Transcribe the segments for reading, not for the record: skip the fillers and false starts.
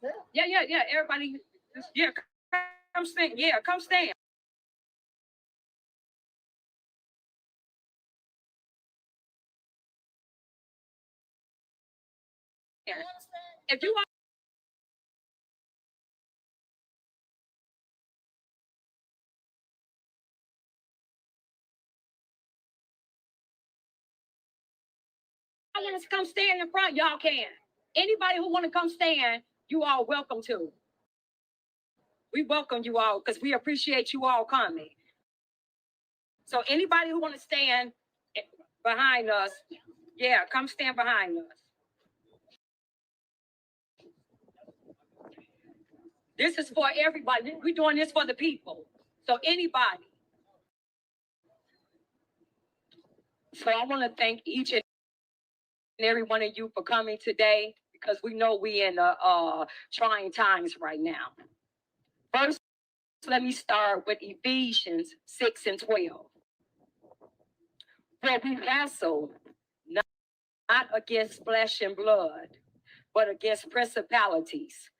Yeah. Everybody, yeah, come stand. Yeah, come stand. If you want to come stand in front, y'all can. Anybody who want to come stand, you all welcome to. We welcome you all because we appreciate you all coming. So anybody who want to stand behind us, yeah, come stand behind us. This is for everybody. We're doing this for the people. So anybody. So I want to thank each and every one of you for coming today because we know we in trying times right now. First, let me start with Ephesians 6 and 12. For we wrestle not against flesh and blood, but against principalities,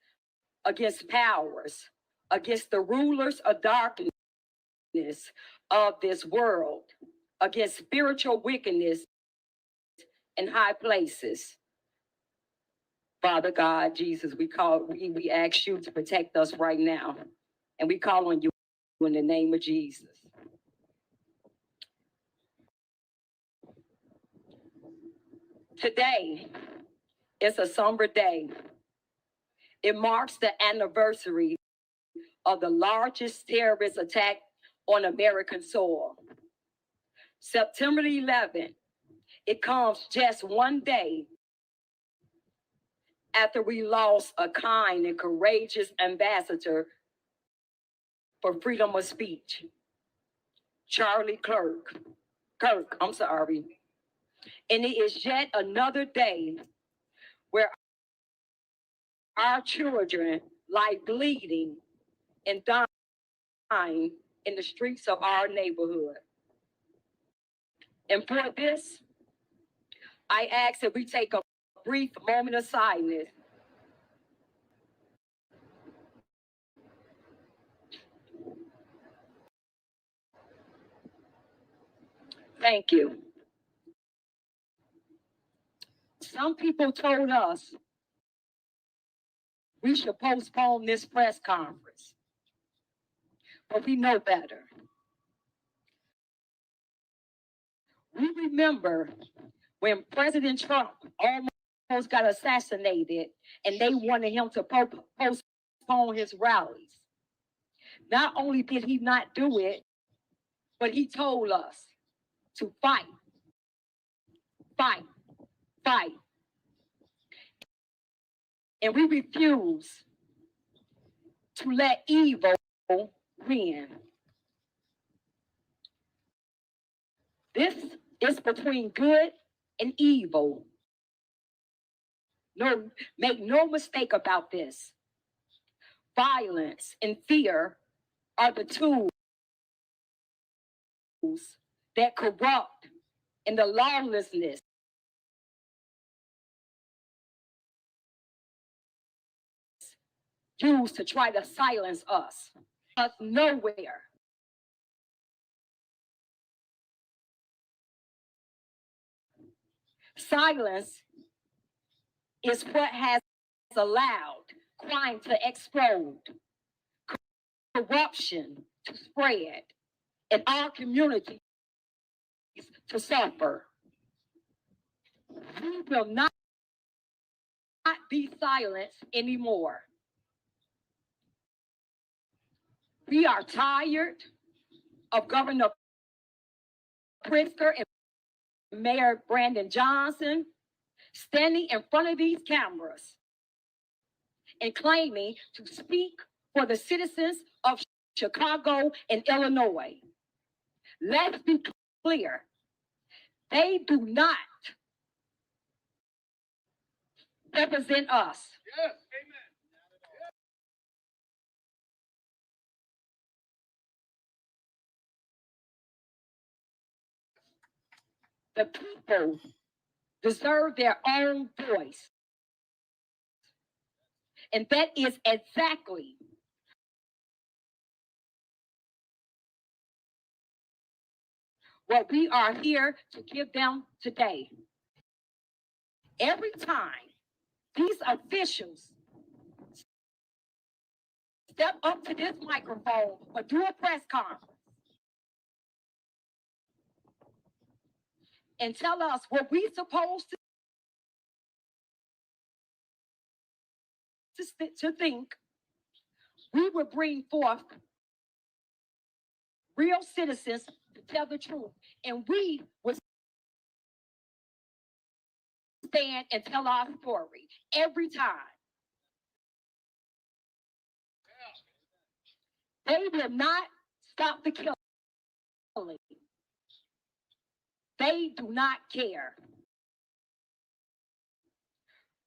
against powers, against the rulers of darkness of this world, against spiritual wickedness in high places. Father God, Jesus, we ask you to protect us right now. And we call on you in the name of Jesus. Today is a somber day. It marks the anniversary of the largest terrorist attack on American soil. September 11th, it comes just one day after we lost a kind and courageous ambassador for freedom of speech, Charlie Kirk. And it is yet another day where our children lie bleeding and dying in the streets of our neighborhood. And for this, I ask that we take a brief moment of silence. Thank you. Some people told us we should postpone this press conference, but we know better. We remember when President Trump almost got assassinated and they wanted him to postpone his rallies. Not only did he not do it, but he told us to fight, fight, fight. And we refuse to let evil win. This is between good and evil. No, make no mistake about this. Violence and fear are the tools that corrupt and the lawlessness used to try to silence us. Us nowhere. Silence is what has allowed crime to explode, corruption to spread, and our communities to suffer. We will not be silenced anymore. We are tired of Governor Pritzker and Mayor Brandon Johnson standing in front of these cameras and claiming to speak for the citizens of Chicago and Illinois. Let's be clear. They do not represent us. Yes, amen. The people deserve their own voice. And that is exactly what we are here to give them today. Every time these officials step up to this microphone or do a press conference and tell us what we're supposed to think, we will bring forth real citizens to tell the truth. And we will stand and tell our story every time. They will not stop the killing. They do not care.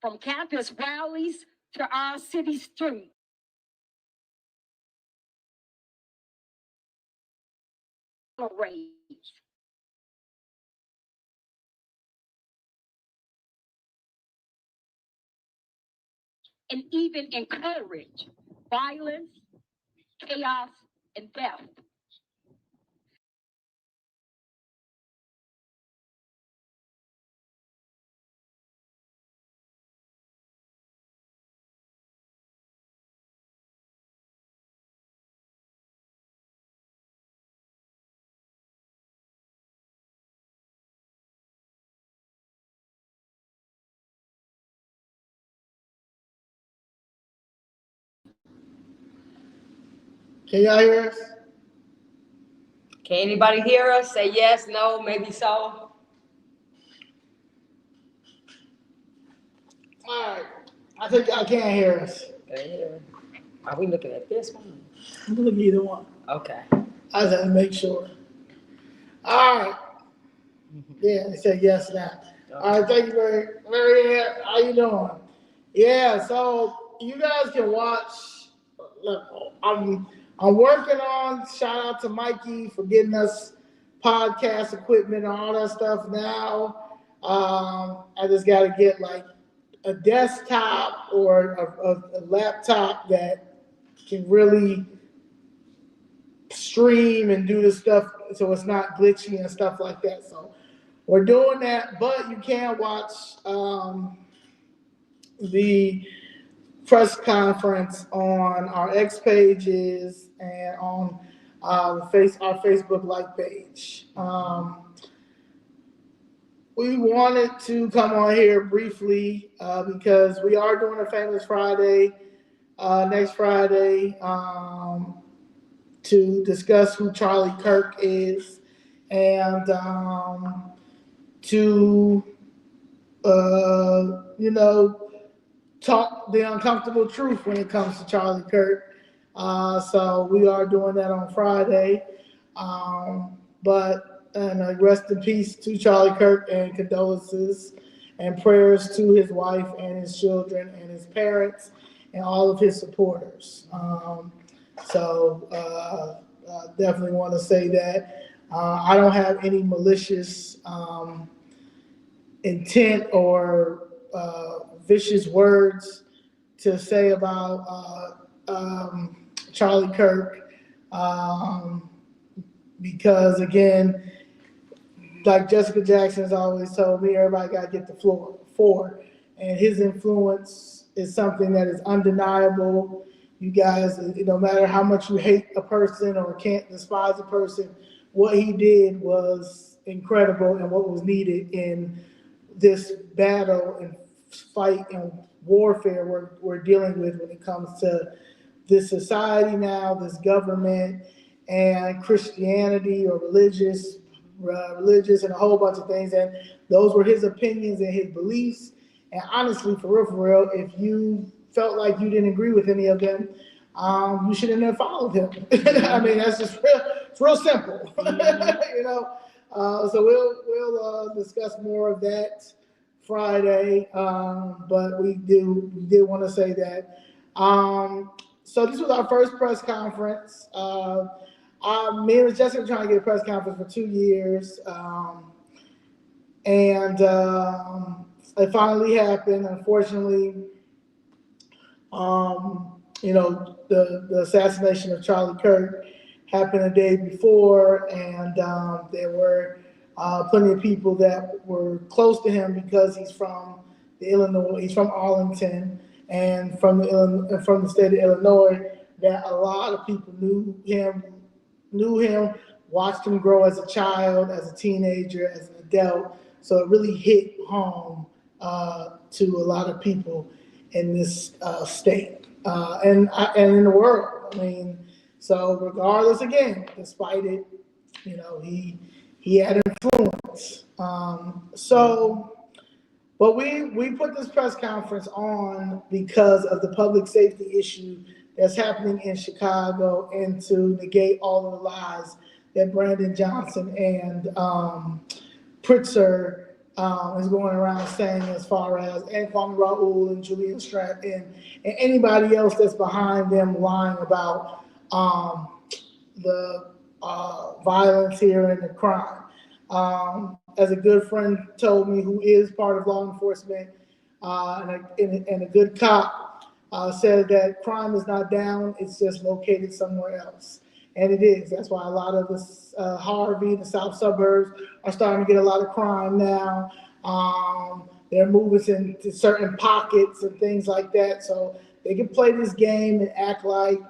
From campus rallies to our city streets, rage, and even encourage violence, chaos, and death. Can y'all hear us? Can anybody hear us? Say yes, no, maybe so. All right. I think y'all can't hear us. Are we looking at this one? I'm looking at either one. Okay. I just have to make sure. All right. Yeah, they said yes now. All right, thank you very, very. How you doing? Yeah, so you guys can watch. Look, I'm working on. Shout out to Mikey for getting us podcast equipment and all that stuff now. I just got to get like a desktop or a laptop that can really stream and do the stuff so it's not glitchy and stuff like that. So we're doing that, but you can watch the press conference on our X pages and on our Facebook like page. We wanted to come on here briefly because we are doing a Famous Friday next Friday to discuss who Charlie Kirk is and to talk the uncomfortable truth when it comes to Charlie Kirk. So we are doing that on Friday. But rest in peace to Charlie Kirk and condolences and prayers to his wife and his children and his parents and all of his supporters. Definitely want to say that. I don't have any malicious intent or vicious words to say about Charlie Kirk because, again, like Jessica Jackson has always told me, everybody got to get the floor for. And his influence is something that is undeniable. You guys, no matter how much you hate a person or can't despise a person, what he did was incredible and what was needed in this battle and fight and warfare we're dealing with when it comes to this society now, this government, and Christianity or religious and a whole bunch of things. And those were his opinions and his beliefs. And honestly, for real, if you felt like you didn't agree with any of them, you shouldn't have followed him. I mean, that's just it's real simple. So we'll discuss more of that Friday. But we did want to say that. So this was our first press conference. Me and Jessica were trying to get a press conference for 2 years. And it finally happened. Unfortunately, The assassination of Charlie Kirk happened a day before, and there were plenty of people that were close to him because he's from he's from Arlington, and from the state of Illinois, that a lot of people knew him, watched him grow as a child, as a teenager, as an adult. So it really hit home to a lot of people in this state and in the world. I mean, so regardless, again, despite it, he had influence. But we put this press conference on because of the public safety issue that's happening in Chicago, and to negate all of the lies that Brandon Johnson and Pritzker is going around saying, as far as, and Kwame Raoul and Julian Stratton and anybody else that's behind them lying about the violence here and the crime. As a good friend told me, who is part of law enforcement and a good cop, said that crime is not down, it's just located somewhere else. And it is. That's why a lot of the Harvey, the south suburbs, are starting to get a lot of crime now. They're moving into certain pockets and things like that, so they can play this game and act like,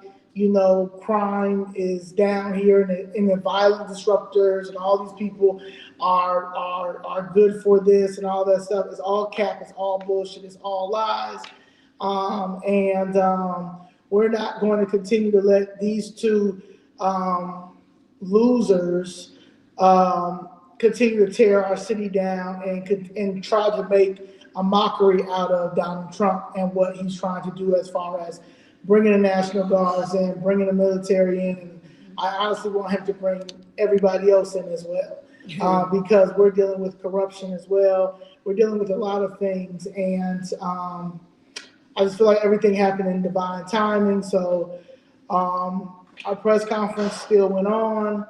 crime is down here, and the violent disruptors and all these people are good for this and all that stuff. It's all cap, it's all bullshit, it's all lies. We're not going to continue to let these two losers continue to tear our city down and try to make a mockery out of Donald Trump and what he's trying to do as far as bringing the National Guards in, bringing the military in. And I honestly want him to bring everybody else in as well, because we're dealing with corruption as well. We're dealing with a lot of things, and I just feel like everything happened in divine timing. So our press conference still went on.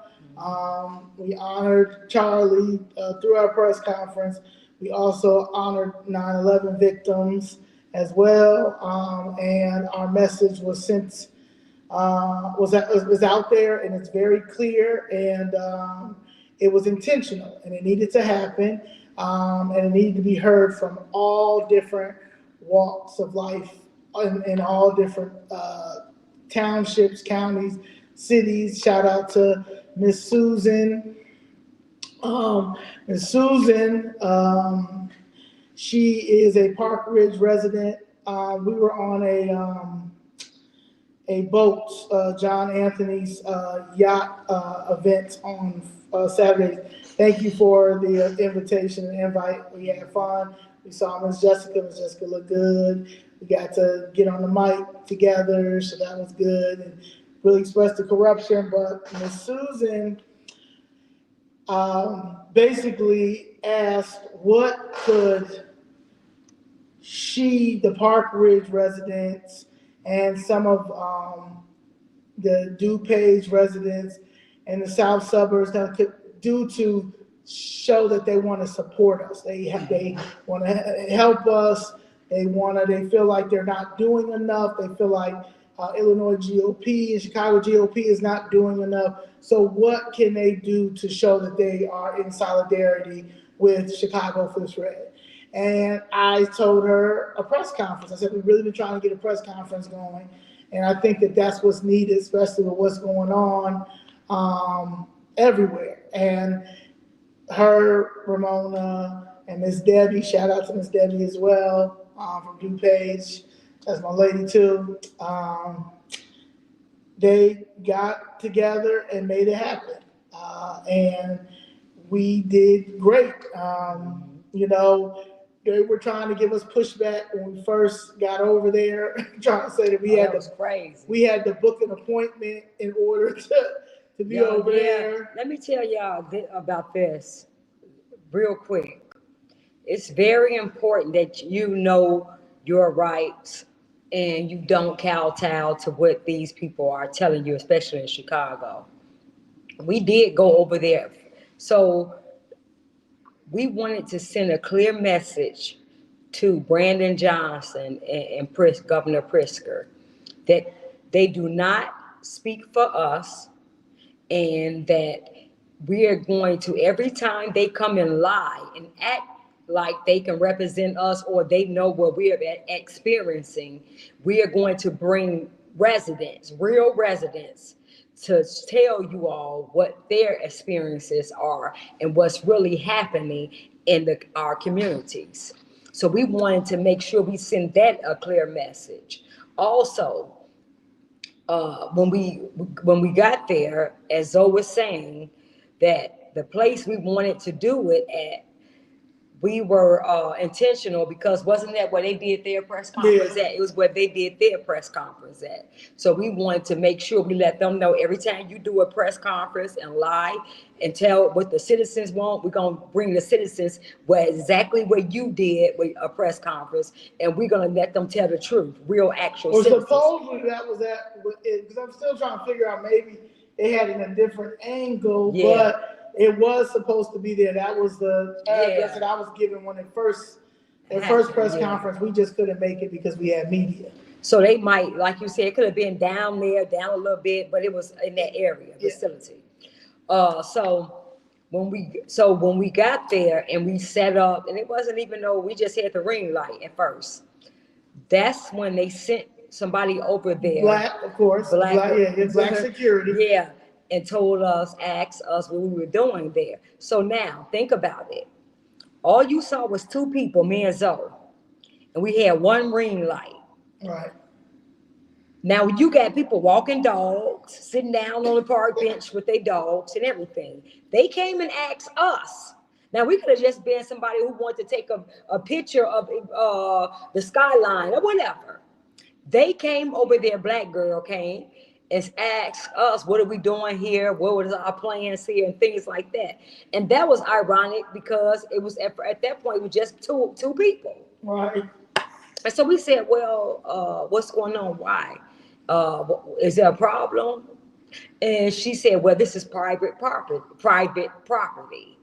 We honored Charlie through our press conference. We also honored 9/11 victims as well, and our message was sent, was out there, and it's very clear, and it was intentional, and it needed to happen, and it needed to be heard from all different walks of life in all different townships, counties, cities. Shout out to Miss Susan. Miss Susan, she is a Park Ridge resident. We were on a boat, John Anthony's yacht event on Saturday. Thank you for the invitation and invite. We had fun. We saw Miss Jessica. Miss Jessica looked good. We got to get on the mic together, so that was good, and really expressed the corruption. But Miss Susan basically asked, what could she, the Park Ridge residents, and some of the DuPage residents and the south suburbs that could do to show that they want to support us. They want to help us. They feel like they're not doing enough. They feel like Illinois GOP and Chicago GOP is not doing enough. So what can they do to show that they are in solidarity with Chicago First Red? And I told her a press conference. I said, we've really been trying to get a press conference going. And I think that that's what's needed, especially with what's going on everywhere. And her, Ramona, and Miss Debbie, shout out to Miss Debbie as well, from DuPage. That's my lady too. They got together and made it happen. And we did great. They were trying to give us pushback when we first got over there, trying to say that we had to book an appointment in order to be over there. Let me tell y'all about this real quick. It's very important that you know your rights and you don't kowtow to what these people are telling you, especially in Chicago. We did go over there. So we wanted to send a clear message to Brandon Johnson and Governor Pritzker that they do not speak for us, and that we are going to, every time they come and lie and act like they can represent us or they know what we are experiencing, we are going to bring residents, real residents, to tell you all what their experiences are and what's really happening in our communities. So we wanted to make sure we send that a clear message. Also, when we got there, as Zoe was saying, that the place we wanted to do it at, we were intentional, because wasn't that where they did their press conference at? It was where they did their press conference at. So we wanted to make sure we let them know every time you do a press conference and lie and tell what the citizens want, we're going to bring the citizens where exactly what you did with a press conference, and we're going to let them tell the truth, real actual citizens. Supposedly that was that, because I'm still trying to figure out, maybe they had it in a different angle, but it was supposed to be there. That was the address that I was given when it first press conference. We just couldn't make it because we had media. So they might, like you said, it could have been down there, down a little bit, but it was in that area, vicinity. So when we got there and we set up, and it wasn't even though we just had the ring light at first. That's when they sent somebody over there. Black, of course. Black security. And told us, asked us what we were doing there. So now, think about it. All you saw was two people, me and Zoe, and we had one ring light. Right. Now, you got people walking dogs, sitting down on the park bench with their dogs and everything. They came and asked us. Now, we could have just been somebody who wanted to take a picture of the skyline or whatever. They came over there, black girl came, and asked us, what are we doing here? What was our plans here? And things like that. And that was ironic because it was at that point, it was just two people. Right. And so we said, well, what's going on? Why? Is there a problem? And she said, well, this is private property.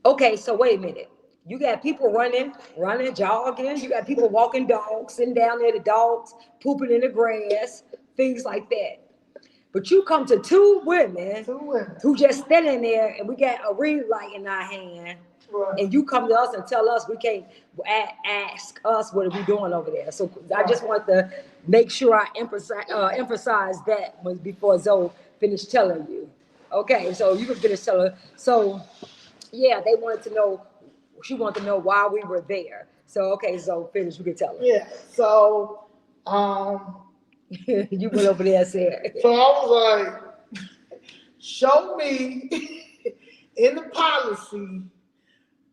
Okay, so wait a minute. You got people running, jogging. You got people walking dogs, sitting down there, the dogs pooping in the grass, things like that. But you come to two women who just standing there, and we got a ring light in our hand, and you come to us and tell us we can't ask us what are we doing over there. So I just want to make sure I emphasize that before Zoe finished telling you. Okay, so you can finish telling. So yeah, they wanted to know. She wanted to know why we were there. So okay, so finish. You can tell her. Yeah. So you went over there and said. So I was like, show me in the policy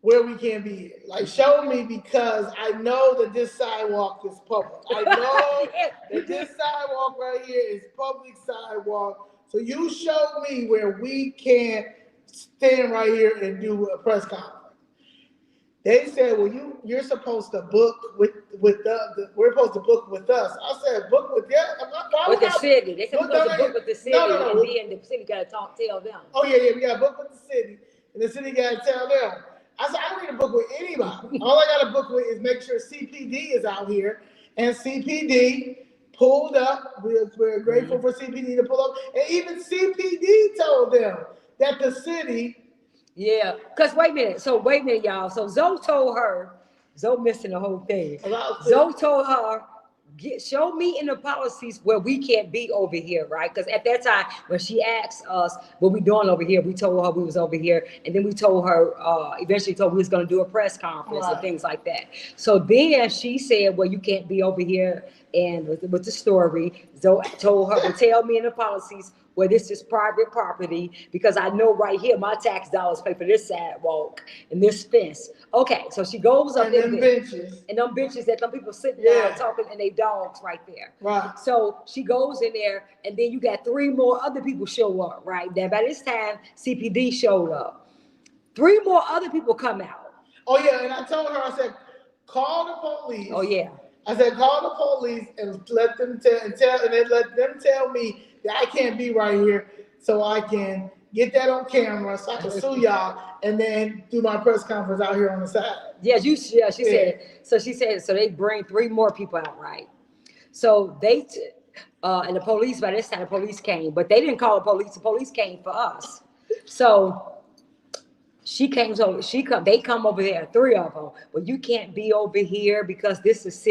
where we can't be here. Like, show me, because I know that this sidewalk is public. I know that this sidewalk right here is public sidewalk. So you show me where we can't stand right here and do a press conference. They said, well, you're supposed to book with we're supposed to book with us. I said, book with with the city. They said we're supposed to book with the city, and then the city got to tell them. Oh yeah, we got to book with the city, and the city got to tell them. I said, I don't need to book with anybody. All I got to book with is make sure CPD is out here, and CPD pulled up. We're grateful for CPD to pull up, and even CPD told them that the city. Yeah, because wait a minute, y'all. So Zoe told her, Zoe missing the whole thing. Zoe told her, show me in the policies where we can't be over here, right? Because at that time, when she asked us what we doing over here, we told her we was over here, and then we told her, eventually told we was going to do a press conference and things like that. So then she said, well, you can't be over here, and with the story, Zoe told her to tell me in the policies where this is private property, because I know right here my tax dollars pay for this sidewalk and this fence. Okay, so she goes up in there, and them benches that them people sitting down talking, and they dogs right there. Right. So she goes in there, and then you got three more other people show up, right? Then by this time, CPD showed up. Three more other people come out. Oh yeah, and I told her, I said, call the police. Oh yeah. I said, call the police and let them tell me that I can't be right here, so I can get that on camera so I can sue y'all, and then do my press conference out here on the side. Yeah, she said, so they bring 3 more people out, right? So and the police, by this time the police came, but they didn't call the police came for us. So they come over there, 3 of them. Well, you can't be over here because this is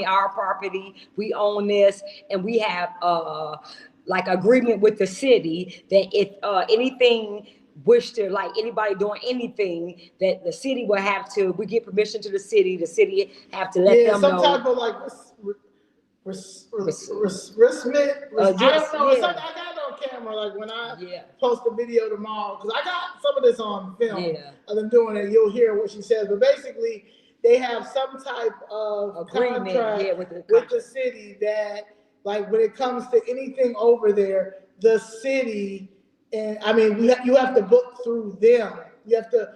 our property. We own this, and we have like agreement with the city that if anything anybody doing anything, that the city will have to. We get permission to the city have to let them know. Yeah, some type of like riskment. I don't know. I got it on camera. Like when I post a video tomorrow, because I got some of this on film of them doing it. You'll hear what she says, but basically they have some type of agreement contract with the city that, like, when it comes to anything over there, the city, and I mean, you have to book through them. You have to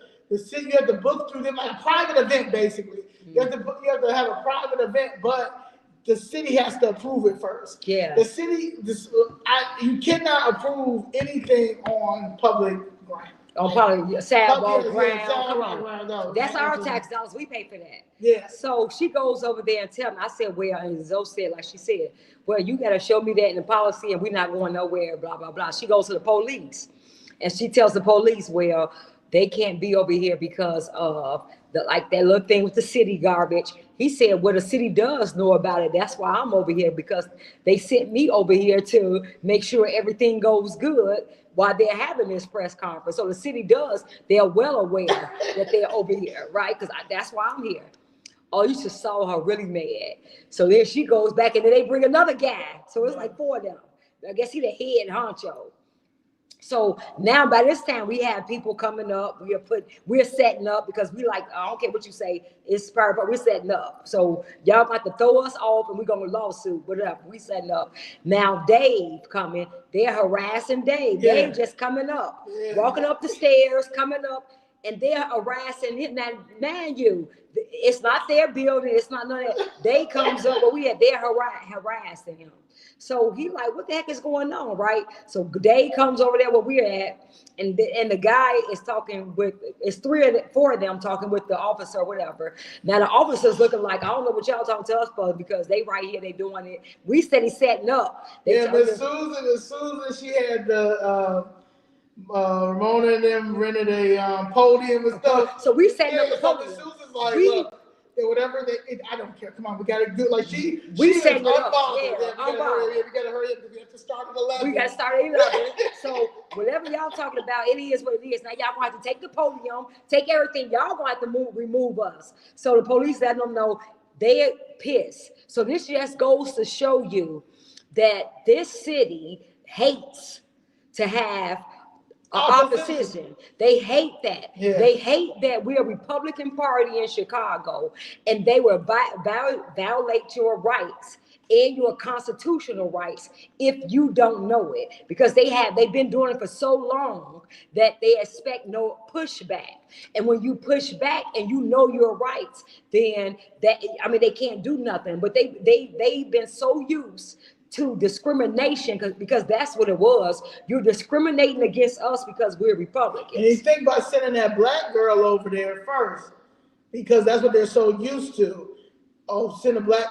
book through them, like a private event, basically. You have to have a private event, but the city has to approve it first. Yeah. The city, you cannot approve anything on public ground. On public sidewalk ground. Come on. No, that's our tax dollars. We pay for that. Yeah. So she goes over there and tells me. I said, well, and Zoe said, like she said, well, you got to show me that in the policy, and we're not going nowhere. Blah blah blah. She goes to the police, and she tells the police, well, they can't be over here because of that little thing with the city garbage. He said, well, the city does know about it. That's why I'm over here, because they sent me over here to make sure everything goes good while they're having this press conference. So the city they're well aware that they're over here, right? Because that's why I'm here. Oh, you just saw her really mad. So then she goes back, and then they bring another guy. So it's like 4 of them. I guess he the head honcho. So now by this time we have people coming up. We're setting up, because we like, I don't care what you say, it's perfect, but we're setting up. So y'all got to throw us off, and we're gonna lawsuit, whatever. We setting up. Now Dave coming, they're harassing Dave. Yeah. Dave just coming up, walking up the stairs, coming up, and they're harassing him. Now, mind you, it's not their building, it's not none of that. Dave comes up, but they're harassing him. So he like, what the heck is going on, right? So Dave comes over there where we're at, and the guy is talking with, it's 4 of them talking with the officer or whatever. Now the officer's looking like, I don't know what y'all talking to us for, because they right here, they doing it. We said he's setting up. But Susan, she had the Ramona and them rented a podium and stuff. So we setting up the podium. Susan's like, whatever I don't care. Come on, we gotta do like we set it up. We gotta hurry up because we have to start at 11. We gotta start at 11. So whatever y'all talking about, it is what it is. Now y'all gonna have to take the podium, take everything. Y'all gonna have to remove us. So the police let them know they're pissed. So this just goes to show you that this city hates to have opposition. They hate that. Yeah. They hate that we're a Republican Party in Chicago, and they will violate your rights and your constitutional rights if you don't know it, because they've been doing it for so long that they expect no pushback. And when you push back and you know your rights, then they can't do nothing. But they've been so used to discrimination, because that's what it was. You're discriminating against us because we're Republicans. And you think about sending that black girl over there first, because that's what they're so used to. Oh, send a black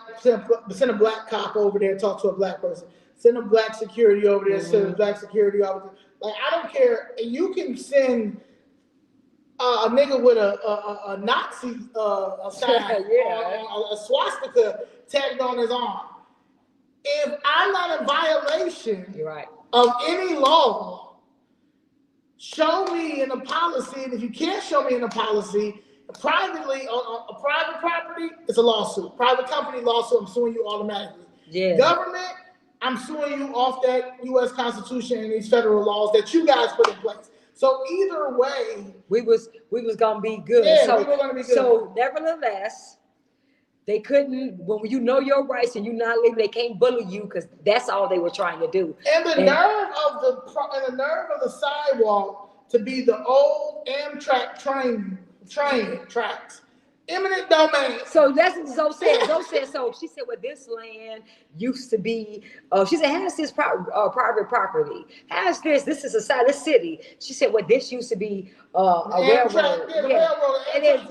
cop over there, talk to a black person. Send a black security over there, send a black security officer. Like, I don't care. You can send a nigga with a Nazi sign, a swastika tagged on his arm. If I'm not in violation of any law, show me in a policy. And if you can't show me in a policy, privately on a private property, it's a lawsuit. Private company lawsuit, I'm suing you automatically. Yeah. Government, I'm suing you off that U.S. Constitution and these federal laws that you guys put in place. So either way, we was gonna be good. Yeah, we were gonna be good. So nevertheless, they couldn't, when you know your rights and you're not leaving, they can't bully you, because that's all they were trying to do. And the nerve of the sidewalk to be the old Amtrak train tracks. Eminent domain. So that's what Zoe said. Zoe said, so she said, well, this land used to be, she said, how's this private property? How's this is a side of the city. She said, well, this used to be a railroad. Yeah, the Yeah. railroad. It is.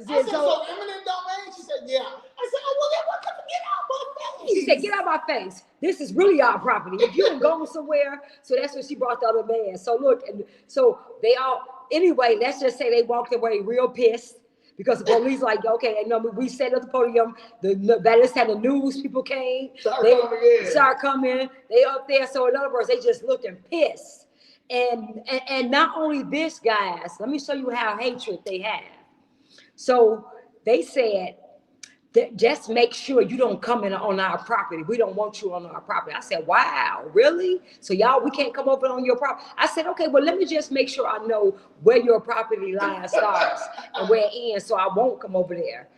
I said, so eminent domain? She said, yeah. I said, oh, well, then what the get out my face? She said, get out my face. This is really our property. If you ain't going somewhere, so that's when she brought the other man. So look, and so they all, anyway, let's just say they walked away real pissed. Because the police like, okay, and we sat at the podium, by this time the news people came, start coming, they up there. So in other words, they just looking pissed. And not only this, guys, let me show you how hatred they have. So they said, just make sure you don't come in on our property. We don't want you on our property. I said, wow, really? So y'all, we can't come over on your property. I said, okay, well, let me just make sure I know where your property line starts and where it ends, so I won't come over there.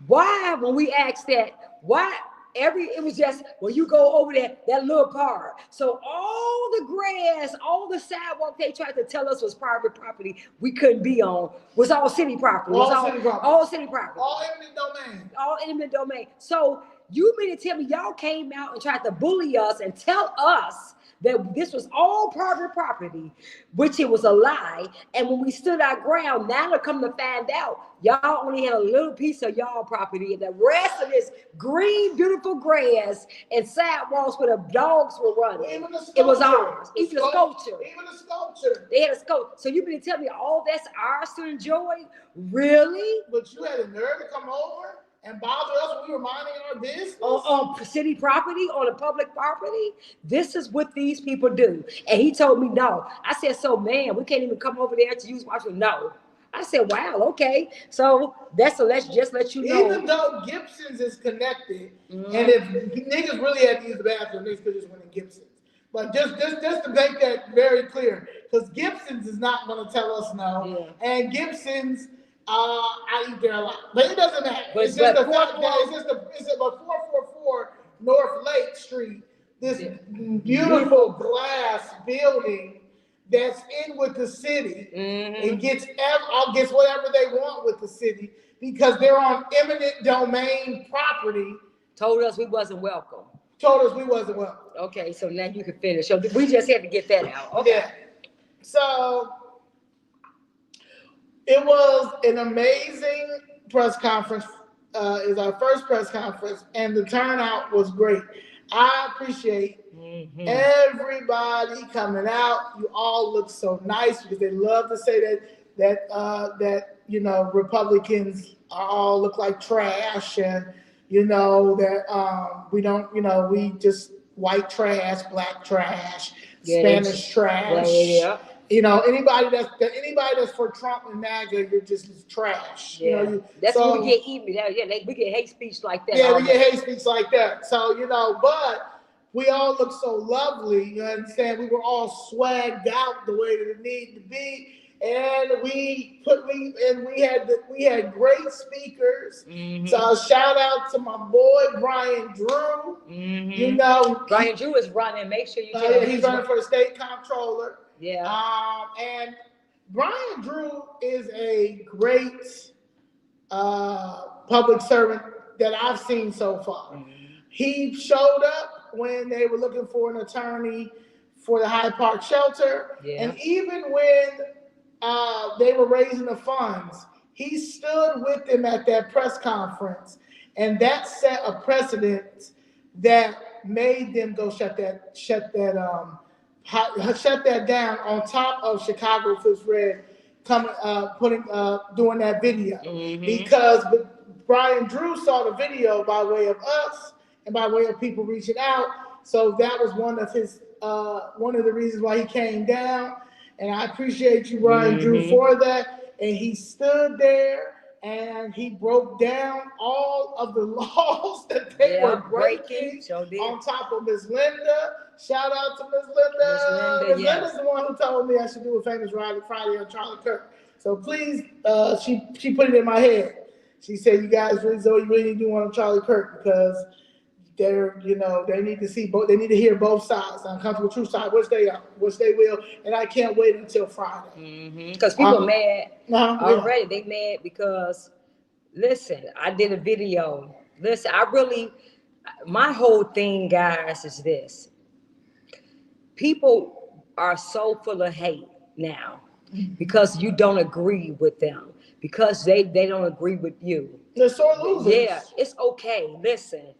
Why, when we asked that, why it was just, when you go over there, that little part. So all the grass, all the sidewalk they tried to tell us was private property we couldn't be on, was all city property. All city property. All eminent domain. All eminent domain. So you mean to tell me y'all came out and tried to bully us and tell us that this was all private property, which it was a lie. And when we stood our ground, now to come to find out, y'all only had a little piece of y'all property, and the rest of this green, beautiful grass and sidewalks where the dogs were running, it was ours. Even the sculpture. Even the sculpture. They had a sculpture. So you mean to tell me all that's ours to enjoy? Really? But you had a nerve to come over and bother us when we were minding our business? On city property, on a public property? This is what these people do. And he told me no. I said, so man, we can't even come over there to use washroom. No. I said, wow, okay. So let's just let you know. Even though Gibson's is connected, and if niggas really had to use the bathroom, niggas could just went in Gibson's. But just to make that very clear, because Gibson's is not going to tell us no. Yeah. And Gibson's, I eat there a lot, but it doesn't matter. It's just the fact that it's about 444 North Lake Street, this beautiful glass building that's in with the city, and gets whatever they want with the city because they're on eminent domain property. Told us we wasn't welcome. Okay, so now you can finish. So we just had to get that out. Okay. Yeah. So it was an amazing press conference. It's our first press conference, and the turnout was great. I appreciate everybody coming out. You all look so nice because they love to say that Republicans all look like trash, and that we don't, we just white trash, black trash, Spanish trash. Yeah. Anybody that's for Trump and MAGA, you're just trash. Yeah. That's what we get even. Yeah, we get hate speech like that. Yeah, we get hate speech like that. So, but we all look so lovely. You understand? We were all swagged out the way that it needed to be. And we had great speakers. So shout out to my boy Brian Drew. Brian Drew is running. Make sure you tell him he's running for the state comptroller. Yeah. And Brian Drew is a great public servant that I've seen so far. He showed up when they were looking for an attorney for the Hyde Park shelter. Yeah. And even when they were raising the funds, he stood with them at that press conference. And that set a precedent that made them go shut that down on top of Chicago Fifth Red doing that video. Because Brian Drew saw the video by way of us and by way of people reaching out. So that was one of the reasons why he came down. And I appreciate you, Brian Drew, for that. And he stood there and he broke down all of the laws that they were breaking on top of Ms. Linda. Shout out to Ms. Linda. Ms. Linda's the one who told me I should do a famous Friday on Charlie Kirk. So please, she put it in my head. She said, "You guys really need to do one on Charlie Kirk because they need to see both. They need to hear both sides, the uncomfortable truth side, which they will. And I can't wait until Friday because people are mad already. They mad because listen, I did a video. Listen, my whole thing, guys, is this. People are so full of hate now because you don't agree with them, because they don't agree with you. They're sore losers. Yeah, it's okay. Listen,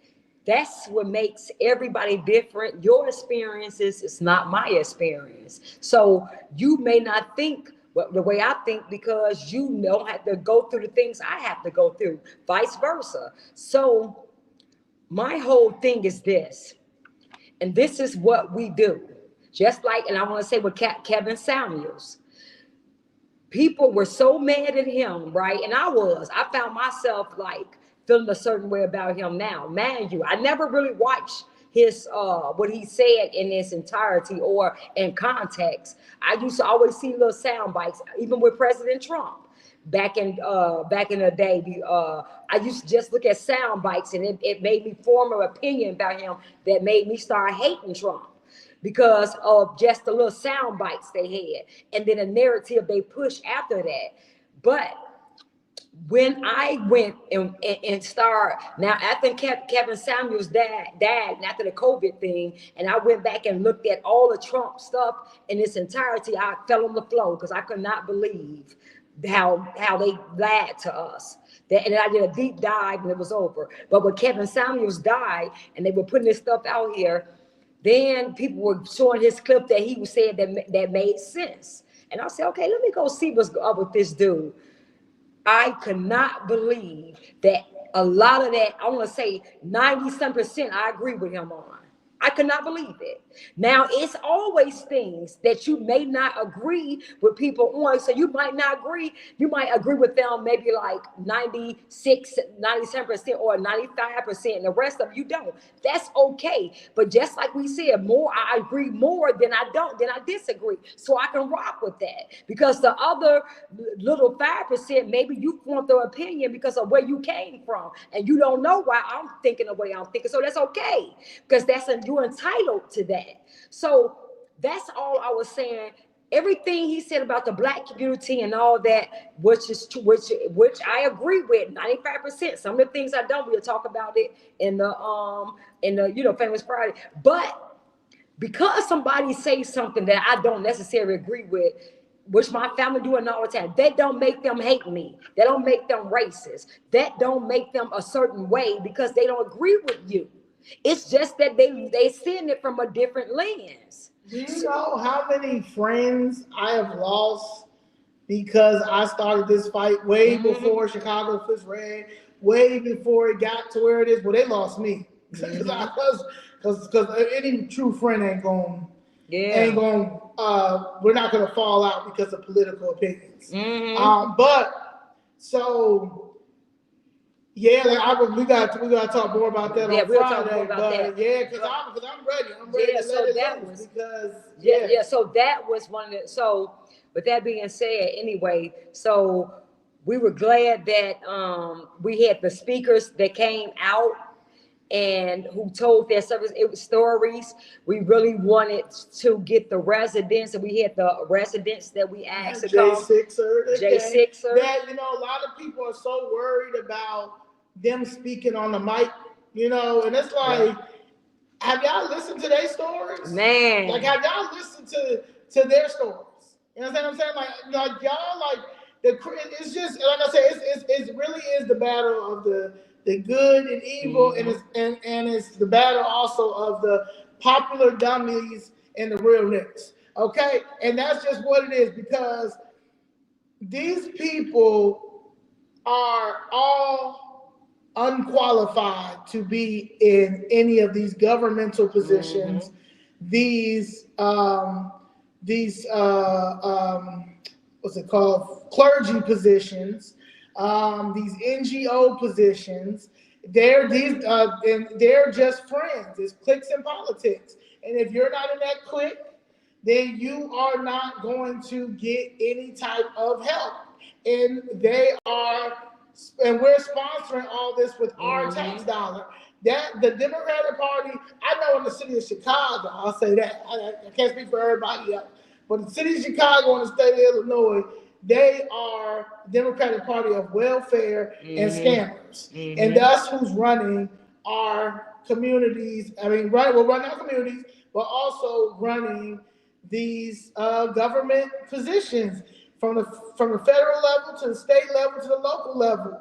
that's what makes everybody different. Your experiences is not my experience. So you may not think the way I think because you don't have to go through the things I have to go through, vice versa. So my whole thing is this, and this is what we do. Just like, and I want to say with Kevin Samuels, people were so mad at him, right? And I found myself like feeling a certain way about him now. Man, I never really watched his what he said in its entirety or in context. I used to always see little sound bites, even with President Trump. Back in the day, I used to just look at sound bites, and it made me form an opinion about him that made me start hating Trump because of just the little sound bites they had, and then a narrative they pushed after that. But when I went and started, now after Kevin Samuels died, and after the COVID thing, and I went back and looked at all the Trump stuff in its entirety, I fell on the floor because I could not believe how they lied to us. And then I did a deep dive and it was over. But when Kevin Samuels died and they were putting this stuff out here, then people were showing his clip that he was saying that made sense. And I said, okay, let me go see what's up with this dude. I could not believe that a lot of that, I want to say 90% I agree with him on. I could not believe it. Now, it's always things that you may not agree with people on. So you might not agree. You might agree with them maybe like 96, 97% or 95%. And the rest of you don't. That's okay. But just like we said, I agree more than I disagree. So I can rock with that. Because the other little 5%, maybe you formed their opinion because of where you came from. And you don't know why I'm thinking the way I'm thinking. So that's okay. Because you're entitled to that. So that's all I was saying. Everything he said about the Black community and all that, which I agree with 95%. Some of the things I don't, we'll talk about it in the Famous Friday. But because somebody says something that I don't necessarily agree with, which my family doing all the time, that don't make them hate me. That don't make them racist. That don't make them a certain way because they don't agree with you. It's just that they seeing it from a different lens. Do you know how many friends I have lost because I started this fight way before Chicago Fist Red, way before it got to where it is? Well, they lost me because any true friend ain't going. We're not gonna fall out because of political opinions. But so. Yeah, we got to talk more about that on we'll Friday. Talk more about that. Yeah, because I'm ready. I'm ready to so let that it was because So that was one of the. So with that being said, anyway, so we were glad that we had the speakers that came out and who told their stories. We really wanted to get the residents, and we had the residents that we asked to come. Jay Sixer. That, a lot of people are so worried about them speaking on the mic, and it's like, have y'all listened to their stories? Man. Like, have y'all listened to their stories? You know what I'm saying? Like y'all, it's just, like I said, it really is the battle of the good and evil, and it's the battle also of the popular dummies and the real niggas. Okay? And that's just what it is, because these people are all unqualified to be in any of these governmental positions, these clergy positions, these NGO positions. They're just friends. It's cliques in politics. And if you're not in that clique, then you are not going to get any type of help. And we're sponsoring all this with our tax dollar. That the Democratic Party, I know in the city of Chicago, I'll say that. I can't speak for everybody else. But the city of Chicago and the state of Illinois, they are Democratic Party of welfare and scammers. And that's who's running our communities. I mean, we're running our communities, but also running these government positions from the federal level to the state level to the local level.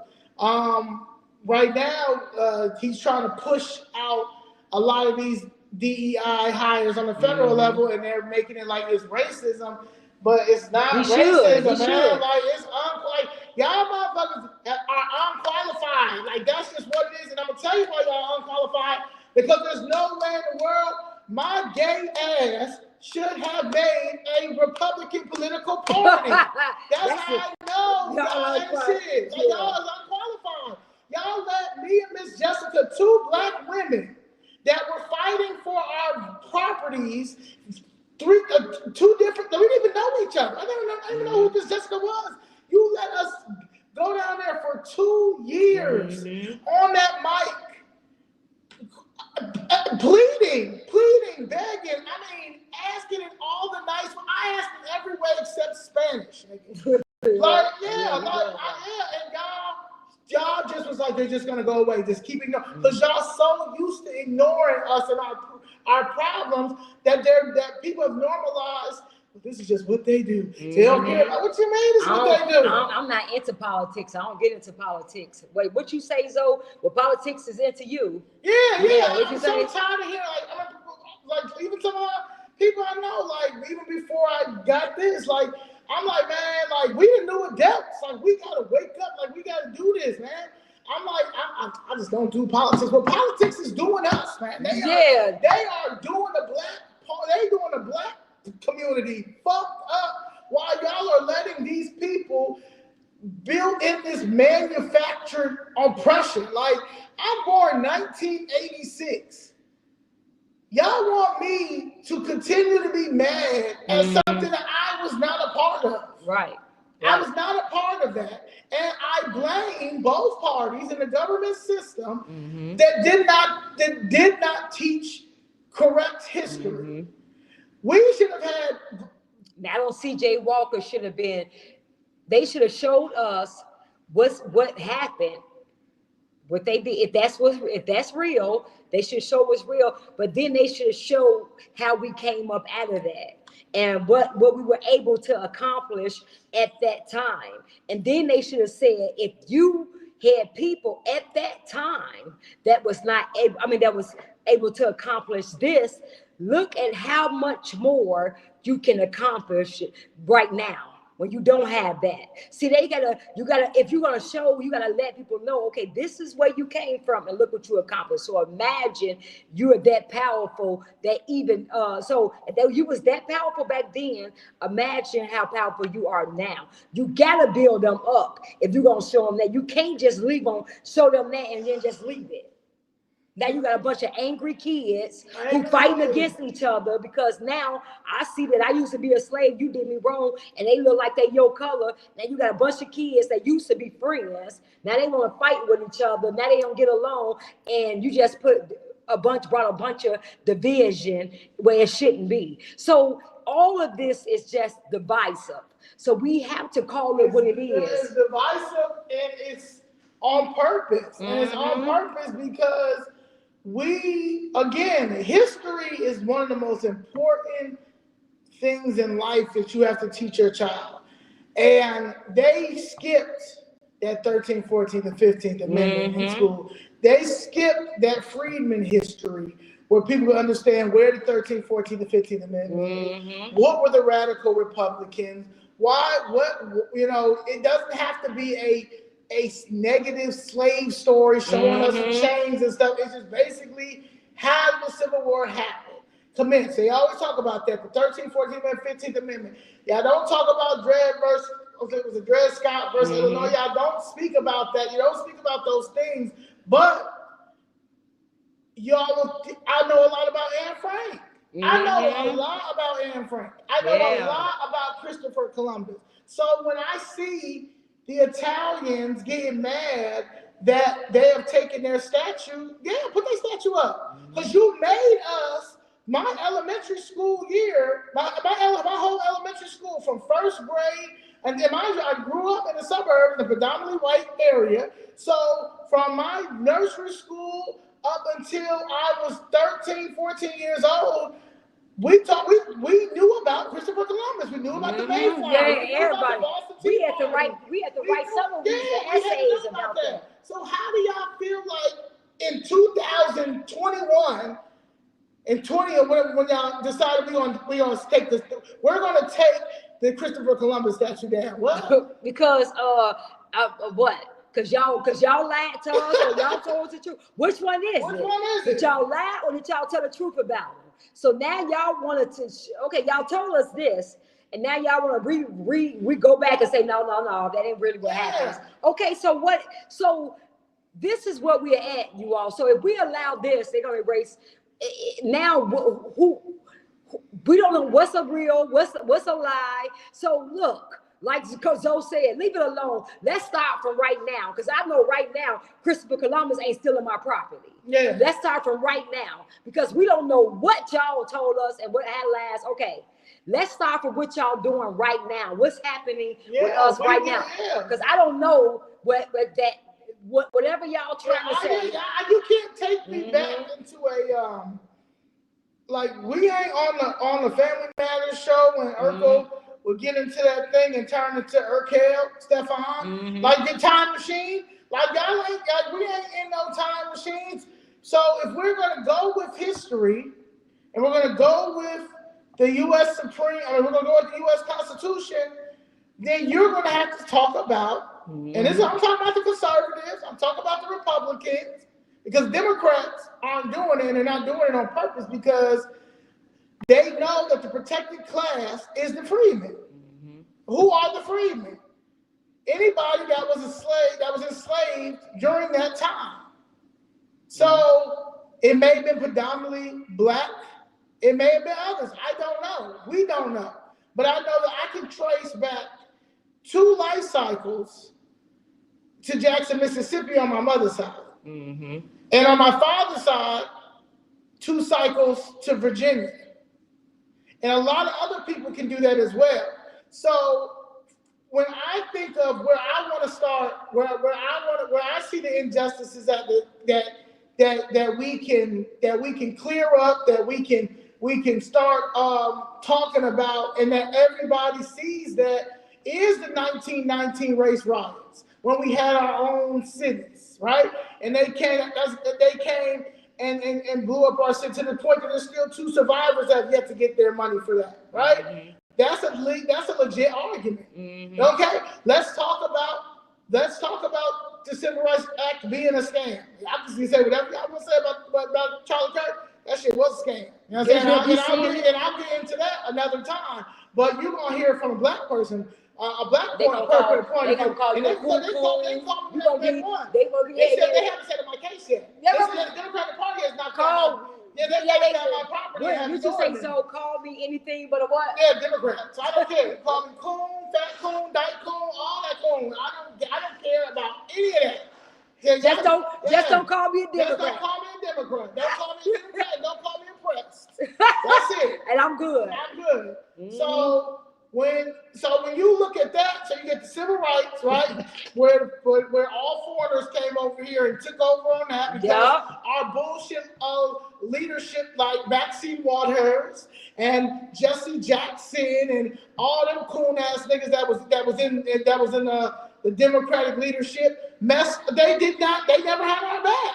Right now, he's trying to push out a lot of these DEI hires on the federal level, and they're making it like it's racism, but it's not racism, man. Like it's like y'all motherfuckers are unqualified. Like that's just what it is, and I'm gonna tell you why y'all unqualified, because there's no way in the world my gay ass should have made a Republican political party. That's how I know y'all ain't shit. Like, y'all is unqualified. Y'all let me and Miss Jessica, two black women that were fighting for our properties, two different, we didn't even know each other. I didn't even know who this Jessica was. You let us go down there for 2 years on that mic, pleading, begging, asking in all the nice, I asked in every way except Spanish. And y'all just was like, they're just gonna go away, just keep ignoring, because y'all so used to ignoring us and our problems that people have normalized. This is just what they do. They don't care about what you mean. This is what they do. I'm not into politics. I don't get into politics. Wait, what you say, Zoe? Well, politics is into you. Yeah. I'm so tired of hearing like even some of the people I know, like even before I got this, like I'm like, man, like we the new adults. Like we gotta wake up. Like we gotta do this, man. I'm like, I just don't do politics. But politics is doing us, man. They are doing the black community fucked up while y'all are letting these people build in this manufactured oppression. Like, I'm born 1986. Y'all want me to continue to be mad at something that I was not a part of. Right. I was not a part of that. And I blame both parties in the government system that did not teach correct history. We should have had. I don't C.J. Walker should have been. They should have showed us what happened, what they did. If that's real, they should show what's real. But then they should have showed how we came up out of that and what we were able to accomplish at that time. And then they should have said, if you had people at that time that was able to accomplish this, look at how much more you can accomplish right now when you don't have that. See, if you're gonna show, you gotta let people know, okay, this is where you came from and look what you accomplished. So imagine you're that powerful that even, so if you was that powerful back then, imagine how powerful you are now. You gotta build them up if you're gonna show them that. You can't just show them that and then just leave it. Now you got a bunch of angry kids who fighting against each other because now I see that I used to be a slave, you did me wrong, and they look like they your color. Now you got a bunch of kids that used to be friends. Now they want to fight with each other. Now they don't get along, and you just brought a bunch of division where it shouldn't be. So all of this is just divisive. So we have to call it what it is. It's divisive and it's on purpose. And it's on purpose because history is one of the most important things in life that you have to teach your child. And they skipped that 13th, 14th, and 15th Amendment in school. They skipped that freedmen history where people understand where the 13th, 14th, and 15th Amendment, what were the radical Republicans, it doesn't have to be a negative slave story showing us some chains and stuff. It's just basically how the Civil War happened. Commence. They always talk about that, the 13th, 14th, and 15th Amendment. Y'all don't talk about Dred Scott versus Illinois. Y'all don't speak about that. You don't speak about those things. But I know a lot about Anne Frank. I know a lot about Anne Frank. I know a lot about Christopher Columbus. So when I see the Italians getting mad that they have taken their statue, put their statue up. Because you made us, my elementary school year, my whole elementary school from first grade And mind you, I grew up in the suburbs, in a predominantly white area. So from my nursery school up until I was 13, 14 years old, we knew about Christopher Columbus. We knew about the Mayflower. Yeah, we knew everybody. about the Boston Tea We had to Party. write some of these we had to essays know about that. So how do y'all feel like in 2021 and 20 or whatever, when y'all decided we gonna take this, we're gonna take the Christopher Columbus statue down? What? Because what? Because y'all lied to us, or y'all told us the truth. Which one is it? Which one is Did it? y'all lie, or did y'all tell the truth about it? So now y'all wanted to, okay, y'all told us this, and now y'all want to we go back and say, no, that ain't really what happens. Okay, so what, so this is what we're at, you all. So if we allow this, they're going to erase, now who we don't know what's a real, what's a lie. So look, like Zoe said, leave it alone. Let's start from right now, because I know right now Christopher Columbus ain't stealing my property. Yeah. Let's start from right now, because we don't know what y'all told us and what had last. Okay, let's start from what y'all doing right now. What's happening with us right now? Because I don't know whatever y'all trying to say. You can't take me back into a like, we ain't on the Family Matters show when Urkel would get into that thing and turn into Urkel, Stefan, like the time machine. Like, y'all ain't, like, we ain't in no time machines. So if we're gonna go with history and we're gonna go with the U.S. Supreme, we're gonna go with the U.S. Constitution, then you're gonna have to talk about, and this is, I'm talking about the conservatives, I'm talking about the Republicans, because Democrats aren't doing it, and they're not doing it on purpose, because they know that the protected class is the freedmen. Who are the freedmen? Anybody that was enslaved during that time. So it may have been predominantly black, it may have been others. I don't know. We don't know. But I know that I can trace back 2 life cycles to Jackson, Mississippi on my mother's side. And on my father's side, 2 cycles to Virginia. And a lot of other people can do that as well. So when I think of where I want to start, where I see the injustices that we can clear up, that we can start talking about, and that everybody sees, that is the 1919 race riots, when we had our own cities, right? And they came and blew up our city, to the point that there's still 2 survivors that have yet to get their money for that, right? That's a legit argument. Okay, let's talk about the Civil Rights Act being a scam. I'm just gonna say whatever y'all want to say about Charlie Kirk. That shit was a scam. You know what I'm saying? I'll get into that another time. But you're gonna hear from a black person, a black point of view. They gonna call you a cool. They call me that one. They haven't said my case yet. The Democratic Party has not called. Yeah, they got my property. You just say, so call me anything but a what? Yeah, Democrat. So I don't care. Call me coon, fat coon, dyke coon, all that coon. I don't care about any of that. Just don't call me a Democrat. Just don't call me a Democrat. Don't call me a Democrat. Don't call me oppressed. That's it. And I'm good. I'm good. So when you look at that, so you get the civil rights, right? where all foreigners came over here and took over on that, because our bullshit of leadership, like Maxine Waters and Jesse Jackson and all them coon ass niggas that was in the Democratic leadership they never had our back.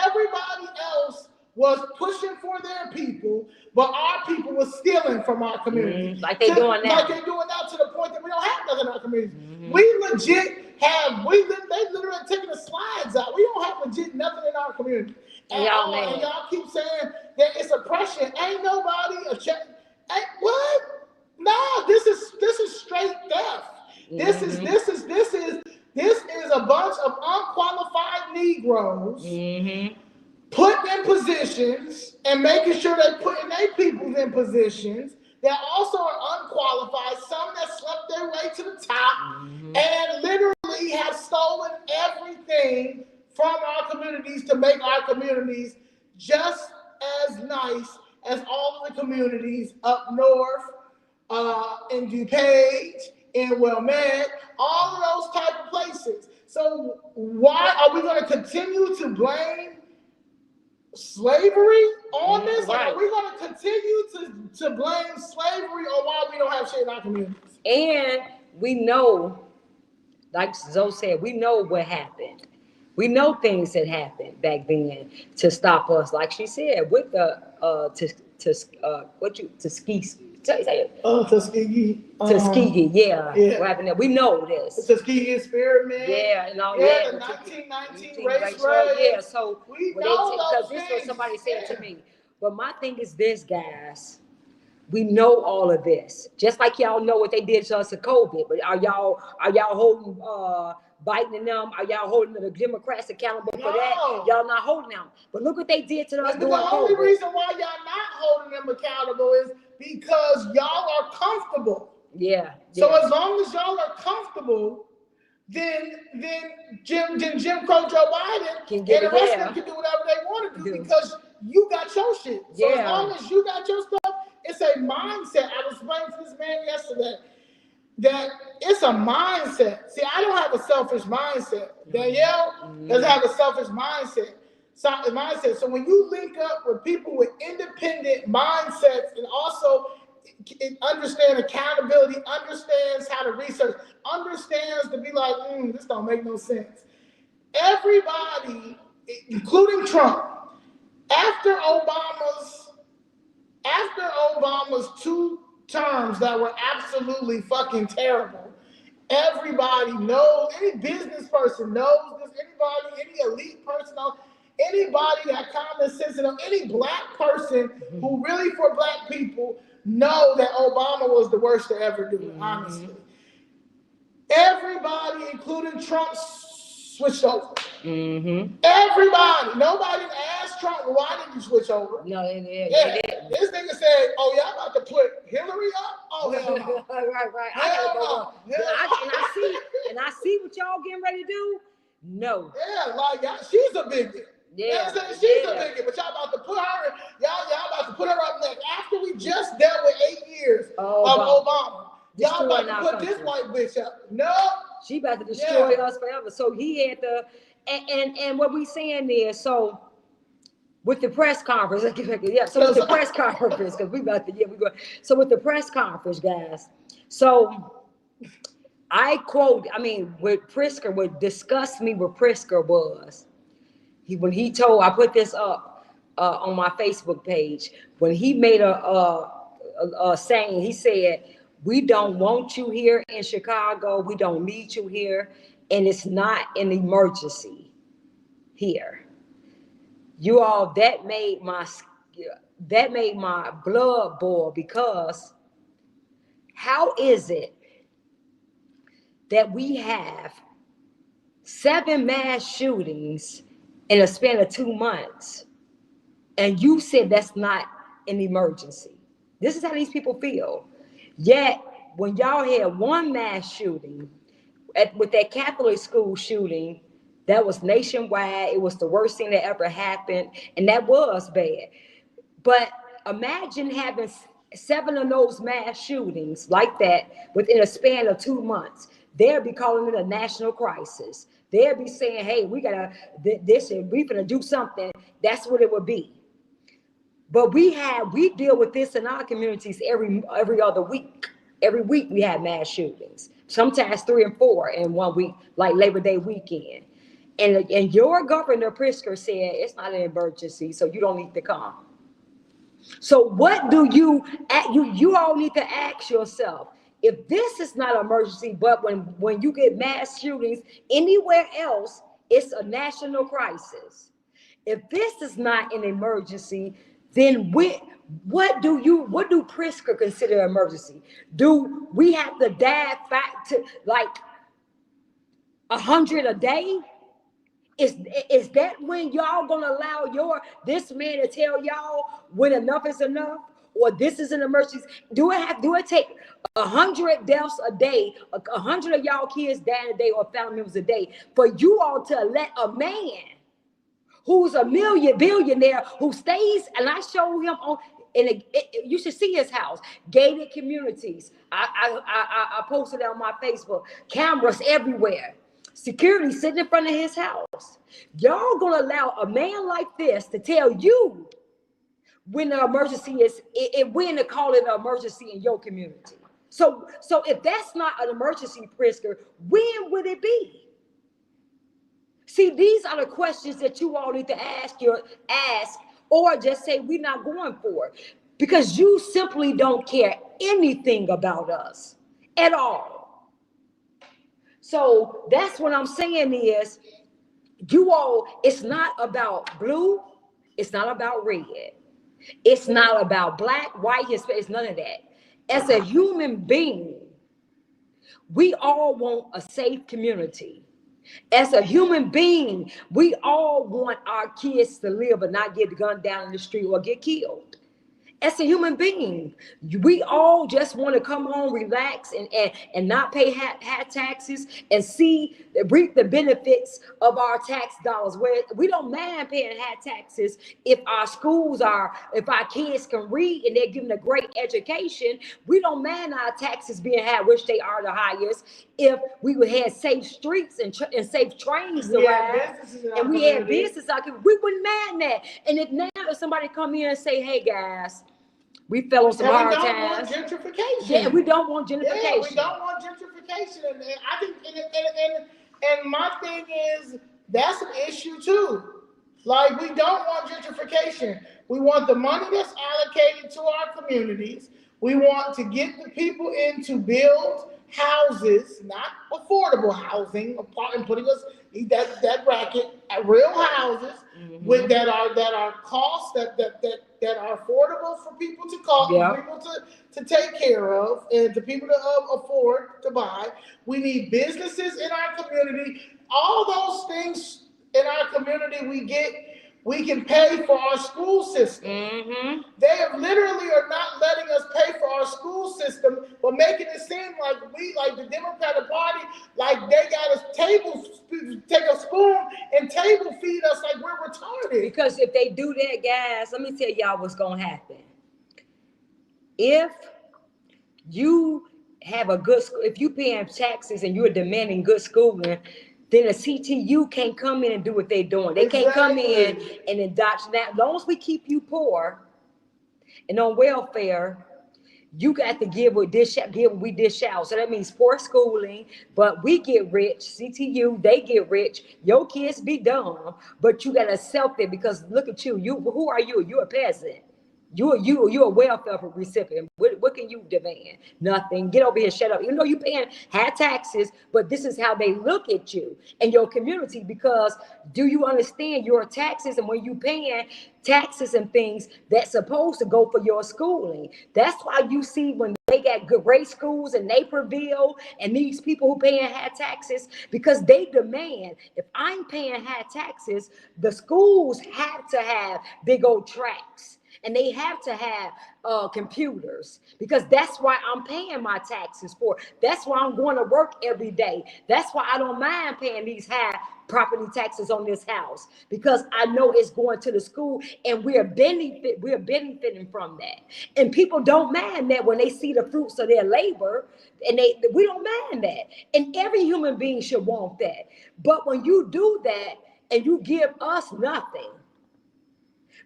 Everybody else was pushing for their people, but our people was stealing from our community. Like they doing now. To the point that we don't have nothing in our community. We legit have, they literally taking the slides out. We don't have legit nothing in our community. And y'all keep saying that it's oppression. Ain't nobody what? No, this is straight theft. This is a bunch of unqualified Negroes put in positions and making sure they putting their people in positions that also are unqualified, some that slept their way to the top, and literally have stolen everything from our communities to make our communities just as nice as all of the communities up north, in DuPage, in Wilmette, all of those type of places. So why are we going to continue to blame slavery on this? Like, are we going to continue to blame slavery on why we don't have shit in our communities? And we know, like Zoe said, we know what happened. We know things that happened back then to stop us, like she said, with the Tuskegee, yeah. What happened there? We know this. The Tuskegee experiment. Yeah, and all yeah. The 1919 race riot. Yeah, so we know because this was somebody said to me. But my thing is this, guys. We know all of this, just like y'all know what they did to us at COVID. But are y'all holding Biden and them? Are y'all holding the Democrats accountable for that? Y'all not holding them. But look what they did to us during COVID. The only reason why y'all not holding them accountable is because y'all are comfortable. Yeah. So as long as y'all are comfortable, then Jim Crow Joe Biden and the rest of them can do whatever they want to do because you got your shit. So as long as you got your stuff, it's a mindset. I was explaining to this man yesterday that it's a mindset. See, I don't have a selfish mindset. Danielle doesn't have a selfish mindset. So when you link up with people with independent mindsets and also understand accountability, understands how to research, understands to be like, this don't make no sense. Everybody, including Trump, after Obama's 2 terms that were absolutely fucking terrible, everybody knows, any business person knows this, any elite person knows, anybody that common sense knows, any black person who really for black people know that Obama was the worst to ever do it, honestly. Everybody, including Trump, switched over. Everybody. Nobody asked Trump, why did you switch over? No, they didn't. This nigga said, y'all about to put Hillary up? Oh, hell no. Right. And I see what y'all getting ready to do. No. Yeah, like she's a bigot. Yeah. She's a bigot, but y'all about to put her, y'all about to put her up next. After we just dealt with 8 years of Obama. Y'all about to put this white bitch up. No. She about to destroy us forever. So he had to, and what we saying is, so with the press conference, with the press conference, because we about to, we go. So with the press conference, guys, so I quote, what Pritzker, what disgust me with Pritzker was, when he told, I put this up on my Facebook page, when he made a saying, he said, we don't want you here in Chicago. We don't need you here. And it's not an emergency here. You all, that made my blood boil, because how is it that we have 7 mass shootings in a span of 2 months, and you said that's not an emergency? This is how these people feel. Yet, when y'all had 1 mass shooting, with that Catholic school shooting, that was nationwide. It was the worst thing that ever happened, and that was bad. But imagine having 7 of those mass shootings like that within a span of 2 months. They'll be calling it a national crisis. They'll be saying, hey, we gotta, we gonna do something. That's what it would be. But we deal with this in our communities every other week. Every week we have mass shootings, sometimes 3 and 4 in 1 week, like Labor Day weekend. And your governor Pritzker said it's not an emergency, so you don't need to come. So what do you all need to ask yourself? If this is not an emergency, but when you get mass shootings anywhere else, it's a national crisis. If this is not an emergency, then what do Pritzker consider an emergency? Do we have to die back to like 100 a day? Is that when y'all gonna allow this man to tell y'all when enough is enough, or this is an emergency? Do it take 100 deaths a day, 100 of y'all kids dying a day, or family members a day, for you all to let a man who's a billionaire, who stays, and I show him And you should see his house. Gated communities. I posted it on my Facebook. Cameras everywhere. Security sitting in front of his house. Y'all gonna allow a man like this to tell you when the emergency is, when to call it an emergency in your community. So if that's not an emergency, Prisker, when would it be? See, these are the questions that you all need to ask, or just say we're not going for it, because you simply don't care anything about us at all. So that's what I'm saying is, you all, it's not about blue, it's not about red, it's not about black, white, Hispanic, it's none of that. As a human being, we all want a safe community. As a human being, we all want our kids to live and not get gunned down in the street or get killed. As a human being, we all just want to come home, relax, and not pay high taxes and reap the benefits of our tax dollars. Where we don't mind paying high taxes if our if our kids can read and they're given a great education. We don't mind our taxes being high, which they are the highest, if we would have safe streets and safe trains to ride, and we had business out here. We wouldn't mind that. And if somebody come here and say, hey guys, we fell on some hard times. We don't want gentrification. Yeah, we don't want gentrification. Yeah, we don't want gentrification. And I think, and my thing is, that's an issue too. Like, we don't want gentrification. We want the money that's allocated to our communities. We want to get the people in to build houses, not affordable housing, and putting us that bracket at real houses with that are costs that are affordable for people to people to take care of, and to people to afford to buy. We need businesses in our community. All those things in our community we can pay for our school system. They literally are not letting us pay for our school system, but making it seem like the Democratic Party, like they got us take a spoon and table feed us like we're retarded. Because if they do that, guys, let me tell y'all what's gonna happen. If you have a good school, if you paying taxes and you're demanding good schooling, then a CTU can't come in and do what they're doing. They can't come in and indoctrinate. As long as we keep you poor and on welfare, you got to give what we dish out. So that means poor schooling, but we get rich. CTU, they get rich. Your kids be dumb, but you got to accept it, because look at you. Who are you? You're a peasant. You're a welfare recipient. What can you demand? Nothing. Get over here, shut up. Even though you're paying high taxes, but this is how they look at you and your community, because do you understand your taxes? And when you paying taxes and things that's supposed to go for your schooling, that's why you see when they got great schools in Naperville and these people who paying high taxes, because they demand, if I'm paying high taxes, the schools have to have big old tracks. And they have to have computers, because that's why I'm paying my taxes for. That's why I'm going to work every day. That's why I don't mind paying these high property taxes on this house, because I know it's going to the school, and we're benefiting from that. And people don't mind that when they see the fruits of their labor, and we don't mind that. And every human being should want that. But when you do that and you give us nothing,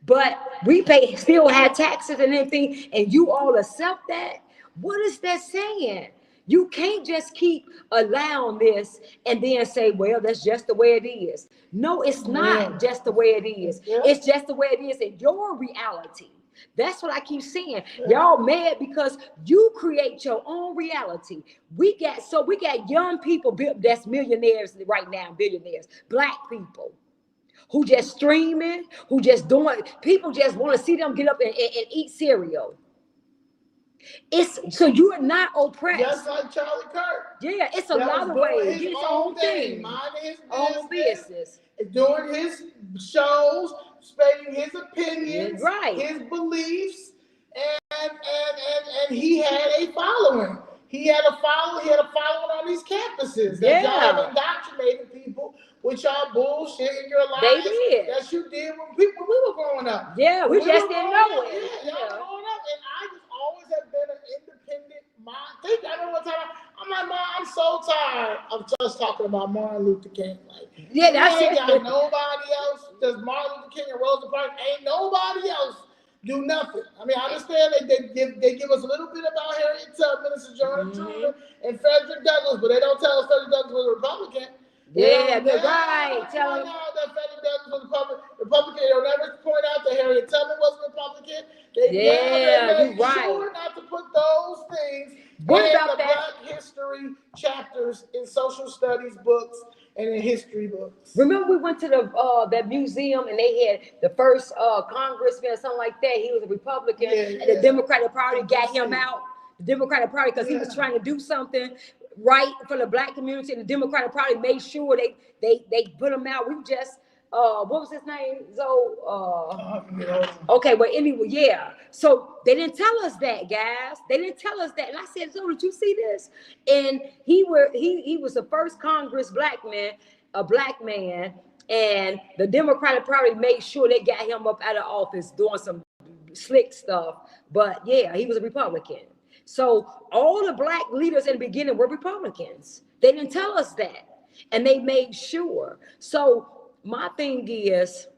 but we still have taxes and everything, and you all accept that, what is that saying? You can't just keep allowing this and then say, well, that's just the way it is. No, it's not just the way it is. It's just the way it is in your reality. That's what I keep saying. Y'all mad because you create your own reality. We got young people that's millionaires right now, billionaires, black people, who just streaming, who just doing, people just want to see them get up and eat cereal. So you are not oppressed. Just like Charlie Kirk. Yeah, it's a lot of ways. His own thing. Minding his own business. Doing his shows, stating his opinions, his beliefs, and he had a following. He had a following on these campuses. That y'all have indoctrinated people with y'all bullshit in your lives. They did. That you did when we were growing up. Yeah, we just didn't know it. Yeah, y'all growing have been an independent mind. I remember one time, I'm like, Mom, I'm so tired of just talking about Martin Luther King. Like, Yeah, that's ain't it. got nobody else. Does Martin Luther King and Rosa Parks, ain't nobody else do nothing. I mean, I understand they give us a little bit about Harriet Tubman and Sojourner Truth and Frederick Douglass, but they don't tell us Frederick Douglass was a Republican. Yeah, They right. Tell point them. out that Frederick Douglass was Republican. They don't ever point out that Harriet Tubman was a Republican. They Yeah, you made right. sure not to put those things What in about the that? Black history chapters in social studies books and in history books. Remember, we went to the that museum and they had the first congressman or something like that. He was a Republican, and the Democratic Party got him out. The Democratic Party, because he was trying to do something right for the Black community, and the Democratic Party made sure they put him out. We just what was his name? Okay, well anyway, yeah. So they didn't tell us that, guys. They didn't tell us that. And I said, so did you see this? And he was the first a black man, and the Democratic Party made sure they got him up out of office doing some slick stuff. But yeah, he was a Republican. So all the Black leaders in the beginning were Republicans. They didn't tell us that. And they made sure. So my thing is,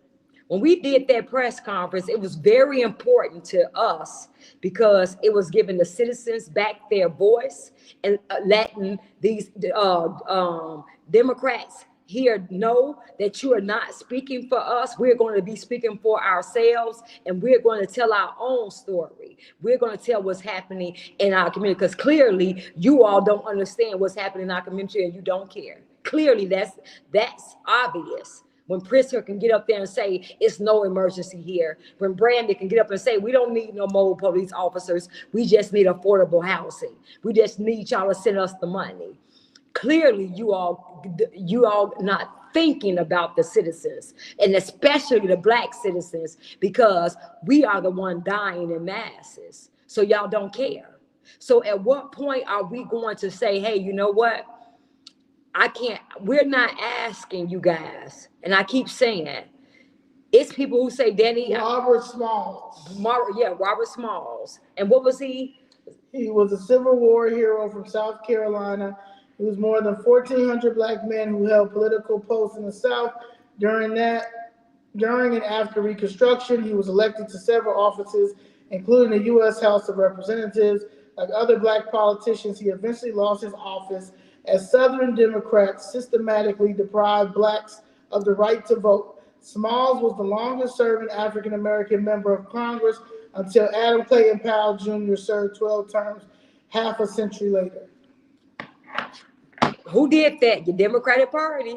when we did that press conference, it was very important to us because it was giving the citizens back their voice and letting these Democrats here know that you are not speaking for us. We're going to be speaking for ourselves, and we're going to tell our own story. We're going to tell what's happening in our community, because clearly you all don't understand what's happening in our community and you don't care. Clearly that's obvious. When Pritzker can get up there and say it's no emergency here, when Brandon can get up and say we don't need no more police officers, we just need affordable housing. We just need y'all to send us the money. Clearly, you all not thinking about the citizens, and especially the Black citizens, because we are the one dying in masses. So y'all don't care. So at what point are we going to say, hey, you know what? We're not asking you guys, and I keep saying it's people who say, Danny. Robert Smalls. Robert Smalls. And what was he? He was a Civil War hero from South Carolina. He was more than 1,400 Black men who held political posts in the South. During and after Reconstruction, he was elected to several offices, including the U.S. House of Representatives. Like other Black politicians, he eventually lost his office as Southern Democrats systematically deprived Blacks of the right to vote. Smalls was the longest-serving African-American member of Congress until Adam Clayton Powell Jr. served 12 terms, half a century later. Who did that? The Democratic Party.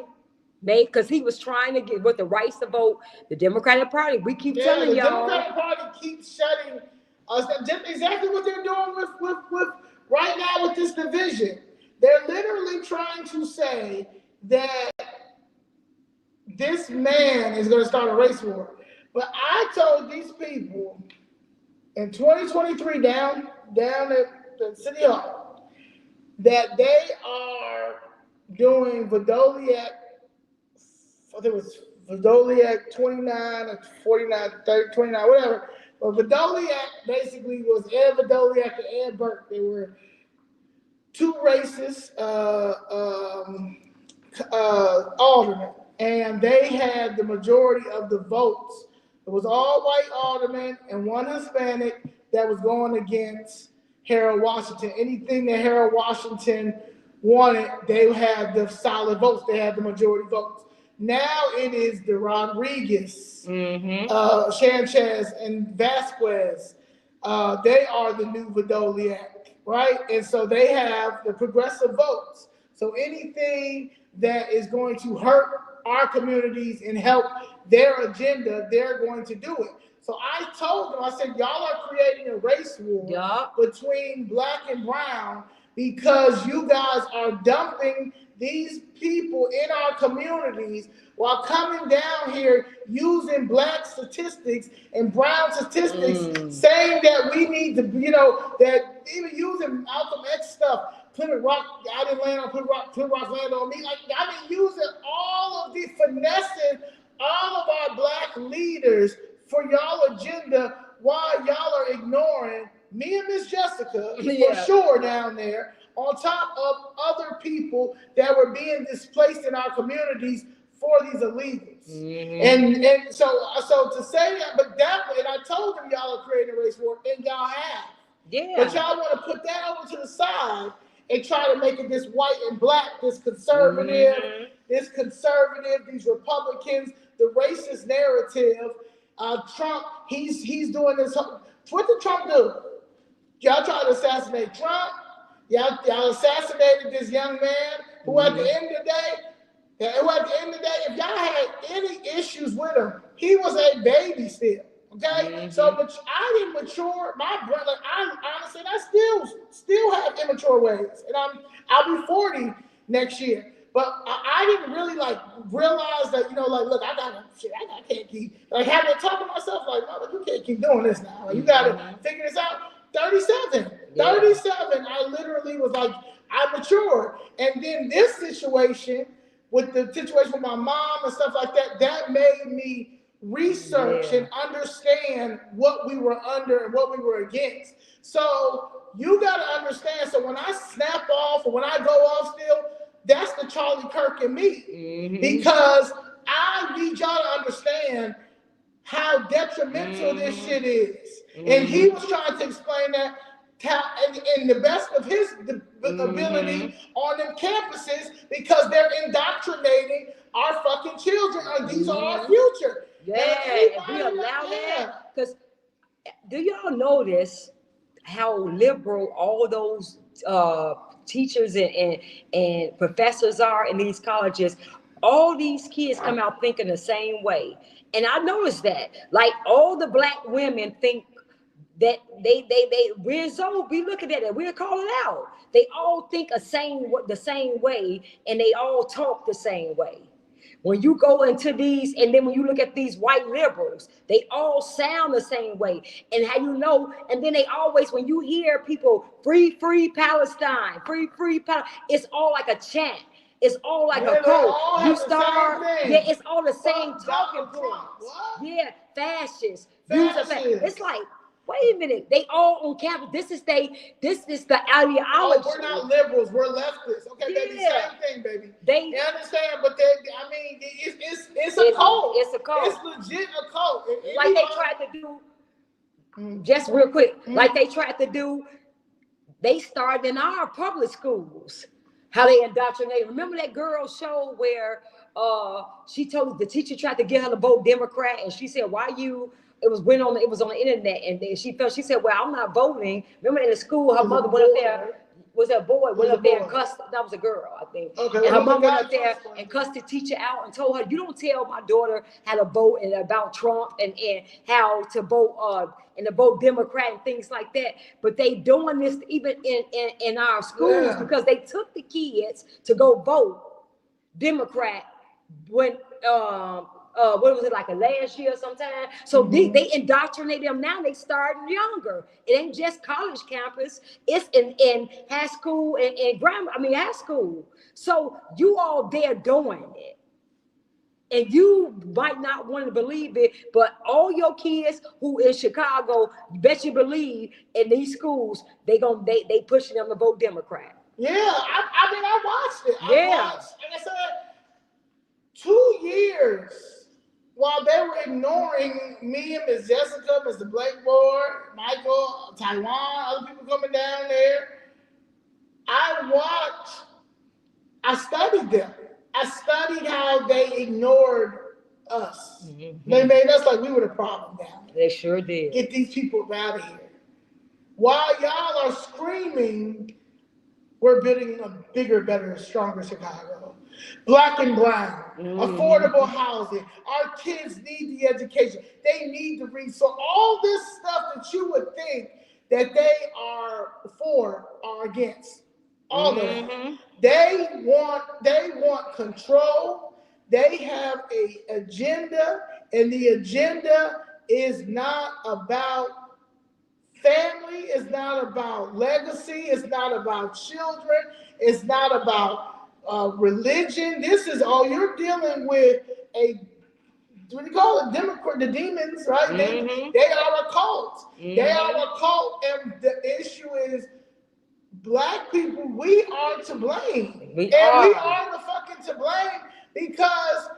Because he was trying to get with the rights to vote. The Democratic Party. We keep telling y'all. The Democratic Party keeps shutting us. Exactly what they're doing with right now with this division. They're literally trying to say that this man is going to start a race war. But I told these people in 2023 down at the City Hall that they are doing Vidoliak, I think it was Vidoliak 29 or 49, 30, 29, whatever. But Vidoliak basically was Ed Vidoliak and Ed Burke. They were two racist aldermen, and they had the majority of the votes. It was all white aldermen and one Hispanic that was going against Harold Washington. Anything that Harold Washington wanted, they had the solid votes. They had the majority votes. Now it is the Rodriguez, Sanchez, and Vasquez. They are the new Vidoliak. Right? And so they have the progressive votes. So anything that is going to hurt our communities and help their agenda, they're going to do it. So I told them, I said, y'all are creating a race war between Black and brown because you guys are dumping these people in our communities while coming down here using Black statistics and brown statistics, saying that we need to, that even using Malcolm X stuff, Plymouth Rock, I didn't land on Plymouth Rock landed on me. Like, I mean, using all of the finessing all of our Black leaders for y'all agenda while y'all are ignoring me and Miss Jessica for sure down there, on top of other people that were being displaced in our communities for these illegals. And so to say that, but that way, and I told them y'all are creating a race war, and y'all have. But y'all want to put that over to the side and try to make it this white and black, this conservative, these Republicans, the racist narrative. Trump, he's doing this. What did Trump do? Y'all tried to assassinate Trump. Y'all assassinated this young man who at the end of the day, if y'all had any issues with him, he was a baby still. Okay, so but I didn't mature. My brother, I honestly, I still have immature ways, and I'll be 40 next year. But I didn't really realize that, look, I can't keep having to talk to myself no, you can't keep doing this now. You got to figure this out. 37, I literally was I matured, and then this situation with the situation with my mom and stuff like that, that made me research and understand what we were under and what we were against. So you got to understand. So when I snap off or when I go off still, that's the Charlie Kirk in me, because I need y'all to understand how detrimental this shit is. And he was trying to explain that in the best of his ability on them campuses, because they're indoctrinating our fucking children. These are our future. If we allow that, because do y'all notice how liberal all those teachers and professors are in these colleges? All these kids come out thinking the same way. And I noticed that, all the black women think that we're looking at it, we're calling out. They all think the same way, and they all talk the same way. When you go into these, and then when you look at these white liberals, they all sound the same way. And how you know, and then they always, when you hear people, free Palestine, free Palestine, it's all like a chant. It's all like a quote. You start, it's all the same talking points. Fascists. It's like, wait a minute, they all on campus. This is the ideology. Oh, we're not liberals, we're leftists. Okay, baby, same thing, baby. They understand, but it's a cult. It's a cult. It's legit a cult. Like they tried to do, just real quick, they started in our public schools. How they indoctrinated. Remember that girl show where she told the teacher tried to get her to vote Democrat, and she said, "Why you?" It was on the internet, and then she said, "Well, I'm not voting." Remember in the school, her mother went up there. Was a boy went up there and cussed? That was a girl, I think. Okay, and her mom went up there and cussed the teacher out and told her, "You don't tell my daughter how to vote and about Trump and how to vote and to vote Democrat and things like that." But they doing this even in our schools because they took the kids to go vote Democrat when what was it, like a last year sometime? So they indoctrinate them now. They start younger. It ain't just college campus. It's in high school and high school. So you all there doing it. And you might not want to believe it, but all your kids who in Chicago, you bet you believe in these schools, they pushing them to vote Democrat. Yeah, I watched it. I watched, and I said, 2 years while they were ignoring me and Miss Jessica, Mr. Blackboard, Michael, Taiwan, other people coming down there, I studied them. I studied how they ignored us. They made us like we were the problem down there. They sure did. Get these people out of here. While y'all are screaming, we're building a bigger, better, stronger Chicago. Black and brown, affordable housing. Our kids need the education. They need to read. So all this stuff that you would think that they are for are against. All of them. They want control. They have an agenda, and the agenda is not about family. It's not about legacy. It's not about children. It's not about religion. This is all you're dealing with. What do you call it? Democrat, the demons, right? They are a cult. They are a cult, and the issue is Black people, we are to blame. We We are the fucking to blame because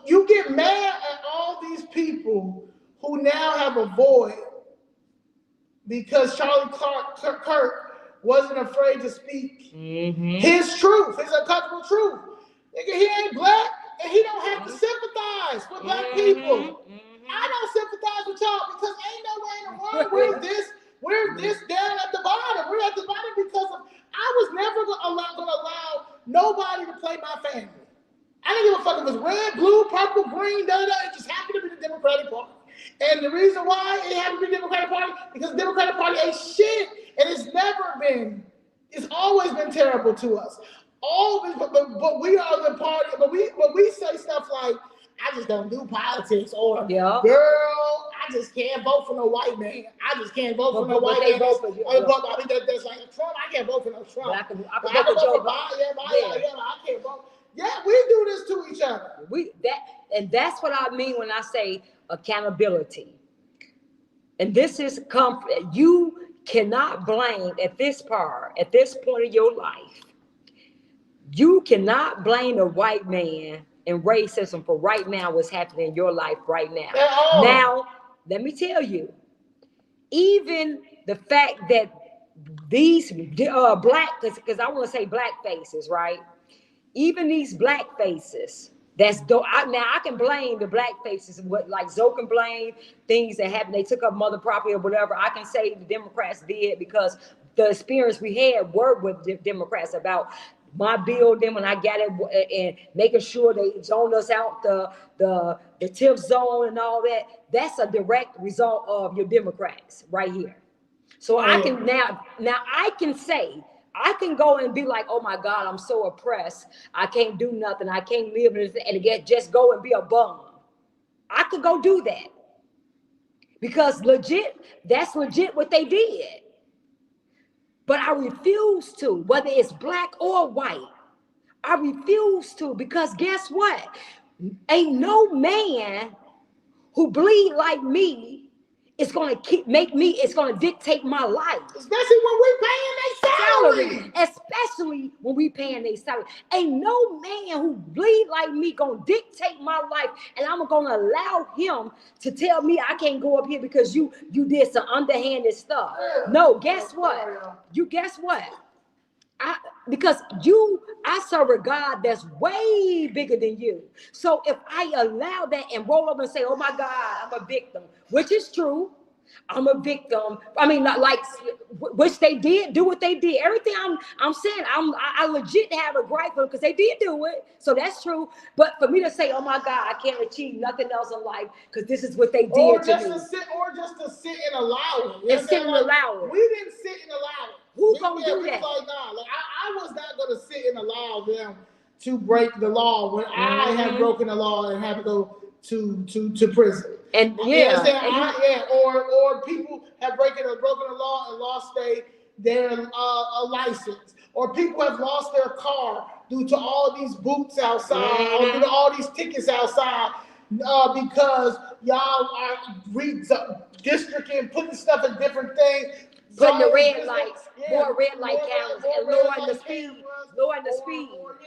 you get mad at all these people who now have a void because Charlie Kirk wasn't afraid to speak his truth, his uncomfortable truth. Nigga, he ain't black and he don't have to sympathize with black people. I don't sympathize with y'all because ain't no way in the world we're this down at the bottom. We're at the bottom because I was never gonna allow nobody to play my family. I didn't give a fuck if it was red, blue, purple, green, it just happened to be the Democratic Party. And the reason why it happened to be the Democratic Party, because the Democratic Party ain't shit, and it's always been terrible to us. Always, but we are the party, but we say stuff like, I just don't do politics, or girl, I just can't vote for no white man. I just can't vote for no white man. That's like Trump. I can't vote for no Trump. I can vote for Biden. I can't vote. Yeah, we do this to each other. And that's what I mean when I say accountability. And this is you cannot blame at this point in your life. You cannot blame a white man and racism for right now what's happening in your life right now. Now, let me tell you, even the fact that these black, because I want to say black faces, right? Even these black faces, now I can blame the black faces, like Zoe can blame things that happened. They took up mother property or whatever. I can say the Democrats did because the experience we had were with the Democrats about my building when I got it and making sure they zoned us out the TIF zone and all that. That's a direct result of your Democrats right here. So I can now I can say, I can go and be like, oh my God, I'm so oppressed. I can't do nothing. I can't live in this, and just go and be a bum. I could go do that because that's legit what they did. But I refuse to, whether it's black or white. I refuse to, because guess what? Ain't no man who bleed like me is gonna it's gonna dictate my life. Especially when we paying their salary. Especially when we paying their salary. Ain't no man who bleed like me gonna dictate my life, and I'm gonna allow him to tell me I can't go up here because you did some underhanded stuff. No, guess what? Because I serve a God that's way bigger than you. So if I allow that and roll over and say, oh my God, I'm a victim, which is true. I'm a victim. I mean, not like, which they did do what they did. Everything I'm saying, I legit have a gripe for them because they did do it. So that's true. But for me to say, oh my God, I can't achieve nothing else in life because this is what they did or to just me. Or just to sit and allow it. And sit and allow it. We didn't sit and allow it. Who's gonna do that? Like, nah, like I was not gonna sit and allow them to break the law when I had broken the law and had to go to prison. And or people have broken the law and lost their license, or people have lost their car due to all these boots outside, or due to all these tickets outside, because y'all are redistricting, putting stuing in different things. Putting the red lights, more red light cameras, and lowering the speed. Or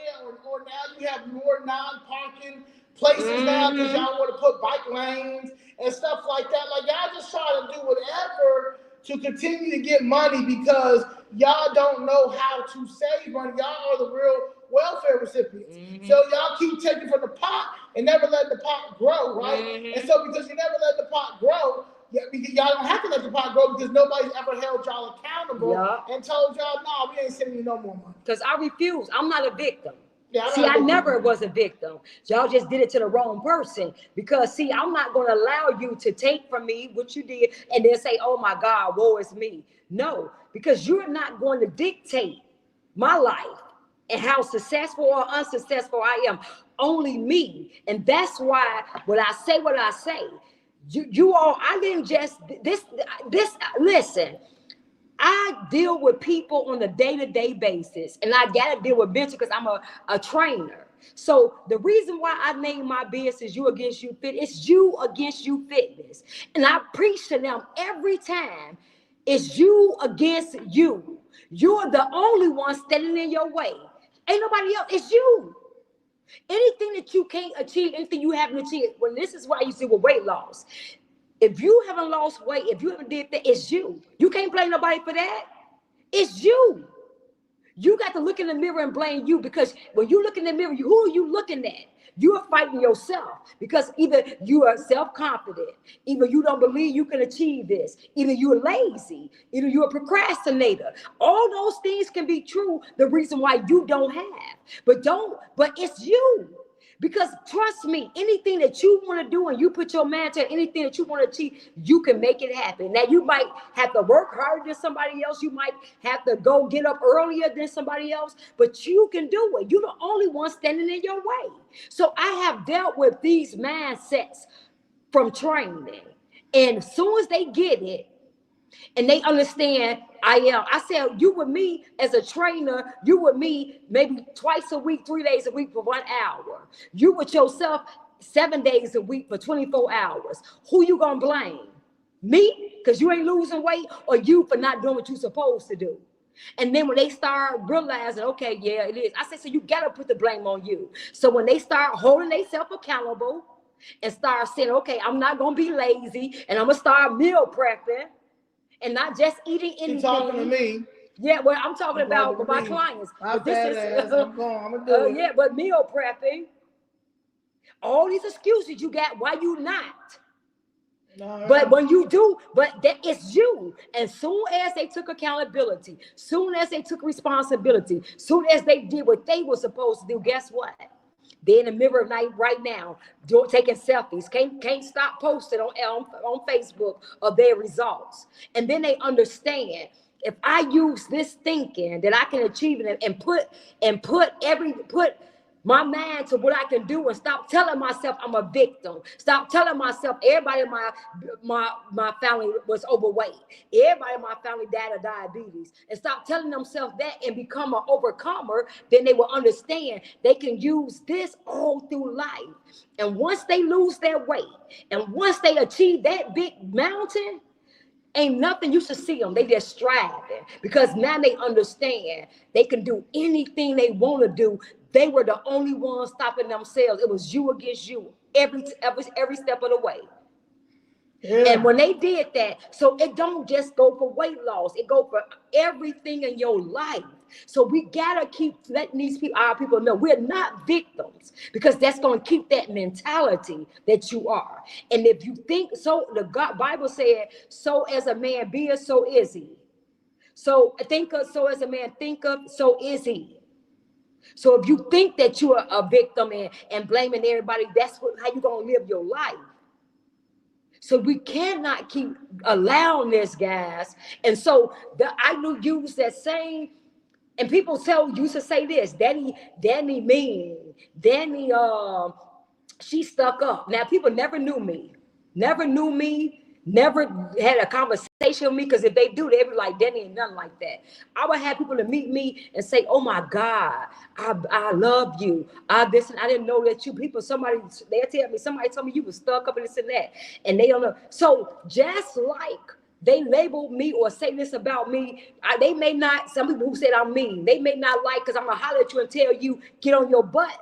now you have more non-parking places now because y'all want to put bike lanes and stuff like that. Like, y'all just try to do whatever to continue to get money because y'all don't know how to save money. Y'all are the real welfare recipients. So y'all keep taking from the pot and never let the pot grow, right? And so because you never let the pot grow, y'all don't have to let the pot grow because nobody's ever held y'all accountable and told y'all, no, we ain't sending you no more money. Because I refuse. I'm not a victim. Yeah, I never was a victim. Y'all just did it to the wrong person. Because, I'm not going to allow you to take from me what you did and then say, oh, my God, woe is me. No, because you're not going to dictate my life and how successful or unsuccessful I am. Only me. And that's why when I say what I say, you all, I didn't just, listen. I deal with people on a day-to-day basis, and I gotta deal with mental because I'm a trainer. So the reason why I name my business You Against You Fit, it's You Against You Fitness. And I preach to them every time It's you against you. You're the only one standing in your way. Ain't nobody else. It's you. Anything that you can't achieve, anything you haven't achieved. When this is why you see with weight loss. If you haven't lost weight, if you haven't did that, it's you. You can't blame nobody for that. It's you. You got to look in the mirror and blame you, because when you look in the mirror, who are you looking at? You are fighting yourself, because either you are self-confident, either you don't believe you can achieve this, either you're lazy, either you're a procrastinator. All those things can be true, the reason why you don't have. But it's you. Because trust me, anything that you want to do and you put your mind to, anything that you want to achieve, you can make it happen. Now, you might have to work harder than somebody else. You might have to go get up earlier than somebody else, but you can do it. You're the only one standing in your way. So I have dealt with these mindsets from training. And as soon as they get it, and they understand I said, you with me as a trainer, you with me maybe twice a week, 3 days a week for 1 hour. You with yourself 7 days a week for 24 hours. Who you gonna blame? Me, because you ain't losing weight, or you for not doing what you're supposed to do? And then when they start realizing, okay, yeah, it is. I said, so you gotta put the blame on you. So when they start holding themselves accountable and start saying, okay, I'm not gonna be lazy, and I'm gonna start meal prepping, and not just eating anything. You talking to me? Yeah, well, I'm talking about with my clients. My but this fat is, ass, I'm gonna do it. Yeah, but meal prepping, all these excuses you got, why you not? No, But when you do, but that it's you. And soon as they took accountability, soon as they took responsibility, soon as they did what they were supposed to do, guess what? They're in the mirror right now, taking selfies. Can't stop posting on Facebook of their results. And then they understand, if I use this thinking that I can achieve it, and put my mind to what I can do, and stop telling myself I'm a victim. Stop telling myself everybody in my family was overweight. Everybody in my family died of diabetes. And stop telling themselves that and become an overcomer, then they will understand they can use this all through life. And once they lose their weight, and once they achieve that big mountain, ain't nothing you should see them. They just striving, because now they understand they can do anything they want to do. They were the only ones stopping themselves. It was you against you every step of the way. Yeah. And when they did that, so it don't just go for weight loss, it go for everything in your life. So we gotta keep letting our people know we're not victims, because that's gonna keep that mentality that you are. And if you think so, the Bible said, "So as a man beeth, so is he." So so as a man thinketh, so is he. So if you think that you are a victim and blaming everybody, that's how you gonna live your life. So we cannot keep allowing this, guys. And so I use that same, and people used to say this, Danny mean, Danny, she stuck up. Now, people never knew me, never had a conversation with me, because if they do, they'd be like, Danny ain't nothing like that. I would have people to meet me and say, oh my God, I love you. I didn't know that you people, they'll tell me, somebody told me you was stuck up and this and that. And they don't know. So just like they label me or say this about me, they may not, some people who said I'm mean, they may not like, because I'm going to holler at you and tell you, get on your butt.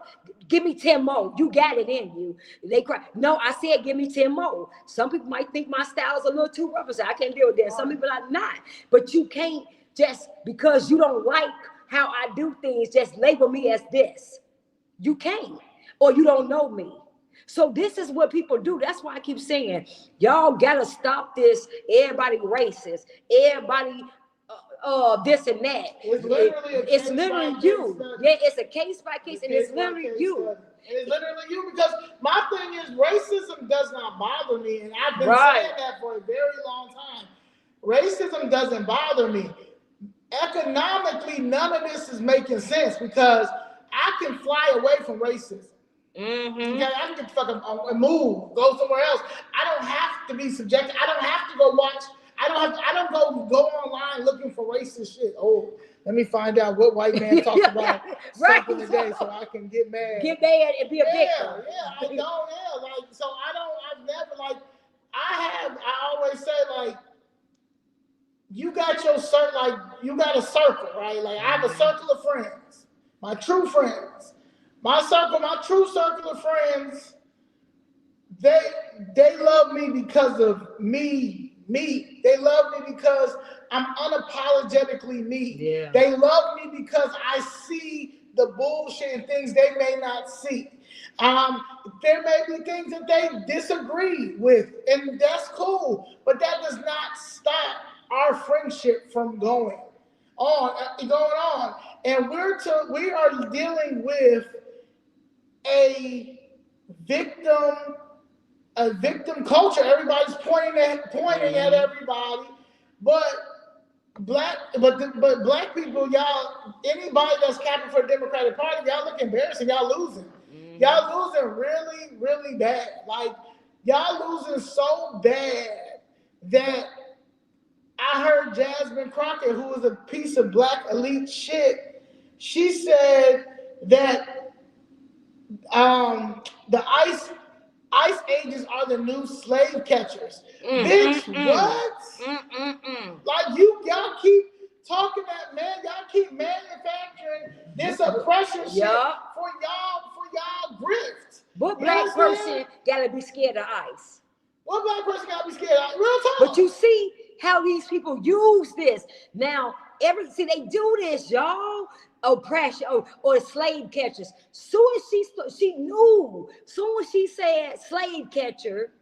Give me 10 more. You got it in you. They cry. No, I said, give me 10 more. Some people might think my style is a little too rough. So I can't deal with that. Some people are not. But you can't just, because you don't like how I do things, just label me as this. You can't. Or you don't know me. So this is what people do. That's why I keep saying, y'all gotta stop this. Everybody racist. Everybody this and that. It's literally you. Yeah, it's a case by case, and it's literally you. It's literally you, because my thing is, racism does not bother me, and I've been saying that for a very long time. Racism doesn't bother me. Economically, none of this is making sense, because I can fly away from racism. Mm-hmm. Okay, I can get fucking move, go somewhere else. I don't have to be subjected. I don't have to go watch. I don't go online looking for racist shit. Oh, let me find out what white man talked about something today, so I can get mad. Get mad and be a victim. Yeah, I don't. Yeah, like, so I don't. I've never, like, I always say, like, you got your circle, like you got a circle, right? Like I have a circle of friends, my true friends. My circle, my true circle of friends, they love me because of me. They love me because I'm unapologetically me. Yeah. They love me because I see the bullshit and things they may not see. There may be things that they disagree with, and that's cool. But that does not stop our friendship from going on. And we are dealing with a victim culture. Everybody's pointing at everybody, but black people, y'all, anybody that's capping for the Democratic Party, y'all look embarrassing. Y'all losing. Y'all losing really, really bad. Like y'all losing so bad that I heard Jasmine Crockett, who was a piece of black elite shit, she said that the ICE agents are the new slave catchers. Bitch, what? Like y'all keep talking that, man. Y'all keep manufacturing this oppression shit for y'all grift. What black person gotta be scared of ICE? What black person gotta be scared of? Real talk. But you see how these people use this now. They do this, y'all. Oppression or slave catchers. Soon as she knew. Soon as she said slave catcher,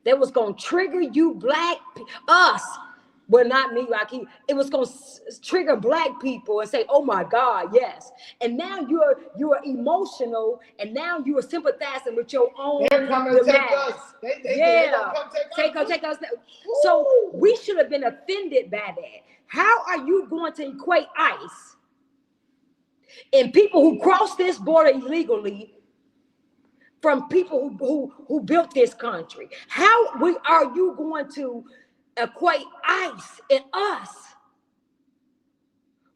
that was gonna trigger you us. Well, not me, like it was gonna trigger black people and say, "Oh my God, yes." And now you're emotional, and now you are sympathizing with your own. They're coming to take us. They gonna come take us. So we should have been offended by that. How are you going to equate ICE and people who cross this border illegally from people who built this country? How are you going to equate ICE and us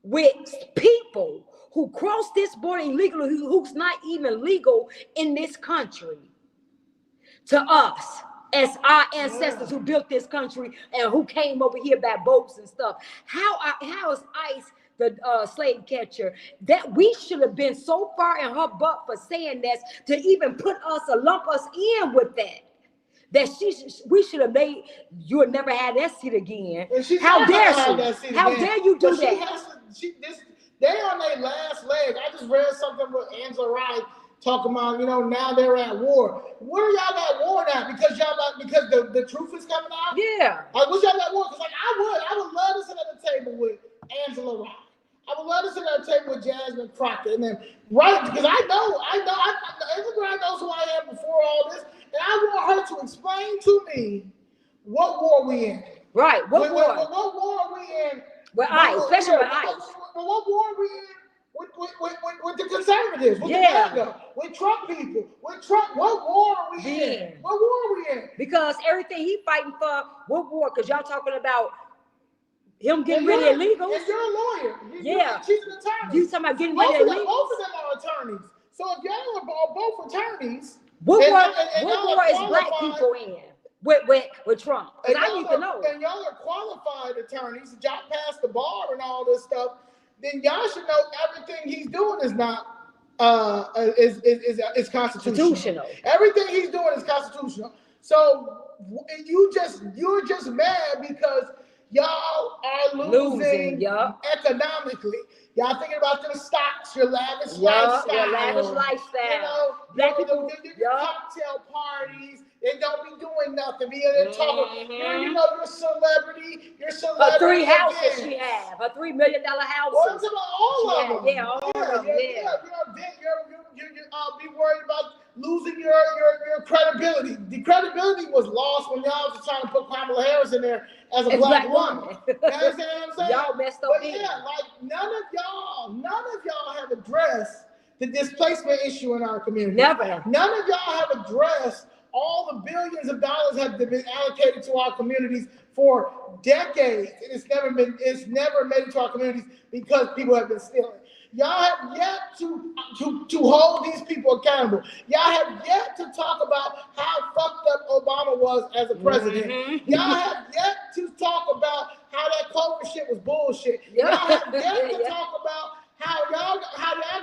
with people who cross this border illegally, who's not even legal in this country, to us as our ancestors who built this country and who came over here by boats and stuff? How is ICE the slave catcher? That we should have been so far in her butt for saying this to even put us or lump us in with that. That we should have made you would never have that seat again. How dare she? How dare you do that? They on their last leg. I just read something with Angela Wright talking about, now they're at war. What are y'all at war now? Because the truth is coming out? Yeah. Like, what y'all at war? Because I would love to sit at the table with Angela Wright. I would love to sit at the table with Jasmine Crockett. And then, right, because I know, Angela Wright knows who I am before all this. And I want her to explain to me what war we in. Right, what war? What war are we in? With ICE, especially with ICE. What war are we in with the conservatives, with the MAGA, with Trump people, with Trump? What war are we in? What war are we in? Because everything he fighting for, what war? Because y'all talking about him getting rid of illegals. And you're a lawyer. She's an attorney. You talking about getting rid of illegals? Both of them are attorneys. So if y'all are both attorneys, what war is black people in with Trump? Because I need to know. And y'all are qualified attorneys. Y'all passed the bar and all this stuff. Then y'all should know everything he's doing is not is constitutional. Everything he's doing is constitutional. So you're just mad because y'all are losing economically. Y'all thinking about them stocks, your lavish lifestyle. Black people, your cocktail parties. They don't be doing nothing. They're talking. You're a celebrity. You're celebrity. Her 3 houses she have. Her $3 million houses. Well, it's about all of them. Yeah, all of them. You'll be worried about losing your credibility. The credibility was lost when y'all was trying to put Kamala Harris in there as a black woman. You understand what I'm saying? Y'all messed up. But none of y'all have addressed the displacement issue in our community. Never. None of y'all have addressed all the billions of dollars have been allocated to our communities for decades, and it's never made it to our communities because people have been stealing. Y'all have yet to hold these people accountable. Y'all have yet to talk about how fucked up Obama was as a president. Mm-hmm. Y'all have yet to talk about how that COVID shit was bullshit. Y'all have yet to talk about how y'all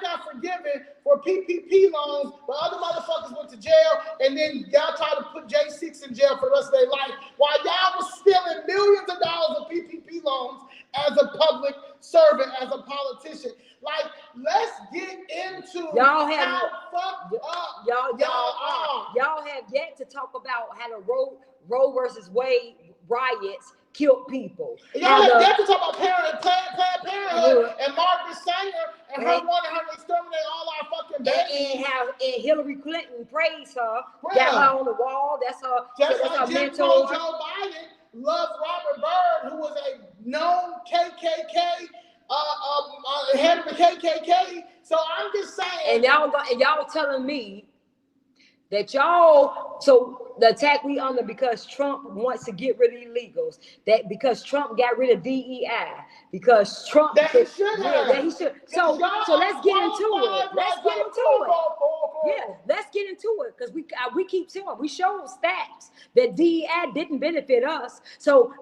got forgiven for PPP loans, but other motherfuckers went to jail, and then y'all tried to put J6 in jail for the rest of their life while y'all was stealing millions of dollars of PPP loans as a public servant, as a politician. Like, let's get into Y'all have how fucked up y'all are. Y'all have yet to talk about how the Roe versus Wade riots killed people. Y'all have yet to talk about Planned Parenthood and Margaret Sanger and her wanting her to exterminate all our fucking babies. And Hillary Clinton praised her, got her on the wall. That's her. Just that's like her Jim mentor. Joe Biden loved Robert Byrd, who was a known KKK. Head of the KKK. So I'm just saying. And y'all telling me that so the attack we under because Trump wants to get rid of illegals, that because Trump got rid of DEI, because Trump that he should have. That he should. So let's get into it. Let's get into it. Yeah, let's get into it because we keep saying we showed stats that DEI didn't benefit us. So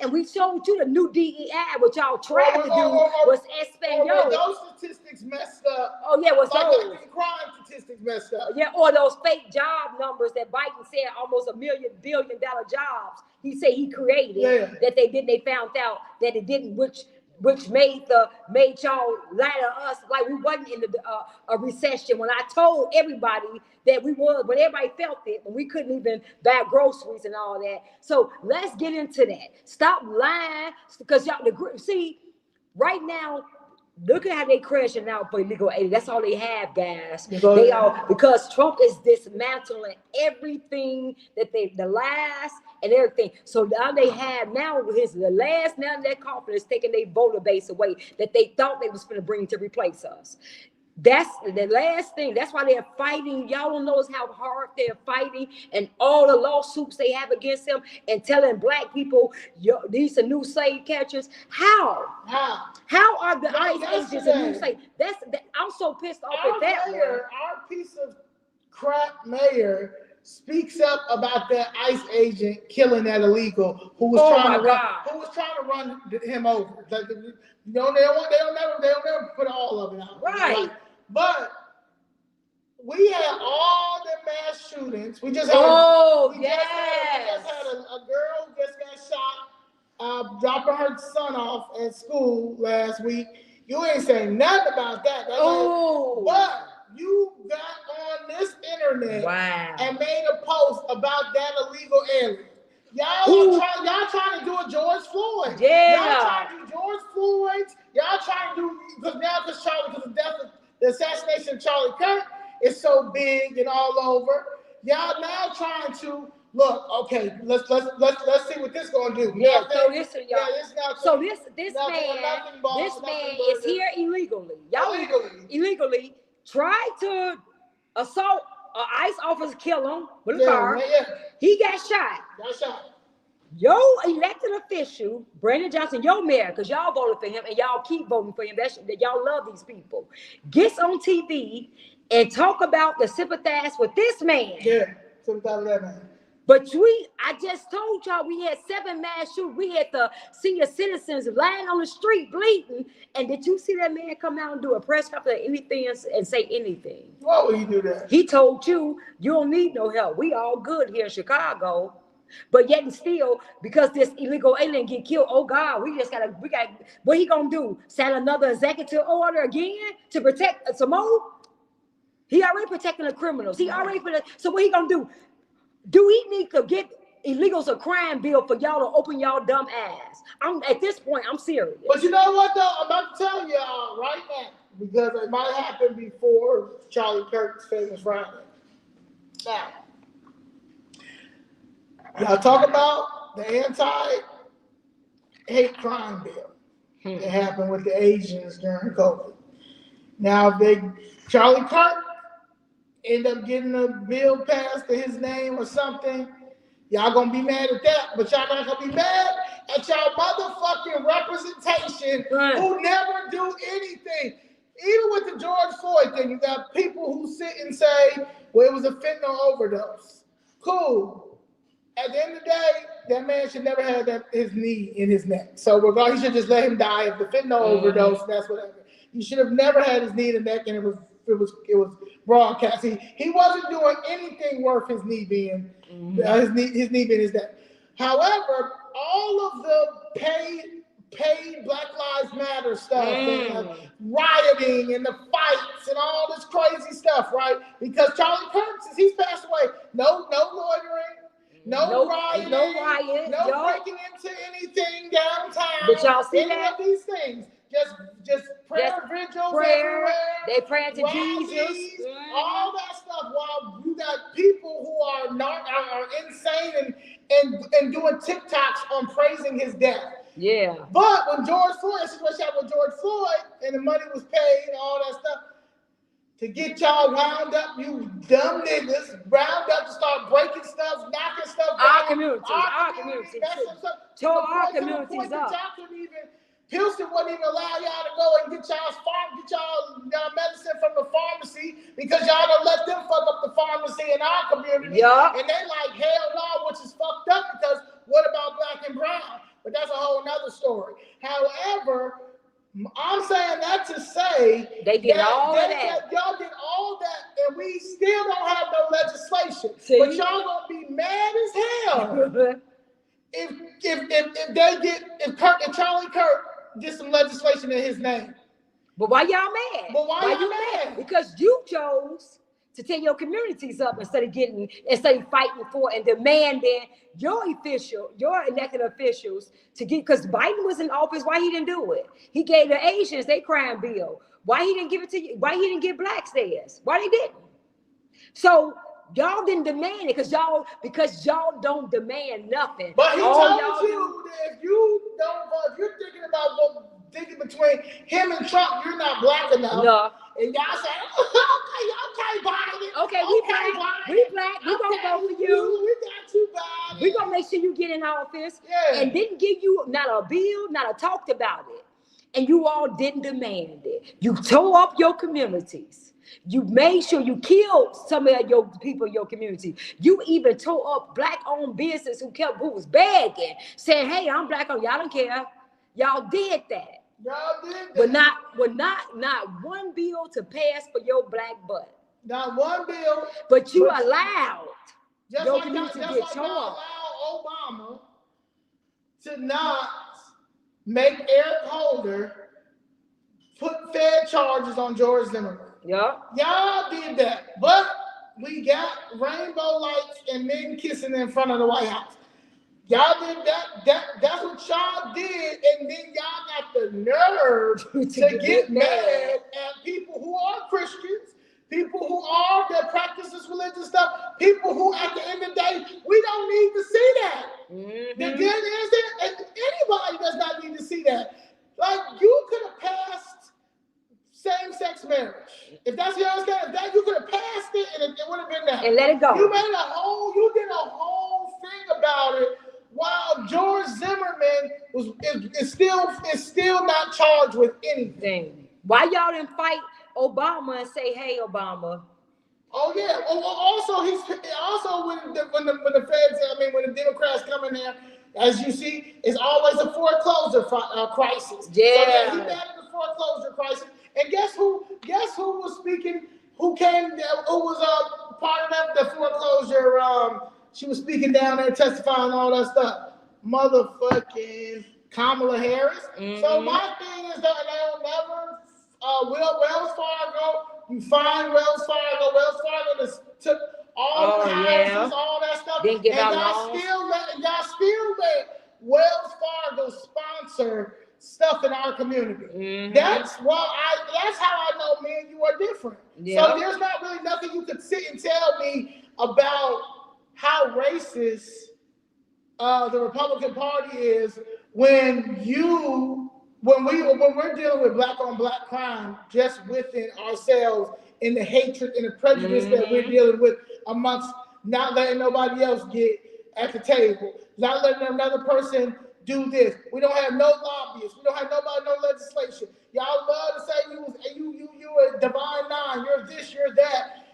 we showed you the new DEI, what y'all tried to do was Espanol. Those statistics messed up. Oh yeah, what's those? Like the crime statistics messed up. Yeah, or those fake job numbers that Biden said almost $1 billion jobs. He said he created that they didn't. They found out that it didn't, which made y'all lie to us like we wasn't in a recession. When I told everybody that we was, when everybody felt it, when we couldn't even buy groceries and all that. So let's get into that. Stop lying, because y'all see right now. Look at how they crashing out for illegal alien. That's all they have, guys. They all, because Trump is dismantling everything that the lies and everything. So now they have the last that coffin is taking their voter base away that they thought they was going to bring to replace us. That's the last thing. That's why they're fighting. Y'all don't know how hard they're fighting and all the lawsuits they have against them and telling black people, these are new slave catchers. How are the ICE agents a new slave? I'm so pissed off at that. Our piece of crap mayor speaks up about that ICE agent killing that illegal who was trying to run him over. Like, they'll never put all of it out. Right. But we had all the mass shootings. We just had a girl who just got shot, dropping her son off at school last week. You ain't saying nothing about that. But you got on this internet and made a post about that illegal alien. Y'all trying to do a George Floyd. Yeah. Y'all trying to do George Floyd. Y'all trying to do because the death of the assassination of Charlie Kirk is so big and all over. Y'all now trying to look. Okay, let's see what this gonna do. Yeah. So listen, y'all. So this man is here illegally. Y'all illegally tried to assault an ICE officer, kill him with a car. Yeah. He got shot. Your elected official, Brandon Johnson, your mayor, because y'all voted for him and y'all keep voting for him. That y'all love these people. Gets on TV and talk about the sympathize with this man. Yeah, sympathize with that man. But I just told y'all we had 7 mass shootings. We had the senior citizens lying on the street bleeding. And did you see that man come out and do a press conference or anything and say anything? Why would he do that? He told you don't need no help. We all good here in Chicago. But yet and still, because this illegal alien get killed, oh God, we got what he gonna do? Sign another executive order again to protect some more? He already protecting the criminals. So what he gonna do? Do we need to get illegals a crime bill for y'all to open y'all dumb ass? At this point, I'm serious. But you know what though? I'm about to tell y'all right now, because it might happen before Charlie Kirk's famous Friday. Now, y'all talk about the anti-hate crime bill that happened with the Asians during COVID. Now, Charlie Kirk end up getting a bill passed to his name or something. Y'all gonna be mad at that, but y'all not gonna be mad at y'all motherfucking representation who never do anything. even with the George Floyd thing, you got people who sit and say, well, it was a fentanyl overdose. Cool. At the end of the day, that man should never have his knee in his neck. So regardless, he should just let him die of the fentanyl overdose. That's whatever. He should have never had his knee in the neck, and it was broadcast. He wasn't doing anything worth his knee being his knee being his neck. However, all of the paid Black Lives Matter stuff and rioting and the fights and all this crazy stuff, right? Because Charlie Kirk, since he's passed away, no loitering, no rioting, no breaking into anything downtown. Did y'all see any that? of these things? Just prayer vigils everywhere. They praying to rallies, Jesus. All that stuff. While you got people who are insane and doing TikToks on praising his death. Yeah. But when George Floyd, this is what happened with George Floyd, and the money was paid and all that stuff, to get y'all wound up, you dumb niggas, wound up to start breaking stuff, knocking stuff down. Our community. Tore our communities up. Pilsen wouldn't even allow y'all to go and get y'all medicine from the pharmacy because y'all done let them fuck up the pharmacy in our community. Yeah. And they like, hell no, which is fucked up because what about black and brown? But that's a whole nother story. However, I'm saying that to say they did all of that. Y'all did all that, and we still don't have no legislation. See? But y'all gonna be mad as hell if Charlie Kirk get some legislation in his name. But why y'all mad? But why you mad? Because you chose to tear your communities up instead of fighting for and demanding your elected officials to get, because Biden was in office, why he didn't do it? He gave the Asians their crime bill. Why he didn't give it to you? Why he didn't give blacks theirs? Why they didn't? So y'all didn't demand it because y'all don't demand nothing. But he told you that if you're thinking between him and Trump, you're not black enough. No. And y'all say, okay, Biden. Okay, we black. We gonna vote for you. We got you, Biden. We gonna make sure you get in office. Yeah. And didn't give you not a bill, not a talked about it. And you all didn't demand it. You tore up your communities. You made sure you killed some of your people in your community. You even tore up black-owned business who was begging, saying, "Hey, I'm black-owned. Y'all don't care." Y'all did that. Y'all did that. But not one bill to pass for your black butt. Not one bill. But you allowed your like community to y'all get tore up. allow Obama to not make Eric Holder put Fed charges on George Zimmerman. Yeah. Y'all did that. But we got rainbow lights and men kissing in front of the White House. Y'all did that. That's what y'all did, and then y'all got the nerve to get mad at people who are Christians, people who that practice this religious stuff, people who, at the end of the day, we don't need to see that. Mm-hmm. The good is that anybody does not need to see that. Like, you could have passed same-sex marriage. If that's your understanding, you could have passed it, and it would have been that. And let it go. You did a whole thing about it. While George Zimmerman is still not charged with anything. Why y'all didn't fight Obama and say, "Hey, Obama"? Oh yeah. Also when the feds, when the Democrats come in there, as you see, it's always a foreclosure crisis. Yeah. So yeah, he mad at the foreclosure crisis. And guess who was speaking? Who was part of the foreclosure? She was speaking down there, testifying, all that stuff. Motherfucking Kamala Harris. Mm-hmm. So my thing is that they'll never, Wells Fargo, you find Wells Fargo. Wells Fargo just took all the houses, all that stuff. Didn't give out loans. Y'all still let Wells Fargo sponsor stuff in our community. Mm-hmm. That's how I know me and you are different. Yep. So there's not really nothing you could sit and tell me about how racist the Republican Party is when we're dealing with black on black crime just within ourselves, in the hatred and the prejudice that we're dealing with amongst not letting nobody else get at the table, not letting another person do this. We don't have no lobbyists. We don't have nobody, no legislation. Y'all love to say you a divine nine. You're this, you're that.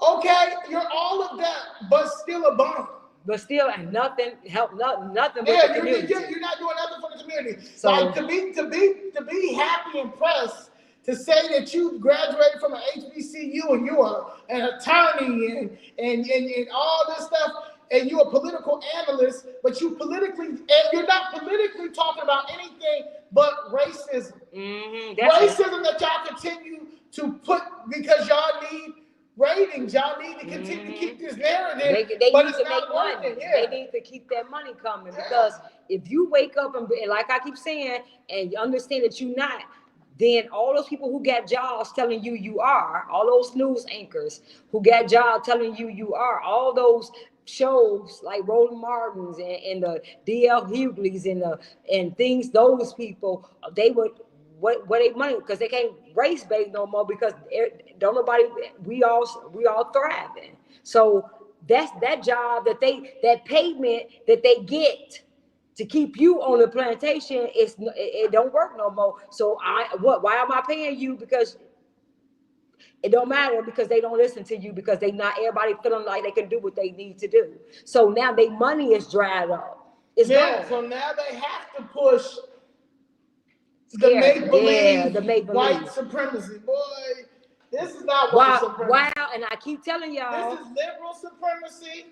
Okay, you're all of that, but still a bum. But still, and nothing help, nothing but Yeah, the community. you're not doing nothing for the community. So, like to be happy and pressed to say that you graduated from an HBCU and you are an attorney and all this stuff, and you're a political analyst, but you're not politically talking about anything but racism. Racism that y'all continue to put because y'all need ratings. Y'all need to continue to keep this narrative. They but need it's to not make money. working. Yeah. They need to keep that money coming because if you wake up and like I keep saying, and you understand that you're not, then all those people who got jobs telling you are, all those news anchors who got jobs telling you are, all those shows like Roland Martins and the D.L. Hughley's and things, those people, they would what they money because they can't race bait no more because don't nobody we all thriving. So that's that job that payment that they get to keep you on the plantation, it don't work no more. So why am I paying you? Because it don't matter because they don't listen to you because they not everybody feeling like they can do what they need to do. So now their money is dried up. It's gone. So now they have to push the make-believe white supremacy. Boy, this is not white supremacy. Wow, and I keep telling y'all. This is liberal supremacy.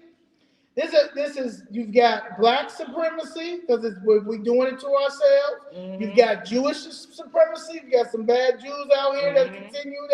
This is you've got black supremacy because we're doing it to ourselves. You've got Jewish supremacy. You got some bad Jews out here that continue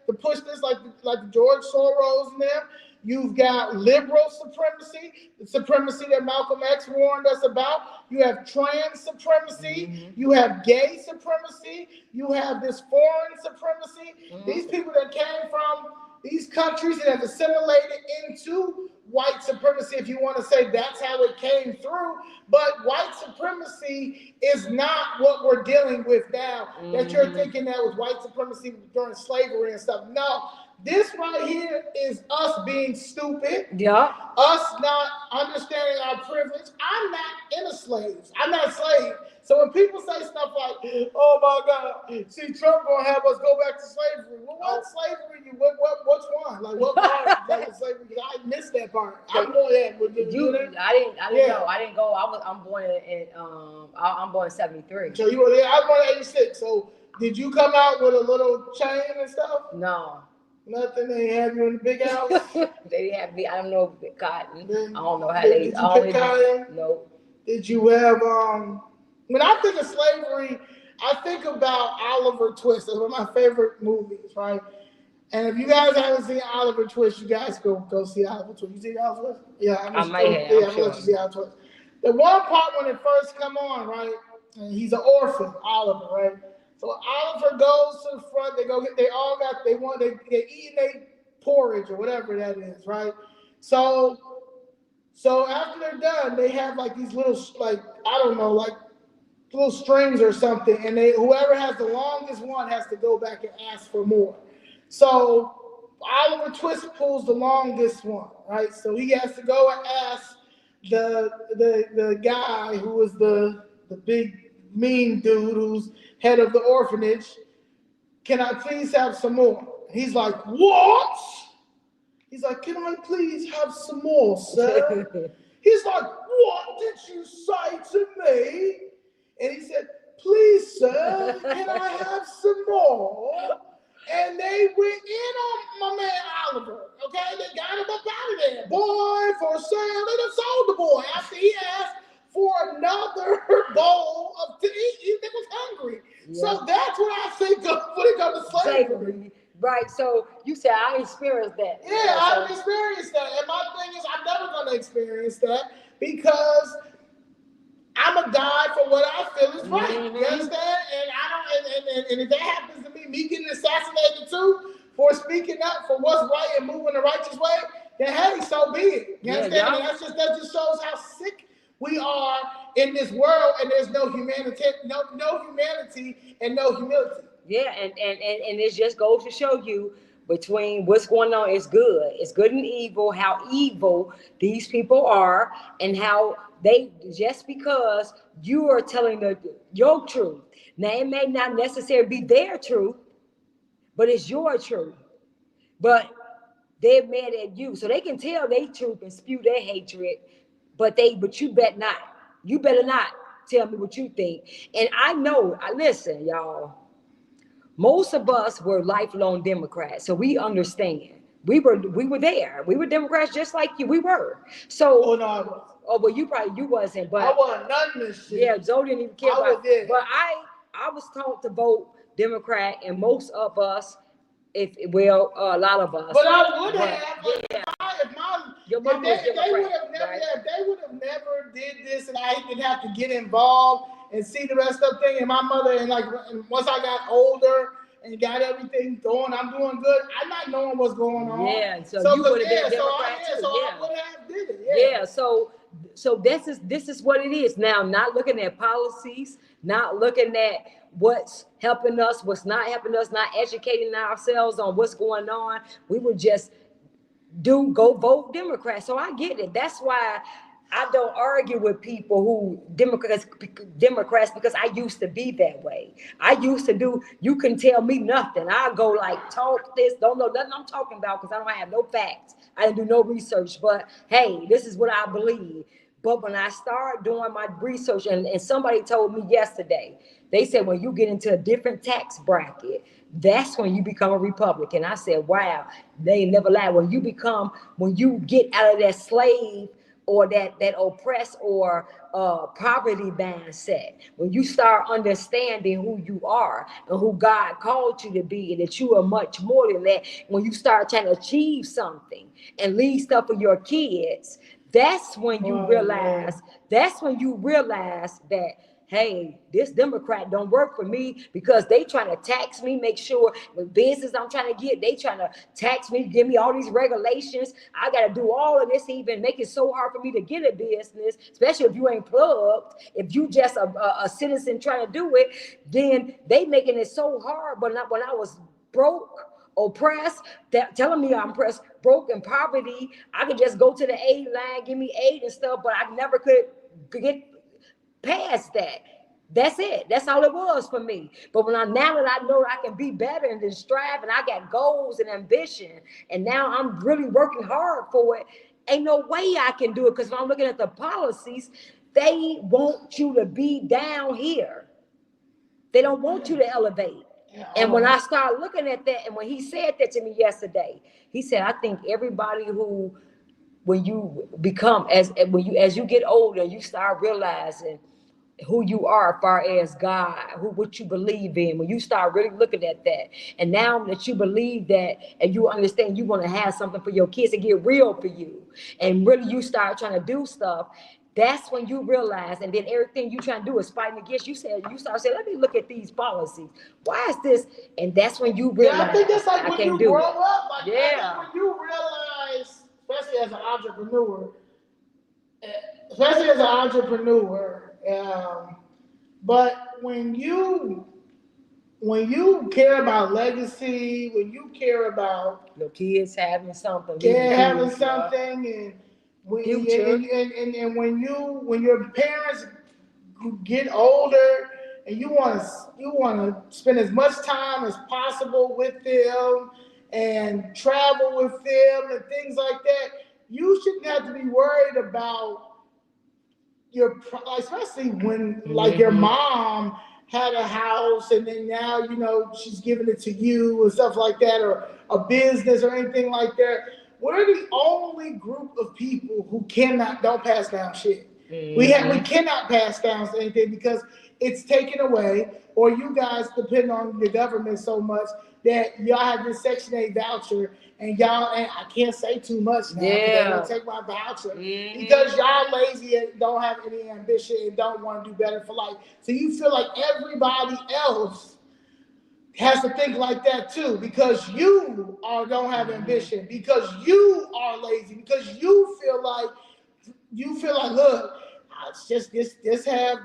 to push this, like George Soros and them. You've got liberal supremacy, the supremacy that Malcolm X warned us about. You have trans supremacy. You have gay supremacy. You have this foreign supremacy. These people that came from these countries that have assimilated into white supremacy, if you want to say that's how it came through. But white supremacy is not what we're dealing with now. That you're thinking that was white supremacy during slavery and stuff. No, this right here is us being stupid. Yeah. Us not understanding our privilege. I'm not in a slave. I'm not a slave. So when people say stuff like, "Oh my God, see Trump gonna have us go back to slavery," well, what slavery? Which one? Like what part of slavery? Because I missed that part. I'm going there. I didn't know. I didn't go. I'm born I'm born in 73. So you were there. I was born in 86. So did you come out with a little chain and stuff? No. Nothing. They have you in the big house. They didn't have me. I don't know cotton. Then, I don't know how did you pick cotton? No. Did you have when I think of slavery, I think about Oliver Twist. That's one of my favorite movies, right? And if you guys haven't seen Oliver Twist, you guys go see Oliver Twist. You see Oliver Twist? Yeah, I might have. Yeah, I'm gonna let you see Oliver Twist. The one part when it first come on, right? And he's an orphan, Oliver, right? So Oliver goes to the front. They eating their porridge or whatever that is, right? So after they're done, they have like these little little strings or something, and whoever has the longest one has to go back and ask for more. So Oliver Twist pulls the longest one, right? So he has to go and ask the guy who was the big mean dude who's head of the orphanage, "Can I please have some more?" He's like, "What?" He's like, "Can I please have some more, sir?" He's like, "What did you say to me?" And he said, "Please, sir, can I have some more?" And they went in on my man Oliver. Okay, they got him up out of there. Boy, for sale. They done sold the boy after he asked for another bowl to eat. He was hungry. Yeah. So that's what I think of when it comes to slavery. Right. So you said I experienced that. Yeah, I've experienced that. And my thing is I'm never going to experience that because I'm a guy for what I feel is right. You understand? And if that happens to me getting assassinated too for speaking up for what's right and moving the righteous way, then hey, so be it. You understand? And that just shows how sick we are in this world, and there's no humanity and no humility. Yeah, and it just goes to show you between what's going on is good. It's good and evil, how evil these people are, and how they, just because you are telling your truth. Now, it may not necessarily be their truth, but it's your truth. But they're mad at you. So they can tell their truth and spew their hatred, but you better not. You better not tell me what you think. And I know, listen, y'all, most of us were lifelong Democrats, so we understand. We were there. We were Democrats just like you. We were. So Oh no, I wasn't. oh, well, you wasn't, but I wasn't none of this shit. yeah, Zoe didn't even care I was about there. it. But I was taught to vote Democrat, and most of us, a lot of us. But I would But, have. yeah. Your mom was if they Democrat, would have never, right? if they would have never did this, and I didn't have to get involved and see the rest of the thing, and my mother, and like once I got older and got everything going, I'm doing good. I'm not knowing what's going on. Yeah, so you would have been a Democrat too. I would have did it. Yeah. So this is what it is now. Not looking at policies, not looking at what's helping us, what's not helping us, not educating ourselves on what's going on. We would just go vote Democrat. So I get it. That's why I don't argue with people who Democrats, because I used to be that way. I used to do, you can tell me nothing. I go like, talk this, don't know nothing I'm talking about because I don't have no facts. I didn't do no research, but hey, this is what I believe. But when I start doing my research, and somebody told me yesterday, they said when you get into a different tax bracket, that's when you become a Republican. I said, wow, they never lie. When you get out of that slave or that oppressed or poverty mindset, when you start understanding who you are and who God called you to be, and that you are much more than that, when you start trying to achieve something and leave stuff for your kids, that's when you realize that, hey, this Democrat don't work for me, because they trying to tax me, make sure the business I'm trying to get, they trying to tax me, give me all these regulations. I got to do all of this, even make it so hard for me to get a business, especially if you ain't plugged. If you just a citizen trying to do it, then they making it so hard. But not when I was broke, oppressed, telling me I'm oppressed, broke, in poverty, I could just go to the aid line, give me aid and stuff, but I never could get past that. That's it. That's all it was for me. But now that I know I can be better and then strive, and I got goals and ambition, and now I'm really working hard for it, ain't no way I can do it, because when I'm looking at the policies, they want you to be down here. They don't want you to elevate. And when I started looking at that, and when he said that to me yesterday, he said, I think everybody who, when you become, as you get older, you start realizing who you are as far as God, what you believe in, when you start really looking at that. And now that you believe that, and you understand you want to have something for your kids, and get real for you, and really you start trying to do stuff, that's when you realize, and then everything you trying to do is fighting against. You start saying, let me look at these policies. Why is this? And that's when you realize, I think that's like when you grow up. Like, yeah. when you realize, especially as an entrepreneur, but when you care about legacy, when you care about your kids having something, and when your parents get older, and you want to spend as much time as possible with them and travel with them and things like that, you shouldn't have to be worried about especially when like your mom had a house, and then now she's giving it to you and stuff like that, or a business or anything like that. We're the only group of people who don't pass down shit. We cannot pass down anything, because it's taken away, or you guys depend on the government so much that y'all have this Section 8 voucher, and I can't say too much now, because they're gonna take my voucher, because y'all lazy and don't have any ambition and don't want to do better for life. So you feel like everybody else has to think like that too, because you don't have ambition, because you are lazy, because you feel like, look, just have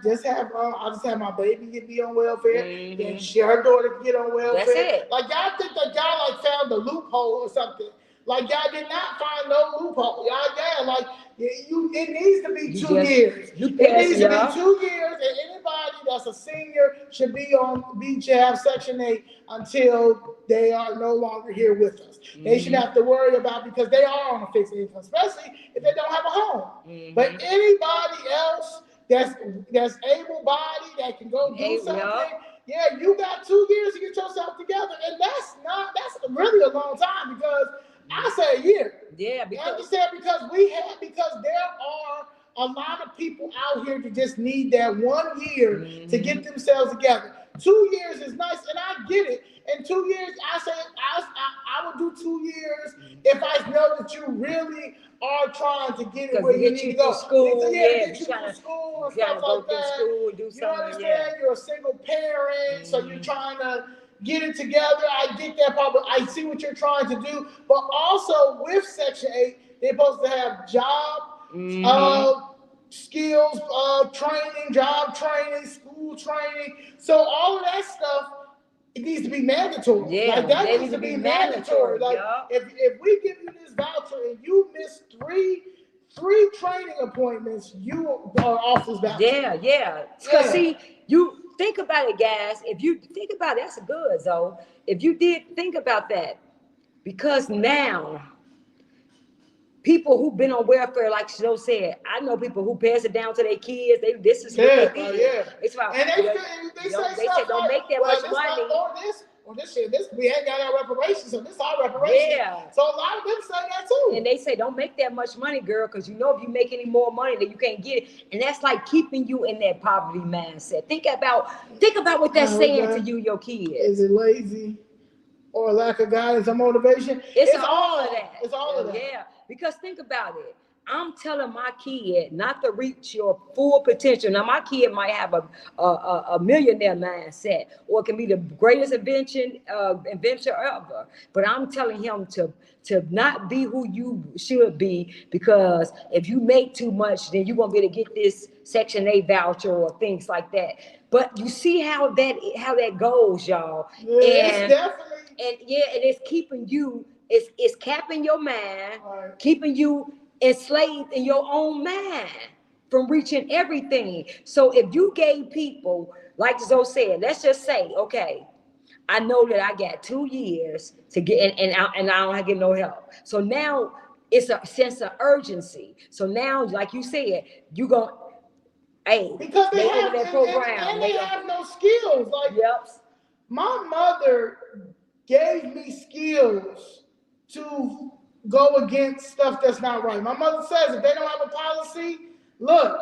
I'll just have my baby be on welfare, then her daughter can get on welfare. That's it. Like y'all think that y'all like found the loophole or something. Like y'all did not find no loophole. Y'all like it needs to be 2 years. It needs to be 2 years, and anybody that's a senior should have Section 8 until they are no longer here with us. They should have to worry about, because they are on a fixed income, especially if they don't have a home. But anybody else that's able-bodied, that can go do something, you got 2 years to get yourself together, and that's really a long time, because I say a year. Yeah, because there are a lot of people out here that just need that 1 year to get themselves together. 2 years is nice, and I get it. In 2 years, I would do 2 years if I know that you really are trying to get it where you need to go. School, get you through school and stuff like that. School, do you understand? You're a single parent, so you're trying to get it together. I get that part, but I see what you're trying to do. But also with Section 8, they're supposed to have job skills, training, job training, school training. So all of that stuff, it needs to be mandatory. Yeah, like that needs to be mandatory. Like if we give you this voucher and you miss three training appointments, you are off this voucher. Yeah. Because see, you think about it, guys. If you think about it, that's good, though. If you did think about that, because now people who've been on welfare, like Joe said, I know people who pass it down to their kids. This is what they did. It's about, and they say don't make that much money. We ain't got our reparations, so this is our reparations. Yeah. So a lot of them say that too. And they say don't make that much money, girl, because you know if you make any more money, then you can't get it. And that's like keeping you in that poverty mindset. Think about what that's saying to you, your kids. Is it lazy or lack of guidance or motivation? It's all of that. It's all of that. Yeah. Because think about it. I'm telling my kid not to reach your full potential. Now, my kid might have a millionaire mindset, or it can be the greatest inventor ever. But I'm telling him to not be who you should be, because if you make too much, then you won't be able to get this Section 8 voucher or things like that. But you see how that goes, y'all. Yeah, it's definitely. And it's keeping you. It's capping your mind, keeping you enslaved in your own mind from reaching everything. So if you gave people, like Zoe said, let's just say, okay, I know that I got 2 years to get, and I don't get no help. So now it's a sense of urgency. So now, like you said, you going, because they have that program, and they have no skills. Like my mother gave me skills to go against stuff that's not right. My mother says if they don't have a policy, look,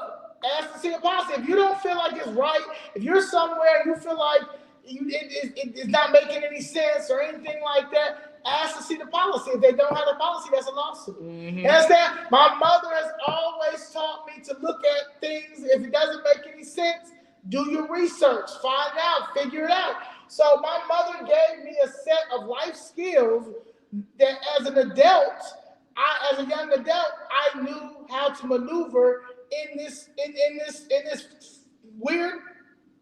ask to see a policy. If you don't feel like it's right, if you're somewhere and you feel like it's not making any sense or anything like that, ask to see the policy. If they don't have a policy, that's a lawsuit. Understand? My mother has always taught me to look at things. If it doesn't make any sense, do your research, find out, figure it out. So my mother gave me a set of life skills that as an adult, as a young adult, I knew how to maneuver in this weird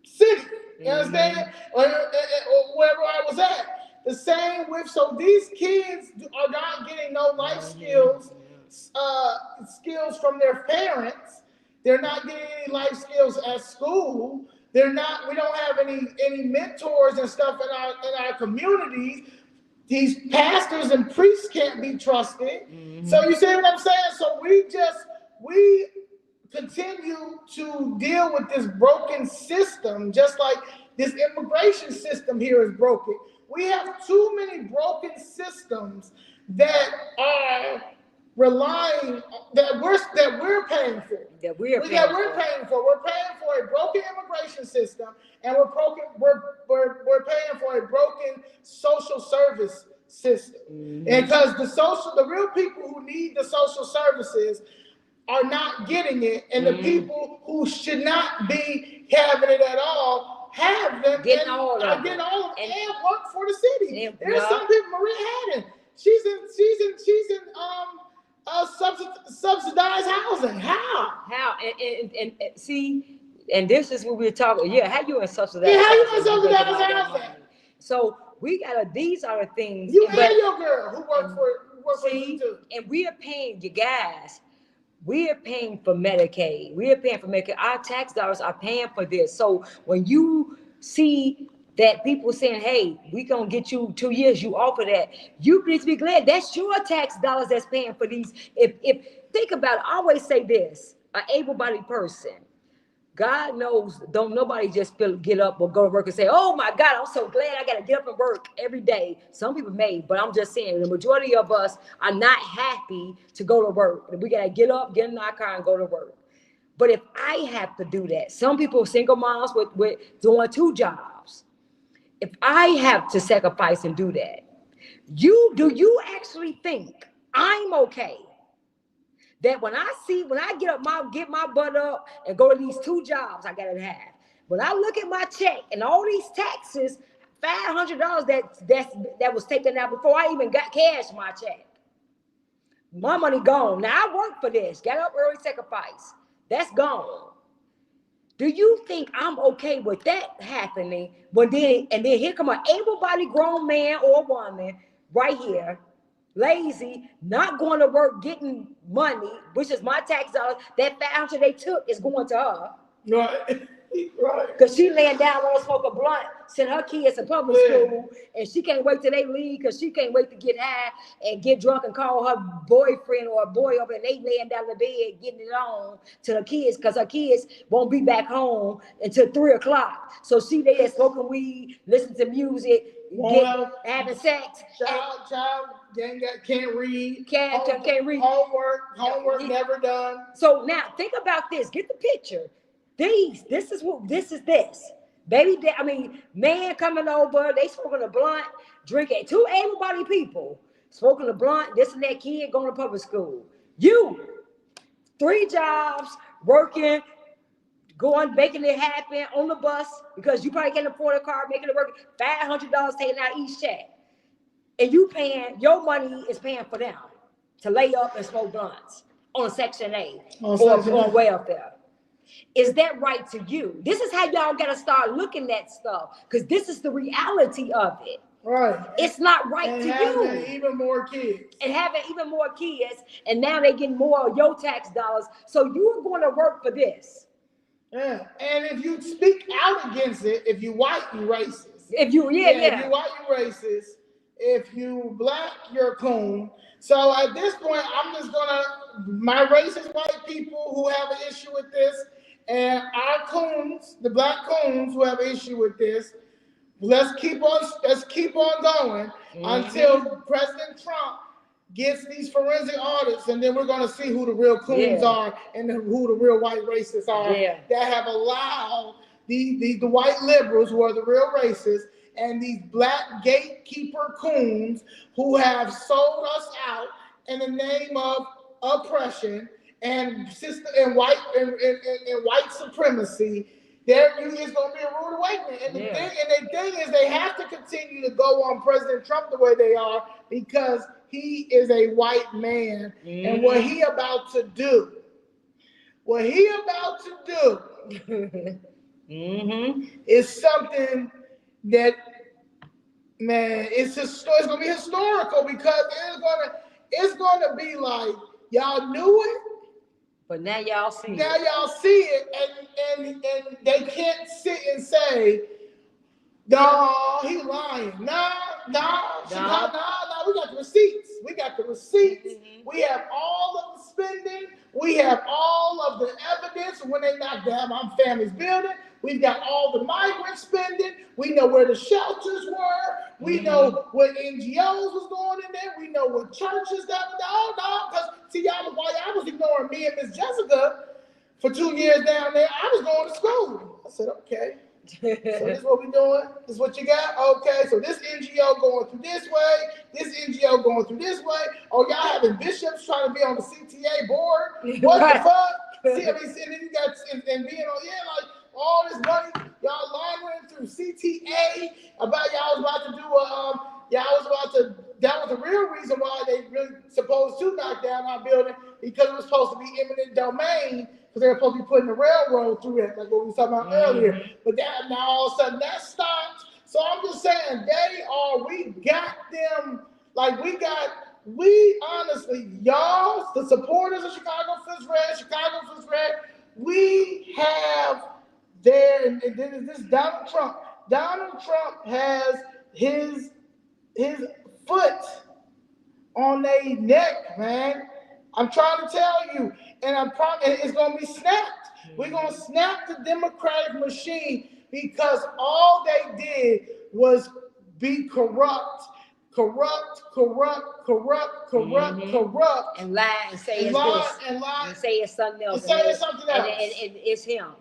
city. You understand? Or wherever I was at. The same with, so these kids are not getting no life skills from their parents. They're not getting any life skills at school. We don't have any mentors and stuff in our communities. These pastors and priests can't be trusted. So you see what I'm saying? So we continue to deal with this broken system, just like this immigration system here is broken. We have too many broken systems that are relying that we're paying for. We're paying for a broken immigration system, and we're paying for a broken social service system. And because the real people who need the social services are not getting it, and the people who should not be having it at all have them, getting all of them, and work for the city. There's some people, Maria Haddon, she's in subsidized housing. How? and see, and this is what we're talking. Yeah, how you in subsidized? Yeah, how you housing? in subsidized Making all that housing? money. So we gotta. These are the things. You but, and your girl who work for you see, too. and we are paying you guys. We are paying for Medicaid. We are paying for Medicaid. Our tax dollars are paying for this. So when you see that people saying, hey, we gonna get you 2 years, you offer that, you need to be glad that's your tax dollars that's paying for these. If think about it, I always say this, an able-bodied person, God knows, don't nobody just get up or go to work and say, oh my God, I'm so glad I got to get up and work every day. Some people may, but I'm just saying the majority of us are not happy to go to work. We got to get up, get in our car and go to work. But if I have to do that, some people, single moms with doing 2 jobs, if I have to sacrifice and do that, do you actually think I'm okay? That when I get my butt up and go to these 2 jobs I gotta have. When I look at my check and all these taxes, $500 that was taken out before I even got cash in my check. My money gone. Now I work for this. Get up early, sacrifice. That's gone. Do you think I'm okay with that happening? And then here come an able-bodied grown man or woman right here, lazy, not going to work, getting money, which is my tax dollars. That $500 they took is going to her. Right. Right. Because she laying down, want to smoke a blunt, send her kids to public school, and she can't wait till they leave because she can't wait to get high and get drunk and call her boyfriend or a boy up, and they laying down the bed getting it on to her kids because her kids won't be back home until 3 o'clock. So she there smoking weed, listening to music, having sex. Child can't read. Can't read. Homework never done. So now think about this. Get the picture. This is this. Man coming over, they smoking a blunt, drinking. 2 able-bodied people smoking a blunt, this and that, kid going to public school. You, 3 jobs, working, going, making it happen on the bus because you probably can't afford a car, making it work, $500 taken out each check. And your money is paying for them to lay up and smoke blunts on Section 8 or on welfare. Is that right to you? This is how y'all got to start looking at stuff, because this is the reality of it. Right. It's not right and to having you. Even more kids. And having even more kids, and now they getting more of your tax dollars. So you're going to work for this. Yeah. And if you speak out against it, if you white, you racist. If you If you white, you racist. If you black, you're a coon. So at this point, I'm just my racist white people who have an issue with this, and our coons, the black coons who have an issue with this, let's keep on going until President Trump gets these forensic audits, and then we're going to see who the real coons are and who the real white racists are that have allowed the white liberals, who are the real racists, and these black gatekeeper coons who have sold us out in the name of oppression and white supremacy. There is going to be a rude awakening. And the thing is, they have to continue to go on President Trump the way they are, because he is a white man. And what he about to do is something that, man, it's going to be historical, because it's going to be like, y'all knew it, but now y'all see it, and they can't sit and say, no, he's lying. No, we got the receipts. We have all of the spending. We have all of the evidence when they knocked down my family's building. We've got all the migrant spending. We know where the shelters were. We know what NGOs was going in there. We know what churches that were. No, because see, y'all, while y'all was ignoring me and Miss Jessica for 2 years down there, I was going to school. I said, okay. So this is what we're doing. This is what you got. Okay. So this NGO going through this way. This NGO going through this way. Oh, y'all having bishops trying to be on the CTA board. What the fuck? See, and then you got and being on like all this money y'all laundering through CTA about y'all was about to that was the real reason why they really supposed to knock down our building, because it was supposed to be eminent domain, because they were supposed to be putting the railroad through it, like what we were talking about earlier. But that now all of a sudden that stopped. So I'm just saying we got them, like we honestly, y'all, the supporters of Chicago Fist Red, we have there, and this Donald Trump. Donald Trump has his foot on their neck, man. I'm trying to tell you, and it's gonna be snapped. We're gonna snap the Democratic machine, because all they did was be corrupt, and lie and say it's this, and say it's something else, and it's him,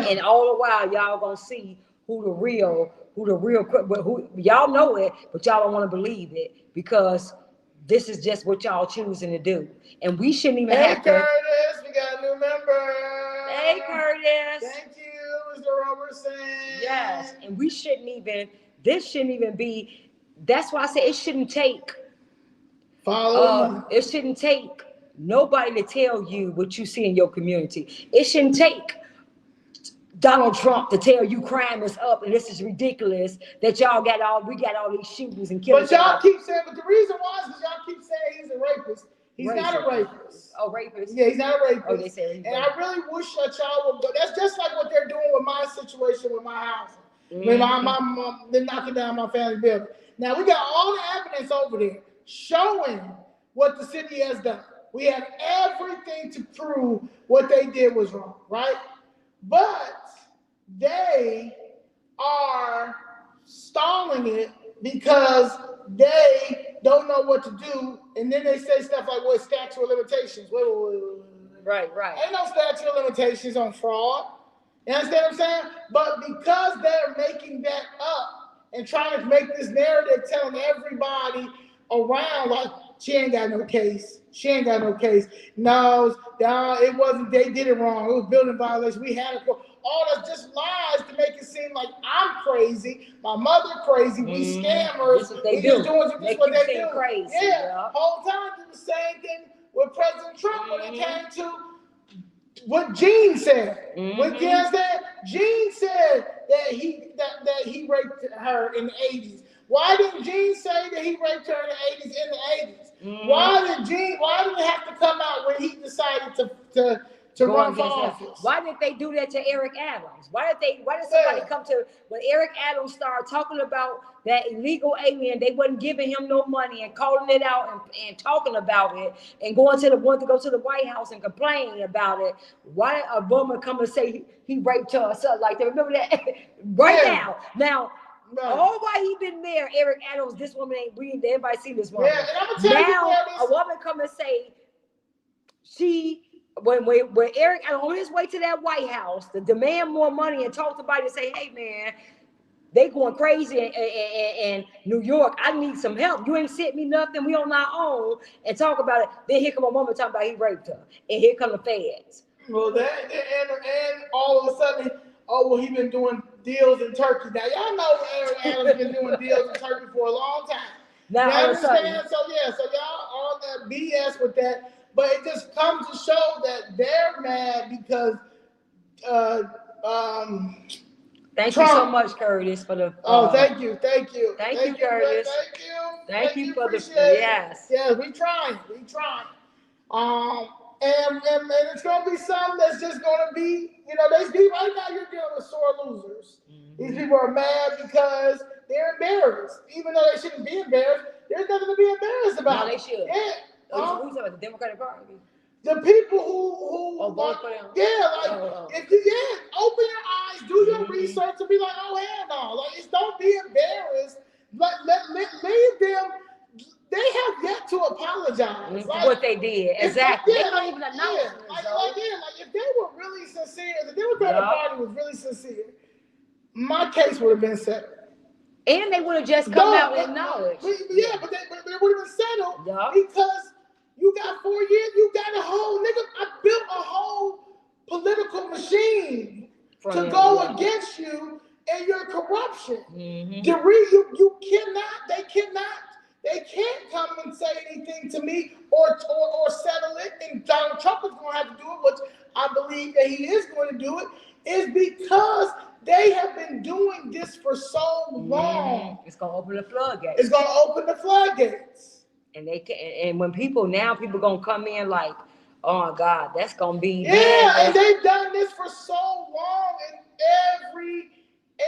and all the while y'all gonna see who the real, who y'all know it, but y'all don't want to believe it, because this is just what y'all choosing to do, and we shouldn't even have to. Curtis, we got a new member. Hey, Curtis. Thank you, Mr. Robertson. Yes, and this shouldn't even be. That's why I say it shouldn't take. It shouldn't take nobody to tell you what you see in your community. It shouldn't take Donald Trump to tell you crime is up and this is ridiculous that we got all these shootings and killings. But y'all keep saying, but the reason why is because y'all keep saying he's a rapist. He's not a rapist. Oh, rapist? Yeah, he's not a rapist. Oh, they say and I really wish that y'all would go. That's just like what they're doing with my situation with my housing. When they're knocking down my family building. Now, we got all the evidence over there showing what the city has done. We have everything to prove what they did was wrong, right? But they are stalling it because they don't know what to do, and then they say stuff like, "Well, statute of limitations." Wait. Right. Ain't no statute of limitations on fraud. You understand what I'm saying? But because they're making that up and trying to make this narrative, telling everybody around like she ain't got no case. No, it wasn't. They did it wrong. It was building violation. We had it. All that's just lies to make it seem like I'm crazy, my mother crazy, we scammers. We just doing this what they do. Crazy, yeah, whole time did the same thing with President Trump when it came to what Gene said. What you understand? Gene said that he raped her in the 80s. Why didn't Gene say that he raped her in the 80s? Why did it have to come out when he decided to run for office? Why did they do that to Eric Adams? Why did somebody come to, when Eric Adams started talking about that illegal alien, they wasn't giving him no money and calling it out and talking about it and going to the White House and complaining about it? Why did a woman come and say he raped her or something like that? Remember that? Now, all while he been there, Eric Adams, this woman ain't breathing. Everybody see this woman. Yeah, and I'm gonna tell now a woman come and say when Eric on his way to that White House to demand more money and talk to somebody and say, "Hey man, they going crazy in New York. I need some help. You ain't sent me nothing. We on our own," and talk about it. Then here come a woman talking about he raped her, and here come the feds. Well, that and all of a sudden, he been doing deals in Turkey. Now y'all know Eric Adams been doing deals in Turkey for a long time. Now you understand? So y'all all that BS with that. But it just comes to show that they're mad because Thank Trump. You so much, Curtis, for the. Thank you. Thank you, Curtis. Thank you for the. Yes. Yeah, we trying. And it's gonna be something that's just gonna be, these people right now. You're dealing with sore losers. These people are mad because they're embarrassed, even though they shouldn't be embarrassed. There's nothing to be embarrassed about. No, they should. Yeah. Who's about the Democratic Party? The people who vote for them. If you open your eyes, do your research, and be like, oh hell no, like don't be embarrassed. Leave them. They have yet to apologize for what they did. Exactly. They don't even announce it. If they were really sincere, the Democratic Party was really sincere, my case would have been settled. And they would have just come out and acknowledged. But it would have been settled because you got 4 years. You got a whole I built a whole political machine to go against you and your corruption. You cannot. They cannot They can't come and say anything to me or settle it, and Donald Trump is going to have to do it, which I believe that he is going to do it, is because they have been doing this for so long. It's going to open the floodgates. It's going to open the floodgates. And they can, and when people going to come in like, oh God, that's going to be. Yeah, and they've done this for so long in every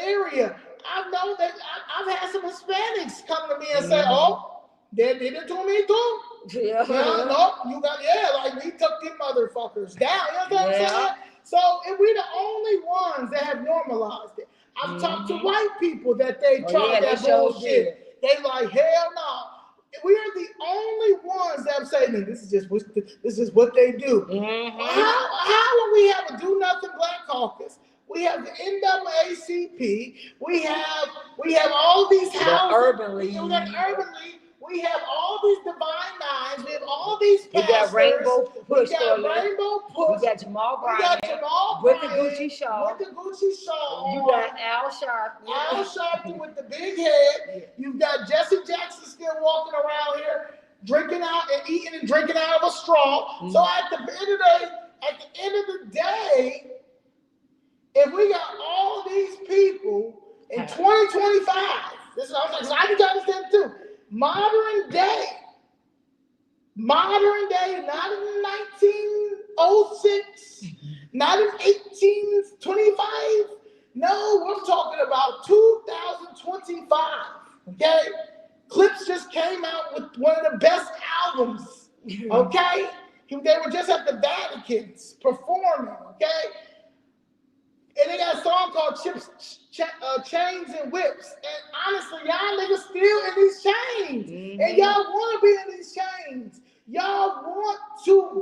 area. I know that I've had some Hispanics come to me and say, oh, they did it to me too. Yeah. No, you got, like we took them motherfuckers down. You know what I'm saying? So, and we're the only ones that have normalized it. I've talked to white people that they tried that bullshit. They like, hell no. We are the only ones that say, man, this is what they do. How will we have a do nothing Black Caucus? We have the NAACP. We have all these houses. The Urban League. We have all these Divine Nines. We have all these pastors. We got Rainbow Push. We got Jamal Bryant. With the Gucci shawl. You got Al Sharpton. With the big head. You've got Jesse Jackson still walking around here, drinking out and eating and drinking out of a straw. So at the end of the day, if we got all these people in 2025, this is what I'm saying, I need to understand too. Modern day, not in 1906, not in 1825. No, we're talking about 2025. Okay, Clips just came out with one of the best albums. Okay, they were just at the Vatican's performing. Okay. And they got a song called Chains and Whips. And honestly, y'all niggas still in these chains. And y'all want to be in these chains. Y'all want to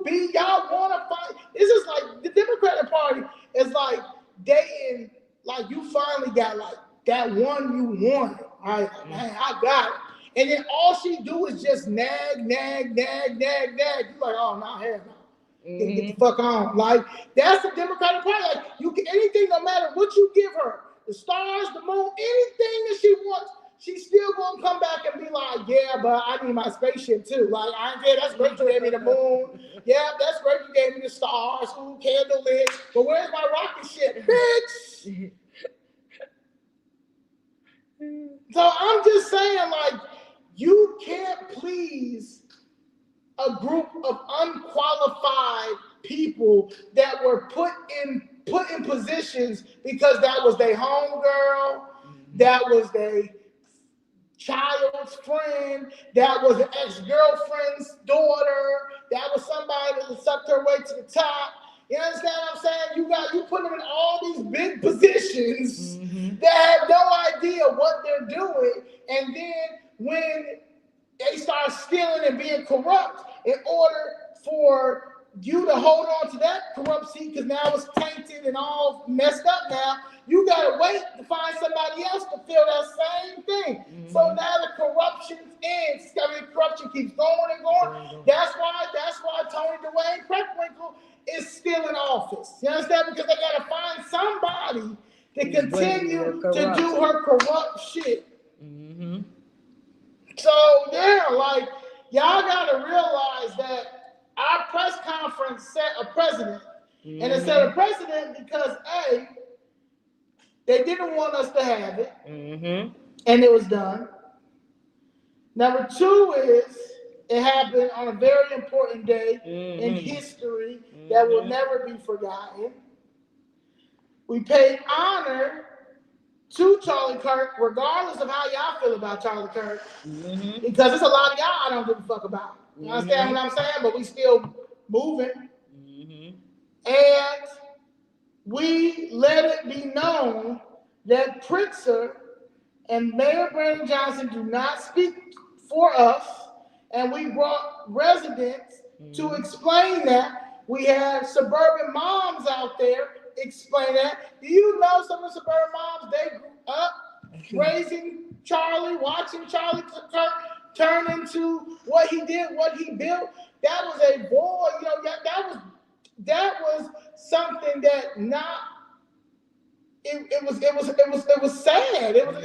fight. This is like, the Democratic Party is like dating, like you finally got like that one you wanted. All right, man, I got it. And then all she do is just nag. You like, oh, no, hell no. Get the fuck on. Like, that's the Democratic Party. Like, you can anything, no matter what you give her, the stars, the moon, anything that she wants, she's still gonna come back and be like, yeah, but I need my spaceship too. Like, that's great you gave me the moon. Yeah, that's great you gave me the stars. Ooh, candle lit. But where's my rocket ship, bitch? So I'm just saying, like, you can't please a group of unqualified people that were put in positions because that was their homegirl, that was their child's friend, that was an ex-girlfriend's daughter, that was somebody that sucked her way to the top. You understand what I'm saying? You put them in all these big positions that have no idea what they're doing, and then when they start stealing and being corrupt, in order for you to hold on to that corrupt seat, because now it's tainted and all messed up now, you got to wait to find somebody else to fill that same thing. So now the corruption ends. Corruption keeps going and going. That's why Tony Dwayne Preckwinkle is still in office. You understand? Because they got to find somebody to continue to do her corrupt shit. So, like, y'all got to realize that our press conference set a precedent. And it set a precedent because, A, they didn't want us to have it. And it was done. Number two is, it happened on a very important day in history that will never be forgotten. We paid honor to Charlie Kirk, regardless of how y'all feel about Charlie Kirk, because there's a lot of y'all I don't give a fuck about. You understand what I'm saying? But we still moving. And we let it be known that Pritzker and Mayor Brandon Johnson do not speak for us, and we brought residents to explain that. We had suburban moms out there explain that. Do you know some of the suburban moms, they grew up raising Charlie, watching Charlie Kirk turn into what he did, what he built? That was a boy, that was something that not. It was sad. It was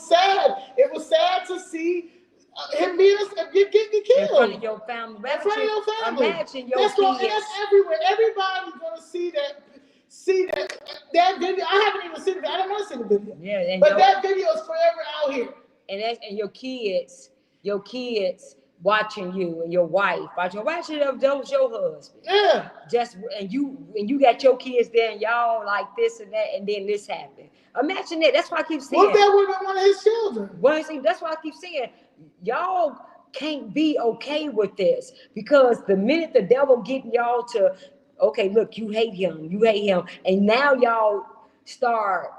sad. It was sad to see him being getting killed in front of your family. in front of your family. Imagine your That's kids. and that's everywhere. Everybody's gonna see that video. I haven't even seen it. I don't want to see the video. Yeah, but that video is forever out here. And your kids watching you and your wife watching that was your husband. Yeah. And you got your kids there and y'all like this and that, and then this happened. Imagine that. That's why I keep saying. What if that would have been one of his children? That's why I keep saying y'all can't be okay with this, because the minute the devil getting y'all to, okay, look, you hate him, and now y'all start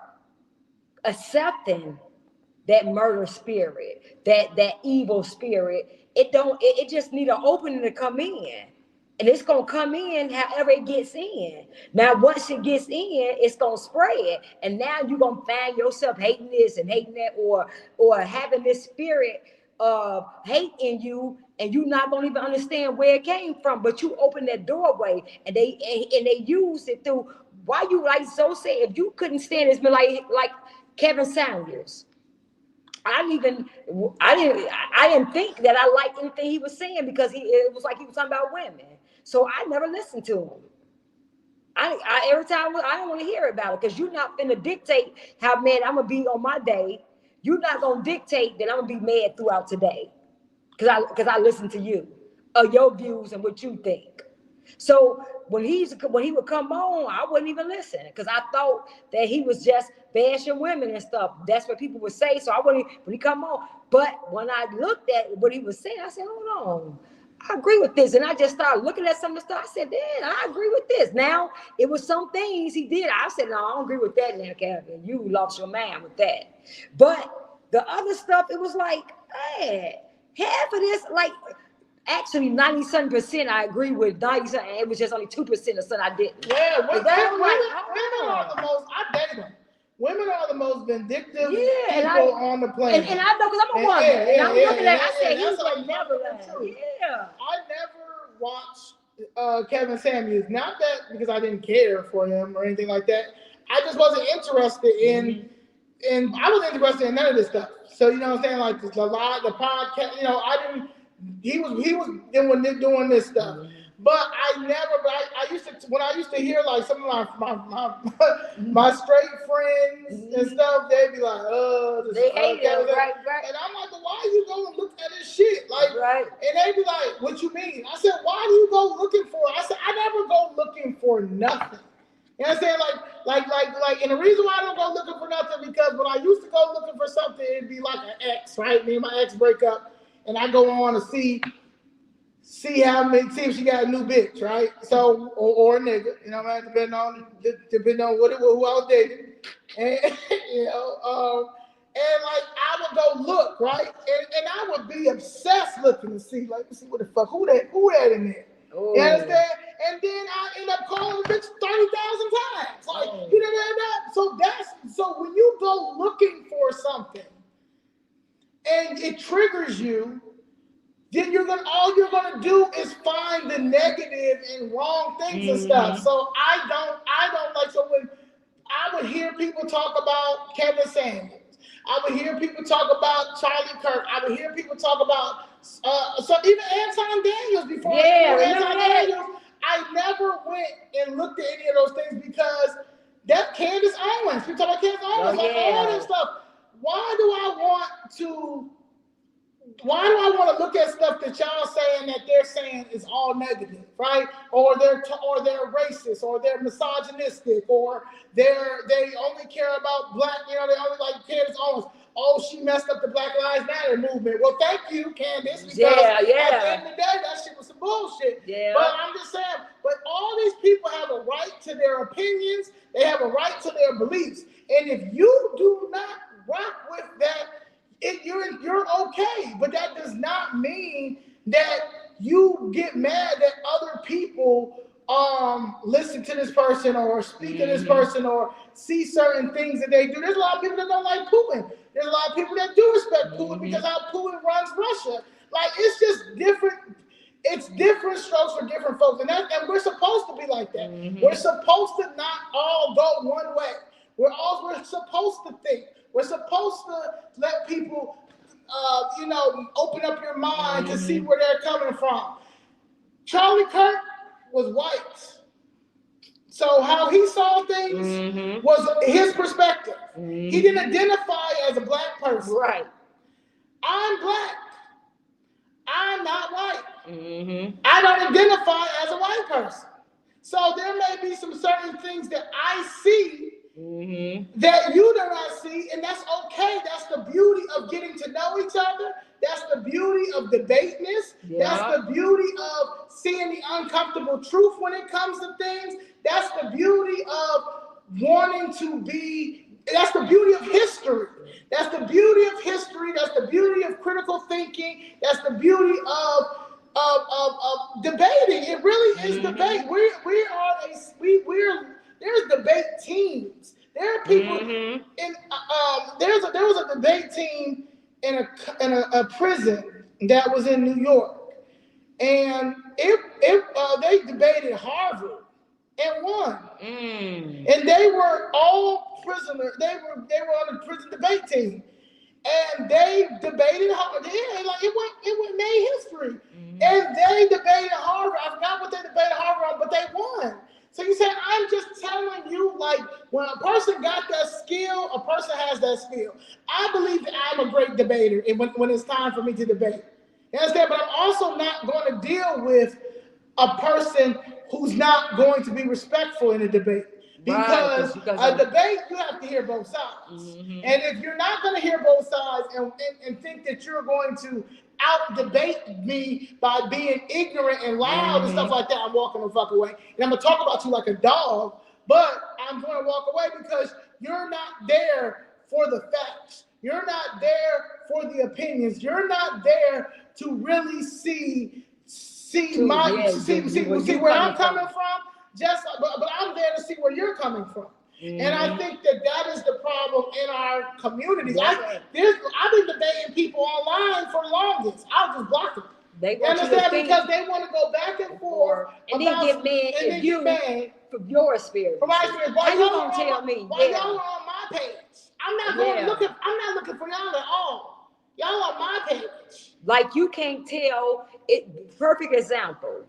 accepting that murder spirit, that evil spirit. It just need an opening to come in. And it's gonna come in however it gets in. Now, once it gets in, it's gonna spread. And now you're gonna find yourself hating this and hating that, or having this spirit of hate in you, and you're not gonna even understand where it came from. But you open that doorway, and they use it through. Why you like so say if you couldn't stand this, like Kevin Samuels. I didn't think that I liked anything he was saying, because it was like he was talking about women. So I never listened to him. Every time I don't want to hear about it, because you're not finna dictate how mad I'm gonna be on my day. You're not gonna dictate that I'm gonna be mad throughout today, because I listen to you, your views and what you think. So when he would come on, I wouldn't even listen, because I thought that he was just bashing women and stuff. That's what people would say. So I wouldn't when he come on. But when I looked at what he was saying, I said, hold on, I agree with this. And I just started looking at some of the stuff. I said, damn, I agree with this. Now it was some things he did. I said, no, I don't agree with that, now, Kevin. You lost your mind with that. But the other stuff, it was like, hey, half of this, like, actually 97% I agree with. 97, it was just only 2% of something I didn't. Yeah, women are the most. I date them. Women are the most vindictive people on the planet. And I know, because I'm a woman. And I'm looking at it, I said, he would never lie. Yeah. I never watched Kevin Samuels. Not that because I didn't care for him or anything like that. I just wasn't interested in, I wasn't interested in none of this stuff. So, you know what I'm saying? Like the podcast, you know, he was doing this stuff. But I used to, when I used to hear like some of my straight friends and stuff, they'd be like, they hate it, right. And I'm like, well, why are you going to look at this shit? Like, right. And they'd be like, what you mean? I said, why do you go looking for it? I said, I never go looking for nothing. You know what I'm saying? Like, and the reason why I don't go looking for nothing, because when I used to go looking for something, it'd be like an ex, right? Me and my ex break up, and I go on to see if she got a new bitch, right? So, or a nigga, you know what I mean? Depending on who I was dating. And, you know, and like I would go look, right? And I would be obsessed looking to see, like, see what the fuck, who that in there? Ooh. You understand? And then I end up calling the bitch 30,000 times. Like, you know that? So when you go looking for something and it triggers you, then all you're gonna do is find the negative and wrong things and stuff. So I don't like, so when I would hear people talk about Kevin Samuels, I would hear people talk about Charlie Kirk, I would hear people talk about so even Anton Daniels before Anton Daniels, I never went and looked at any of those things, because that Candace Owens, people talk about Candace Owens, all this stuff. Why do I want to look at stuff that y'all saying that they're saying is all negative, right? Or they're racist, or they're misogynistic, or they only care about black, you know, they only like Candace Owens. Oh, she messed up the Black Lives Matter movement. Well, thank you, Candace, because at the end of the day, that shit was some bullshit. Yeah. But I'm just saying, but all these people have a right to their opinions. They have a right to their beliefs. And if you do not rock with that, you're okay. But that does not mean that you get mad that other people listen to this person or speak to this person or see certain things that they do. There's a lot of people that don't like Putin. There's a lot of people that do respect Putin because how Putin runs Russia. Like, it's just different. It's different strokes for different folks. And we're supposed to be like that. We're supposed to not all go one way. We're supposed to think. We're supposed to let people open up your mind to see where they're coming from. Charlie Kirk was white. So how he saw things was his perspective. He didn't identify as a black person. Right. I'm black. I'm not white. I don't identify as a white person. So there may be some certain things that I see that you do not see, and that's okay. That's the beauty of getting to know each other. That's the beauty of debateness. Yeah. That's the beauty of seeing the uncomfortable truth when it comes to things. That's the beauty of wanting to be, that's the beauty of history. That's the beauty of history. That's the beauty of critical thinking. That's the beauty of debating. It really is debate. There's debate teams. There are people in there was a debate team in a prison that was in New York, and they debated Harvard and won. And they were all prisoners. They were on the prison debate team, and they debated Harvard. It went made history. And they debated Harvard. I forgot what they debated Harvard on, but they won. So you say, I'm just telling you, like, when a person got that skill, a person has that skill. I believe that I'm a great debater when it's time for me to debate. You understand? But I'm also not going to deal with a person who's not going to be respectful in a debate. Because a debate, you have to hear both sides. And if you're not going to hear both sides and think that you're going to out-debate me by being ignorant and loud and stuff like that, I'm walking the fuck away. And I'm going to talk about you like a dog, but I'm going to walk away because you're not there for the facts. You're not there for the opinions. You're not there to really see where I'm coming from. But I'm there to see where you're coming from. And I think that is the problem in our communities. I've been debating people online for the longest. I'll just block them. They want you understand? Because they want to go back and forth. And then get mad from your experience. From my experience. How you gonna tell me? Why y'all are on my page? I'm not looking for y'all at all. Y'all on my page. Like you can't tell it. Perfect example.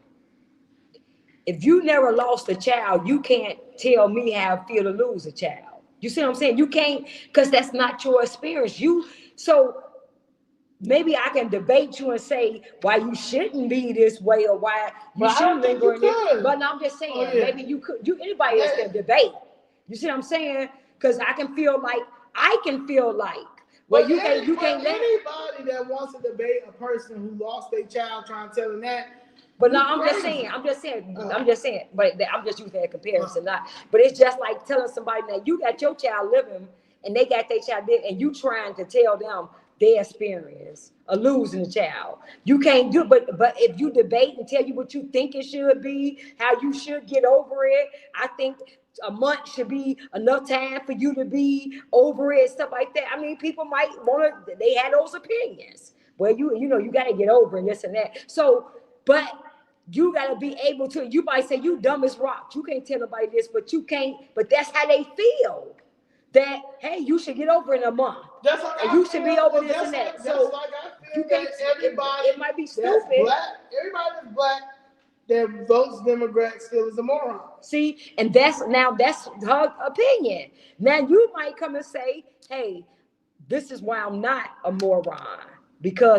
If you never lost a child, you can't tell me how I feel to lose a child. You see what I'm saying? You can't, because that's not your experience. So maybe I can debate you and say why you shouldn't be this way or why you shouldn't linger in it. But I'm just saying, maybe you could. Anybody else can debate. You see what I'm saying? Because I can feel like. Well, you can't let anybody that wants to debate a person who lost their child trying to tell them that. But no, I'm just saying, but I'm just using that comparison, but it's just like telling somebody that you got your child living and they got their child living and you trying to tell them their experience of losing a child. You can't do it, but if you debate and tell you what you think it should be, how you should get over it, I think a month should be enough time for you to be over it, stuff like that. I mean, people might want to, they had those opinions. Well, you got to get over it, this and that. So, but you got to be able to, you might say you dumb as rocks. You can't tell nobody this, but you can't, but that's how they feel. That, hey, you should get over in a month. That's like and you should be over this and that. So like I feel that everybody, it might be stupid. Everybody that's black that votes Democrat still is a moron. See, and that's her opinion. Now you might come and say, hey, this is why I'm not a moron.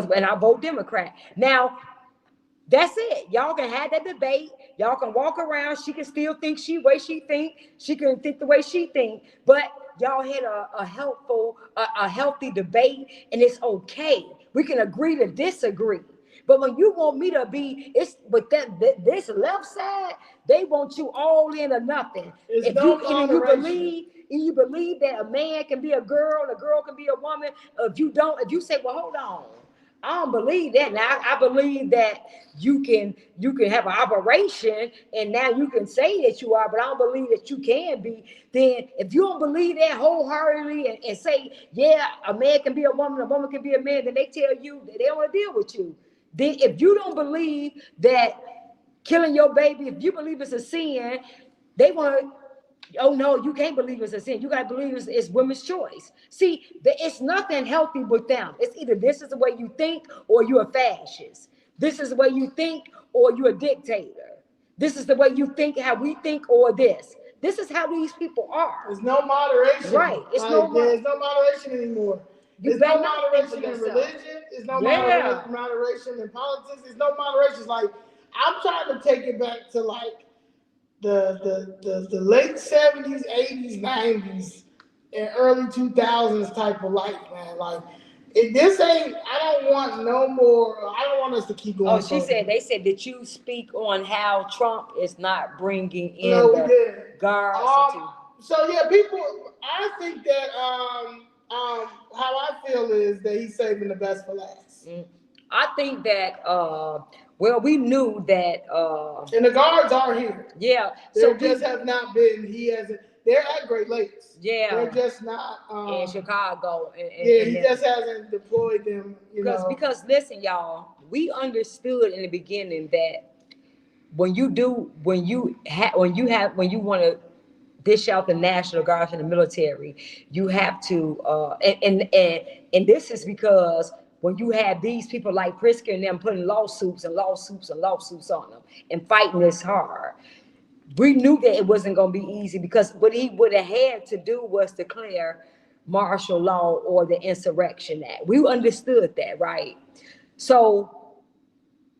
When I vote Democrat. Now, that's it. Y'all can have that debate. Y'all can walk around. She can still think the way she think. She can think the way she think. But y'all had a healthy debate, and it's okay. We can agree to disagree. But when you want me to be, this left side, they want you all in or nothing. If you believe that a man can be a girl and a girl can be a woman, if you say, well, hold on. I don't believe that. Now I believe that you can have an operation and now you can say that you are, but I don't believe that you can be. Then if you don't believe that wholeheartedly and say, yeah, a man can be a woman can be a man, then they tell you that they don't want to deal with you. Then if you don't believe that killing your baby, if you believe it's a sin, they want to Oh no, you can't believe it's a sin. You gotta believe it's women's choice. See, it's nothing healthy with them. It's either this is the way you think or you're a fascist. This is the way you think or you're a dictator. This is the way you think, how we think, or this. This is how these people are. There's no moderation. Right. It's like, there's no moderation anymore. There's no moderation in religion. There's no moderation in politics. There's no moderation. It's like, I'm trying to take it back to like the late 70s, 80s, 90s, and early 2000s type of life, man. Like, if this ain't, I don't want no more. I don't want us to keep going. Oh, they said that you speak on how Trump is not bringing in the guards. So yeah, people. I think that how I feel is that he's saving the best for last. I think that well, we knew that and the guards are here. Yeah. They just have not been. He hasn't. They're at Great Lakes. Yeah. They're just not in Chicago. He just hasn't deployed them. Because listen, y'all, we understood in the beginning that when you want to dish out the National Guard in the military, you have to and this is because when you have these people like Pritzker and them putting lawsuits on them and fighting this hard, we knew that it wasn't going to be easy, because what he would have had to do was declare martial law or the Insurrection Act. We understood that, right? So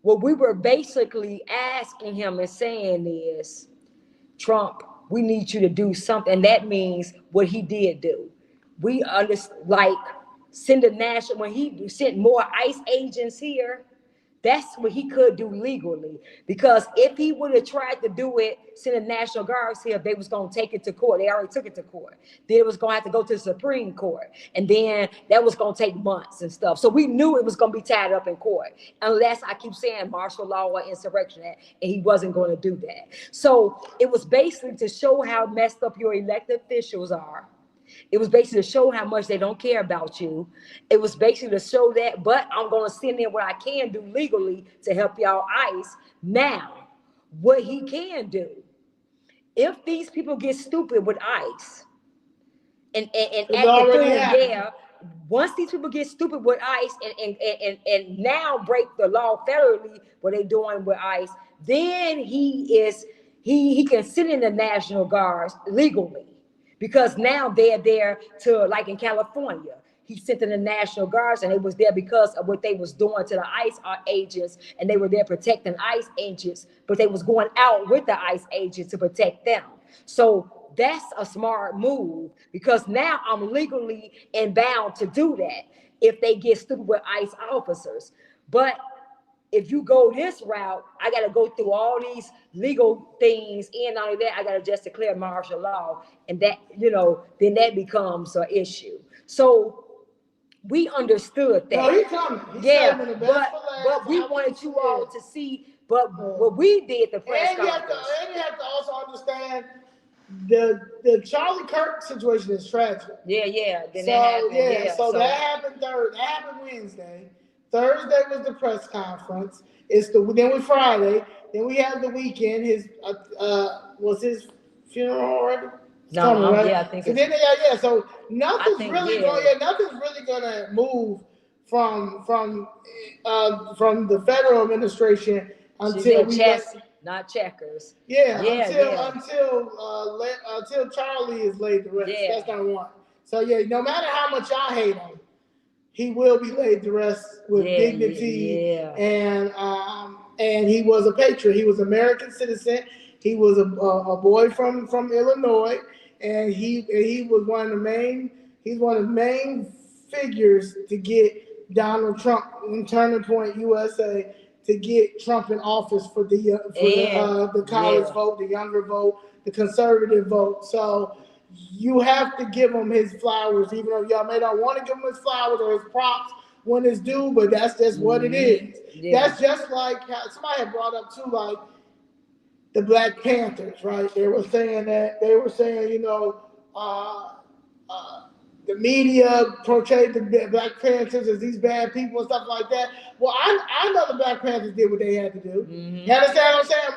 what we were basically asking him and saying is, Trump, we need you to do something. And that means what he did do. We like send a national, when he sent more ICE agents here, that's what he could do legally. Because if he would have tried to do it, send a National Guards here, they was going to take it to court. They already took it to court. Then it was going to have to go to the Supreme Court. And then that was going to take months and stuff. So we knew it was going to be tied up in court, unless I keep saying martial law or Insurrection Act, and he wasn't going to do that. So it was basically to show how messed up your elected officials are. It was basically to show how much they don't care about you. It was basically to show that, but I'm going to send in what I can do legally to help y'all ICE. Now, what he can do, if these people get stupid with ICE and once these people get stupid with ICE and now break the law federally, what they doing with ICE, then he can sit in the National Guards legally. Because now they're there to, like in California, he sent in the National Guards, and they was there because of what they was doing to the ICE agents, and they were there protecting ICE agents, but they was going out with the ICE agents to protect them. So that's a smart move, because now I'm legally bound to do that if they get stupid with ICE officers. But if you go this route, I got to go through all these legal things, and not only that, I got to just declare martial law, and that, then that becomes an issue. So we understood that. No, he's coming. But we wanted you all to see, but what we did the press conference. And you have to also understand the Charlie Kirk situation is tragic. Yeah. Then that happened. So that happened That happened Wednesday. Thursday was the press conference. Then with Friday. Then we had the weekend. Was his funeral already? Right? I think. So nothing's really gonna move from the federal administration until not checkers. Until Charlie is laid to rest. That's number one. So no matter how much I hate him, he will be laid to rest with dignity. And he was a patriot. He was an American citizen. He was a boy from Illinois, and he was one of the main figures to get Donald Trump in Turning Point USA, to get Trump in office for the college vote, the younger vote, the conservative vote. So you have to give him his flowers, even though y'all may not want to give him his flowers or his props when it's due, but that's just what it is. That's just like how somebody had brought up too, like the Black Panthers, right? They were saying the media portrayed the Black Panthers as these bad people and stuff like that. Well, I know the Black Panthers did what they had to do. You understand what I'm saying?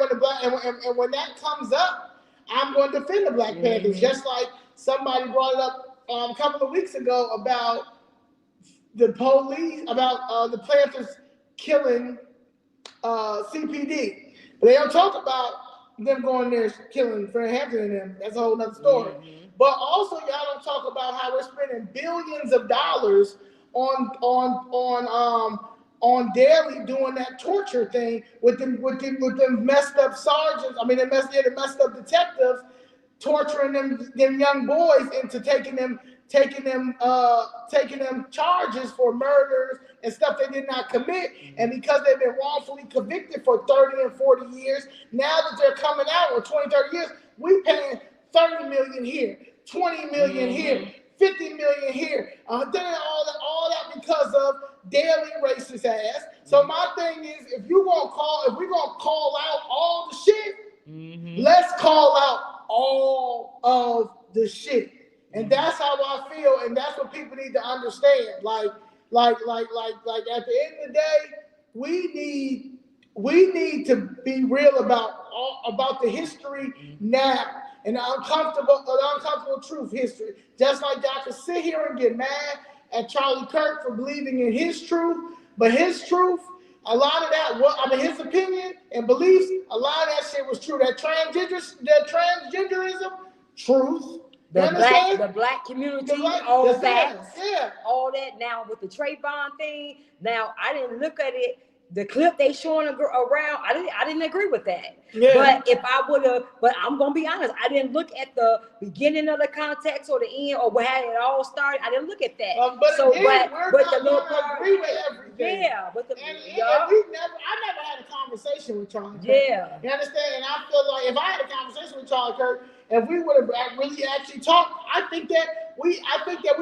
When and when that comes up, I'm going to defend the Black Panthers, just like somebody brought it up a couple of weeks ago about the police, about the Panthers killing CPD. But they don't talk about them going there killing Fred Hampton and them. That's a whole nother story. But also, y'all don't talk about how we're spending billions of dollars on Daly doing that torture thing with them messed up sergeants. I mean, the messed up detectives torturing them young boys into taking them charges for murders and stuff they did not commit. And because they've been wrongfully convicted for 30 and 40 years, now that they're coming out, or 20, 30 years, we paying 30 million here, 20 million here, 50 million here. All that because of Daly racist ass. So my thing is, if we're gonna call out all the shit, let's call out all of the shit. And that's how I feel, and that's what people need to understand. Like at the end of the day, we need to be real about the history now, and the uncomfortable truth history. Just like y'all can sit here and get mad at Charlie Kirk for believing in his truth, but his truth, a lot of that, his opinion and beliefs, a lot of that shit was true. That transgenderism, truth. The black community, all facts, yeah. All that. Now with the Trayvon thing, now I didn't look at it. The clip they showing around, I didn't agree with that. Yeah. But if I would have, but I'm gonna be honest, I didn't look at the beginning of the context or the end or how it all started. I didn't look at that. But the little part, agree with everything. Yeah, but I never had a conversation with Charlie Kirk. Yeah. You understand? And I feel like if I had a conversation with Charlie Kirk, if we would have really actually talked, I think that we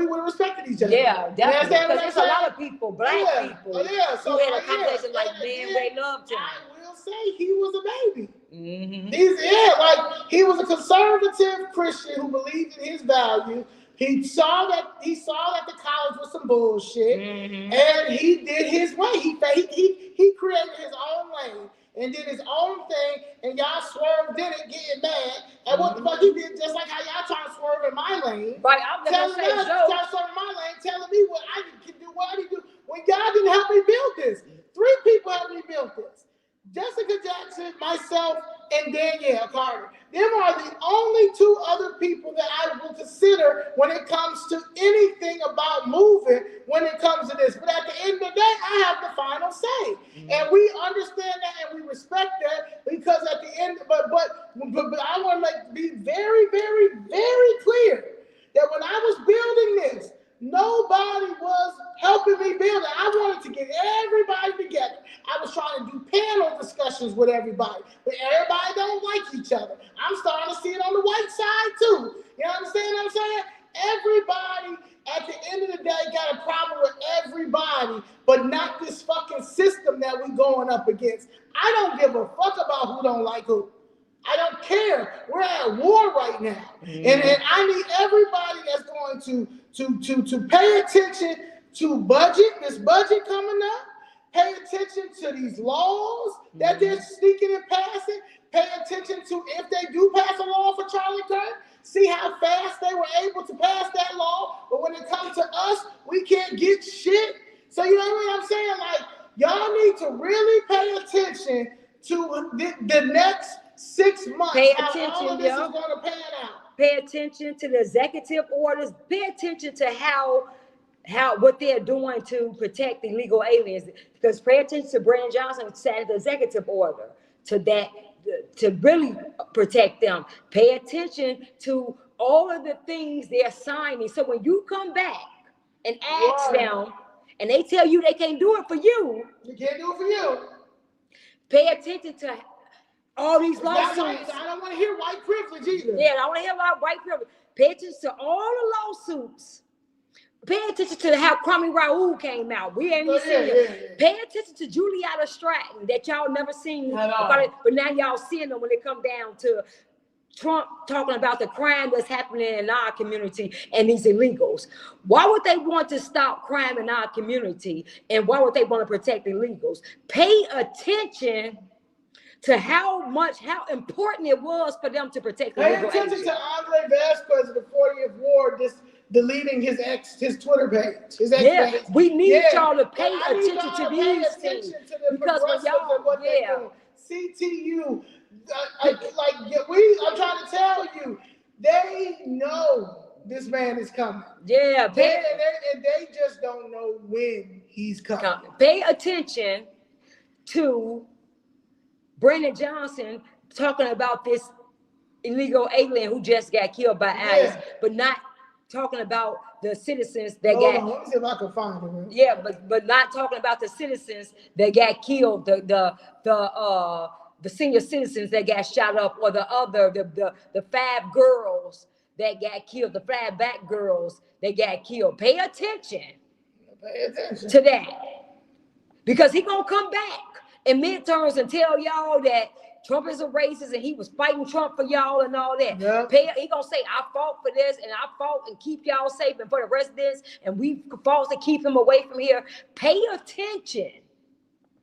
would have respected each other. Yeah, definitely. Because there's a lot of people, black people, so who had a conversation like, man, they loved him. I will say he was a baby. He was a conservative Christian who believed in his values. He saw that the college was some bullshit, and he did his way. He created his own lane and did his own thing, and y'all swerved in it, getting mad. And what the fuck he did, just like how y'all trying to swerve in my lane. Right, I'm gonna say so. Swerve in my lane, telling me what I can do, what I need to do. When y'all didn't help me build this. 3 people helped me build this. Jessica Jackson, myself, and Danielle Carter. Them are the only 2 other people that I will consider when it comes to anything about moving, when it comes to this. But at the end of the day, I have the final say. And we understand that and we respect that, because at the end, but I want to be very, very, very clear that when I was building this, nobody was helping me build it. I wanted to get everybody together. I was trying to do panel discussions with everybody, but everybody don't like each other. I'm starting to see it on the white side too. You understand what I'm saying? Everybody at the end of the day got a problem with everybody, but not this fucking system that we going up against. I don't give a fuck about who don't like who. I don't care. We're at war right now. And I need everybody that's going to pay attention to this budget coming up. Pay attention to these laws that they're sneaking and passing. Pay attention to if they do pass a law for Charlie Kirk. See how fast they were able to pass that law. But when it comes to us, we can't get shit. So you know what I'm saying? Like, y'all need to really pay attention to the next 6 months. Pay how attention, all of this is going to pan out. Pay attention to the executive orders. Pay attention to how what they're doing to protect illegal aliens. Because pay attention to Brandon Johnson signed the executive order to that to really protect them. Pay attention to all of the things they're signing. So when you come back and ask them, and they tell you they can't do it for you, they can't do it for you. Pay attention to all these lawsuits. I don't want to hear white privilege either. Yeah, I want to hear about white privilege. Pay attention to all the lawsuits. Pay attention to how Kwame Raoul came out. We ain't even seen it. Pay attention to Julietta Stratton that y'all never seen about it, but now y'all seeing them when it come down to Trump talking about the crime that's happening in our community and these illegals. Why would they want to stop crime in our community, and why would they want to protect illegals? Pay attention to how important it was for them to protect the Pay illegal attention alien. to Andre Vasquez of the 40th Ward, just deleting his Twitter page, his ex Yeah, page. we need y'all to But pay I need attention y'all to pay these attention things. to the Because when progressives y'all, and what they're doing. CTU, I'm trying to tell you, they know this man is coming. Yeah, And they just don't know when he's coming. pay attention to Brandon Johnson talking about this illegal alien who just got killed by ICE, but not talking about the citizens that Hold got. on, let me see if I can find it. Man. Yeah, but not talking about the citizens that got killed, the senior citizens that got shot up, or the 5 girls that got killed, the 5 black girls that got killed. Pay attention to that, because he gonna come back in midterms and tell y'all that Trump is a racist and he was fighting Trump for y'all and all that. He gonna say, I fought for this and I fought and keep y'all safe and for the residents, and we fought to keep him away from here. Pay attention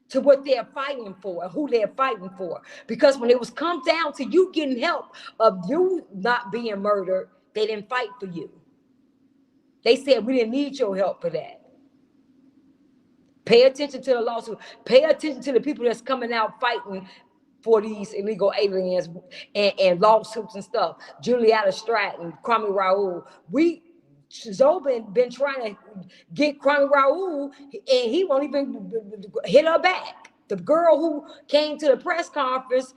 to what they're fighting for and who they're fighting for. Because when it was come down to you getting help of you not being murdered, they didn't fight for you. They said, we didn't need your help for that. Pay attention to the lawsuit. Pay attention to the people that's coming out fighting for these illegal aliens and lawsuits and stuff. Juliana Stratton, Kwame Raoul. Zoe been trying to get Kwame Raoul, and he won't even hit her back. The girl who came to the press conference,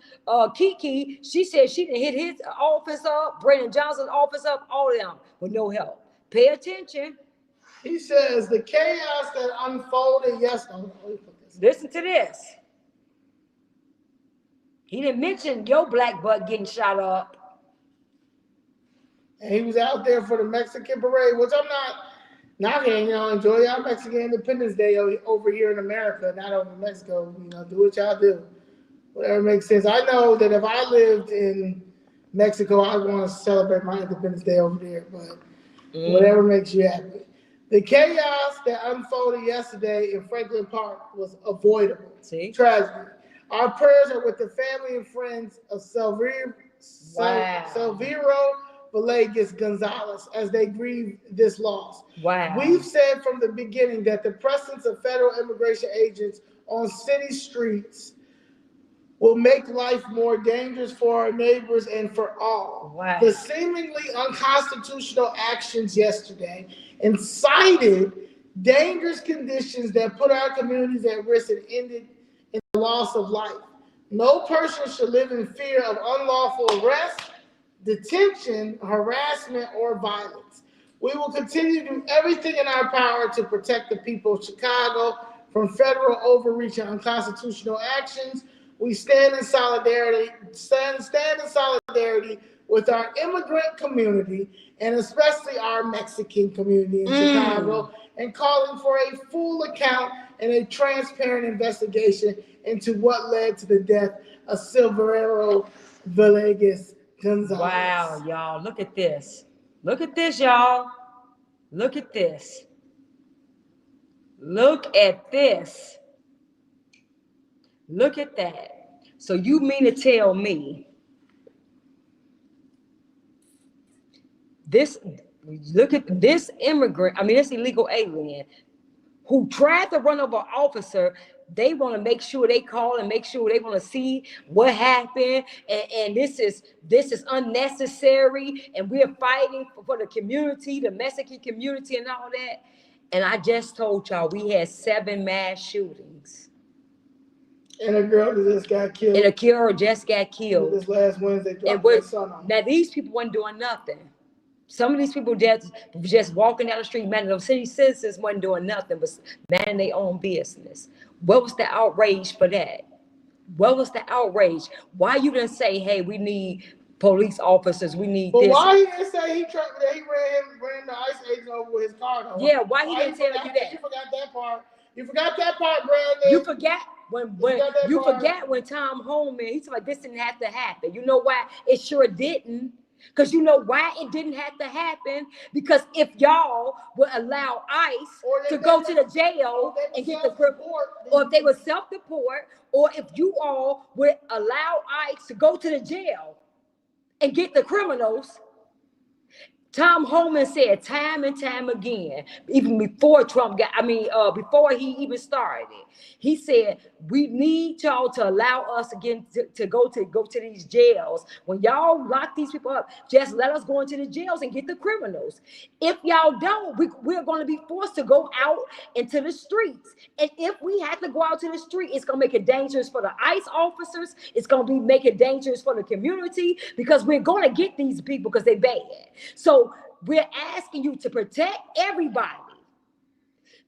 Kiki, she said she didn't hit his office up, Brandon Johnson's office up, all of them with no help. Pay attention. He says the chaos that unfolded yesterday. Listen to this. He didn't mention your black butt getting shot up. And he was out there for the Mexican parade, which I'm not knocking. Enjoy y'all Mexican Independence Day over here in America, not over in Mexico. Do what y'all do. Whatever makes sense. I know that if I lived in Mexico, I'd want to celebrate my Independence Day over there, but whatever makes you happy. The chaos that unfolded yesterday in Franklin Park was avoidable. Tragedy. Our prayers are with the family and friends of Salviro Villegas Gonzalez as they grieve this loss. We've said from the beginning that the presence of federal immigration agents on city streets will make life more dangerous for our neighbors and for all. The seemingly unconstitutional actions yesterday incited dangerous conditions that put our communities at risk and ended in the loss of life. No person should live in fear of unlawful arrest, detention, harassment, or violence. We will continue to do everything in our power to protect the people of Chicago from federal overreach and unconstitutional actions. We stand in solidarity with our immigrant community, and especially our Mexican community in Chicago, and calling for a full account and a transparent investigation into what led to the death of Silvero Villegas Gonzalez. Wow, y'all, look at this. Look at this, y'all. Look at this. Look at this. Look at that. So you mean to tell me this immigrant, this illegal alien who tried to run over an officer, they want to make sure they call and make sure they want to see what happened, and this is unnecessary, and we're fighting for the community, the Mexican community and all that. And I just told y'all we had 7 mass shootings. And a girl that just got killed. And a girl just got killed. This last Wednesday dropped their son on. Now these people weren't doing nothing. Some of these people just walking down the street, man, those city citizens wasn't doing nothing but minding their own business. What was the outrage for that? What was the outrage? Why you didn't say, hey, we need police officers, we need this? But why he didn't say he ran the ICE agent over with his car though? Yeah, why he didn't tell you that? You forgot that part. You forgot that part, Brandon. You forgot when Tom Holman, he said like this didn't have to happen. You know why? It sure didn't. Because you know why it didn't have to happen? Because if y'all would allow ICE to go to the jail and get the report, or if they would self-deport, or if you all would allow ICE to go to the jail and get the criminals, Tom Homan said time and time again, even before Trump before he even started, he said, we need y'all to allow us again to go to these jails. When y'all lock these people up, just let us go into the jails and get the criminals. If y'all don't, we're going to be forced to go out into the streets. And if we have to go out to the street, it's going to make it dangerous for the ICE officers. It's going to make it dangerous for the community, because we're going to get these people because they're bad. So we're asking you to protect everybody,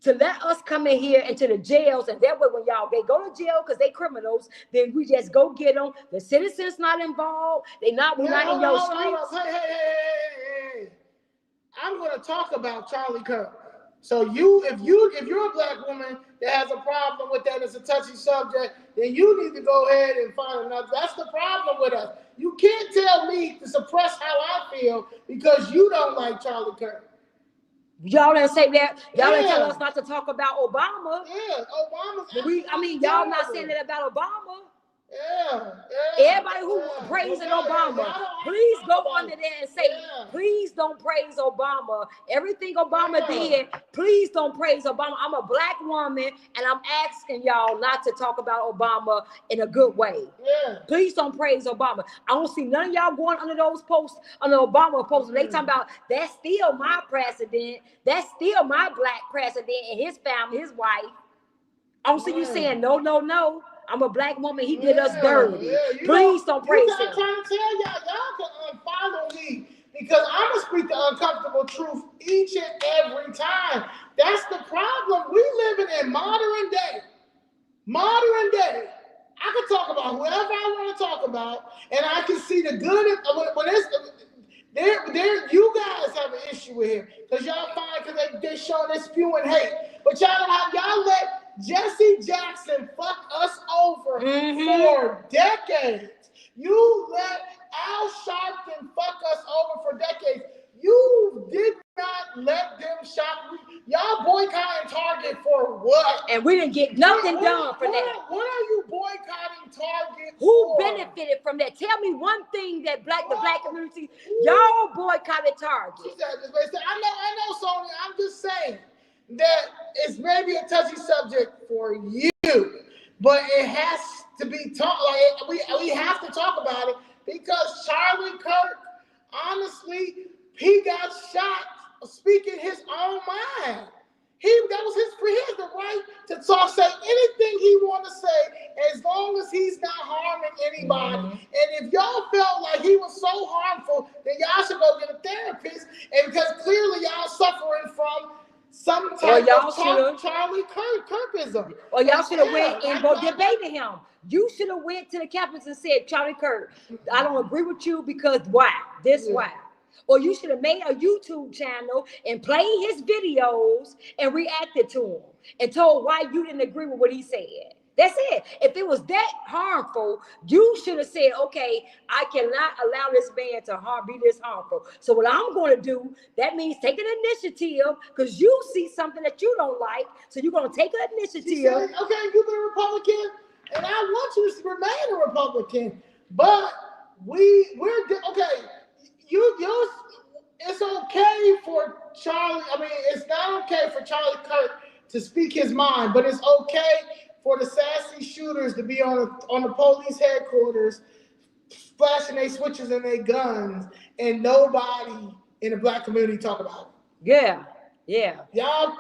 to let us come in here into the jails, and that way when they go to jail because they criminals, then we just go get them. The citizens not involved. We're not in your streets. Hey. I'm going to talk about Charlie Kirk. So if you're a black woman that has a problem with that, it's a touchy subject, then you need to go ahead and find another. That's the problem with us. You can't tell me to suppress how I feel because you don't like Charlie Kirk. Y'all didn't say that. Y'all didn't tell us not to talk about Obama. Yeah, Obama's. Y'all not saying that about Obama. Yeah. Everybody who praising Obama, please go under there and say, please don't praise Obama. Everything Obama did, please don't praise Obama. I'm a black woman, and I'm asking y'all not to talk about Obama in a good way. Yeah. Please don't praise Obama. I don't see none of y'all going under those posts, under Obama posts. They talking about, that's still my president. That's still my black president and his family, his wife. I don't see you saying, no. I'm a black woman. He did us dirty. Please don't praise him. I'm trying to tell y'all can unfollow me because I'm going to speak the uncomfortable truth each and every time. That's the problem. We living in modern day. I can talk about whoever I want to talk about, and I can see the good. You guys have an issue with him because y'all find because they're showing they're spewing hate, but y'all let Jesse Jackson fuck us over for decades. You let Al Sharpton fuck us over for decades. You did not let them shop. Y'all boycotting Target for what? And we didn't get nothing done for that. What are you boycotting Target Who for? benefited from that? Tell me one thing that the black community, y'all boycotted Target. I know, Sonia. I'm just saying that it's maybe a touchy subject for you, but it has to be talked. Like we have to talk about it because Charlie Kirk, honestly, he got shot speaking his own mind. He has the right to say anything he want to say as long as he's not harming anybody. And if y'all felt like he was so harmful, then y'all should go get a therapist. And because clearly y'all suffering from some type of Charlie Kirkism. Or y'all should have went and debated him. You should have went to the campus and said, Charlie Kirk, I don't agree with you because why? Why? Or you should have made a YouTube channel and played his videos and reacted to him and told why you didn't agree with what he said. That's it. If it was that harmful, you should have said, okay, I cannot allow this man to be this harmful. So what I'm going to do, that means take an initiative because you see something that you don't like. So you're going to take an initiative. Said, okay, you've been a Republican, and I want you to remain a Republican. But we're okay. It's okay for Charlie. I mean, it's not okay for Charlie Kirk to speak his mind, but it's okay for the sassy shooters to be on the police headquarters, flashing their switches and their guns, and nobody in the black community talk about it. Yeah. Y'all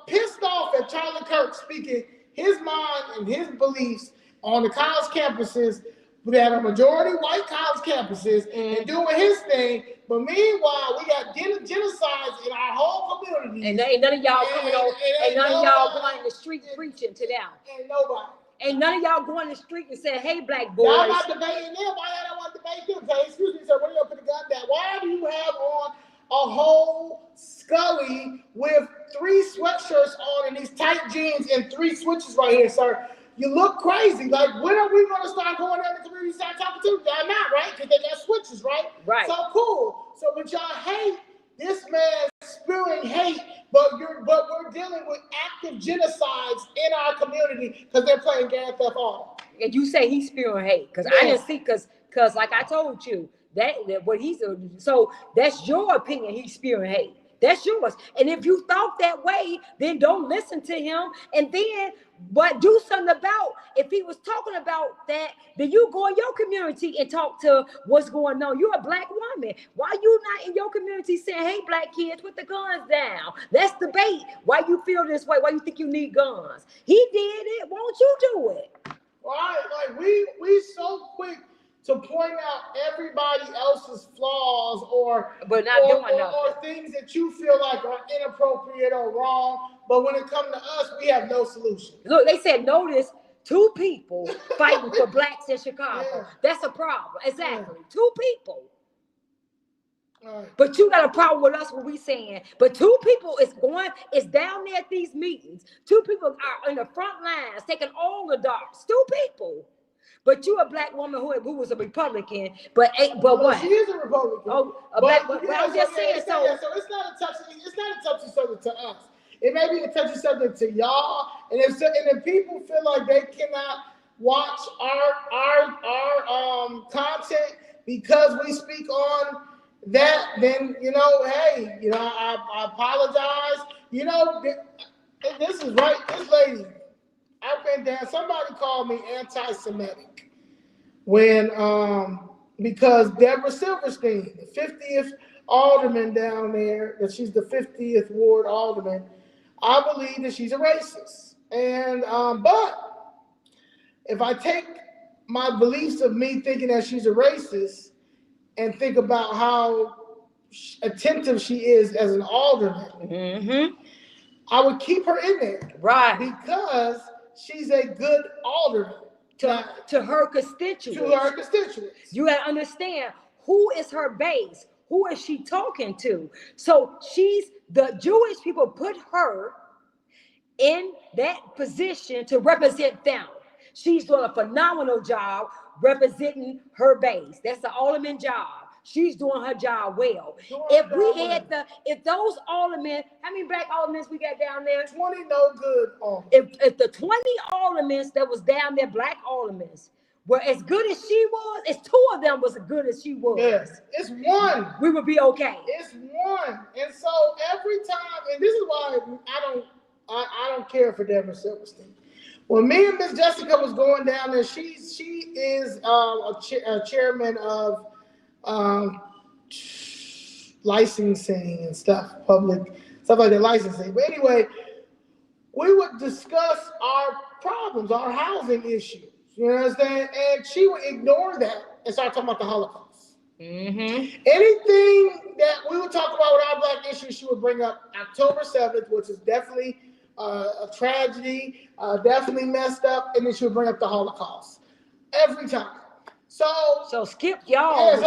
pissed off at Charlie Kirk speaking his mind and his beliefs on the college campuses that are majority white college campuses and doing his thing. But meanwhile, we got genocides in our whole community. And ain't none of y'all coming on, and none of y'all going in the street preaching to them. Ain't nobody. Ain't none of y'all going in the street and saying, hey, black boys. Y'all not debating them. Why y'all don't want to debate them? Say, excuse me, sir, when you put the gun down? Why do you have on a whole Scully with 3 sweatshirts on and these tight jeans and 3 switches right here, sir? You look crazy. Like, when are we going to start going down the community and start talking to them? Y'all not, right? Because they got switches, right? Right. So cool. So, but y'all hate this man spewing hate, but we're dealing with active genocides in our community because they're playing Grand Theft Auto. And you say he's spewing hate because I didn't see because like I told you that what he's so that's your opinion. He's spewing hate. That's yours. And if you thought that way, then don't listen to him. And then, but do something about, if he was talking about that, then you go in your community and talk to what's going on. You're a black woman. Why you not in your community saying, hey, black kids, put the guns down? Let's debate why you feel this way, why you think you need guns. He did it. Won't you do it? Right? Like we so quick to point out everybody else's flaws or things that you feel like are inappropriate or wrong. But when it comes to us, we have no solution. Look, they said notice 2 people fighting for blacks in Chicago. Yeah. That's a problem. Exactly. Yeah. 2 people. Right. But you got a problem with us when we saying, but 2 people is down there at these meetings. 2 people are in the front lines taking all the darts. 2 people. But you a black woman who was a Republican, but what? She is a Republican. Oh, I'm just saying. So it's not a touchy subject to us. It may be a touchy subject to y'all, and if people feel like they cannot watch our content because we speak on that, then hey, I apologize. This is right. This lady, I've been down. Somebody called me anti-Semitic when because Deborah Silverstein, the 50th alderman down there, that she's the 50th ward alderman, I believe that she's a racist. And but if I take my beliefs of me thinking that she's a racist and think about how attentive she is as an alderman, I would keep her in there, right? Because she's a good alderman to her constituents. You got to understand who is her base. Who is she talking to? So the Jewish people put her in that position to represent them. She's doing a phenomenal job representing her base. That's the alderman job. She's doing her job well. If those aldermen, how many black aldermen we got down there? 20 no good aldermen. If the 20 aldermen that was down there, black aldermen, were as good as she was, if 2 of them was as good as she was. Yes, it's 1. We would be okay. It's 1. And so every time, and this is why I don't care for Deborah Silverstein. When me and Miss Jessica was going down there, she is a chairman of licensing and stuff, public stuff like that, licensing. But anyway, we would discuss our problems, our housing issues. You understand? And she would ignore that and start talking about the Holocaust. Anything that we would talk about with our black issues, she would bring up October 7th, which is definitely a tragedy, definitely messed up, and then she would bring up the Holocaust every time. So skip y'all.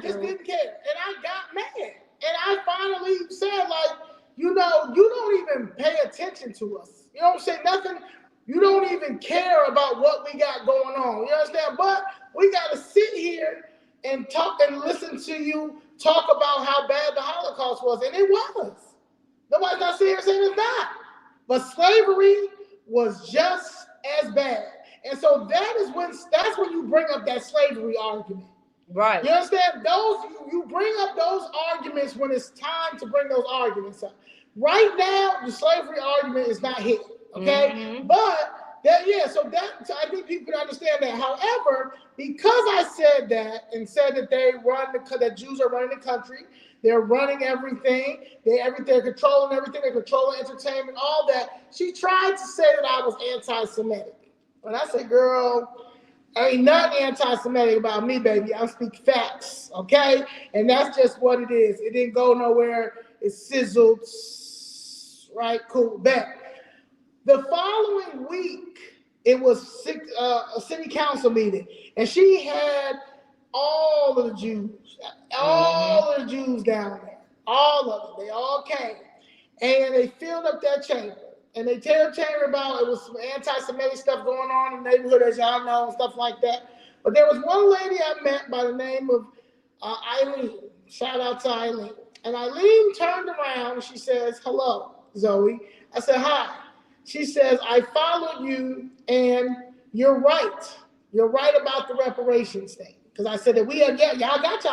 Just didn't care. And I got mad. And I finally said, like, you don't even pay attention to us. You don't say nothing. You don't even care about what we got going on. You understand? But we got to sit here and talk and listen to you talk about how bad the Holocaust was. And it was. Nobody's not sitting here saying it's not. But slavery was just as bad. And so that's when you bring up that slavery argument. Right. You understand? You bring up those arguments when it's time to bring those arguments up. Right now, the slavery argument is not hit. Okay? But so I think people can understand that. However, because I said that and said that that Jews are running the country, they're running everything, they're controlling everything, they're controlling entertainment, all that, she tried to say that I was anti-Semitic. And I said, girl, ain't nothing anti-Semitic about me, baby. I speak facts, okay? And that's just what it is. It didn't go nowhere. It sizzled, right? Cool, bet. The following week, it was a city council meeting, and she had all of the Jews down there, all of them. They all came, and they filled up that chamber. And they tell the chamber about it was some anti-Semitic stuff going on in the neighborhood, as y'all know, and stuff like that. But there was one lady I met by the name of Eileen. Shout out to Eileen. And Eileen turned around and she says, "Hello, Zoe." I said, "Hi." She says, "I followed you and you're right. You're right about the reparations thing." Because I said that y'all got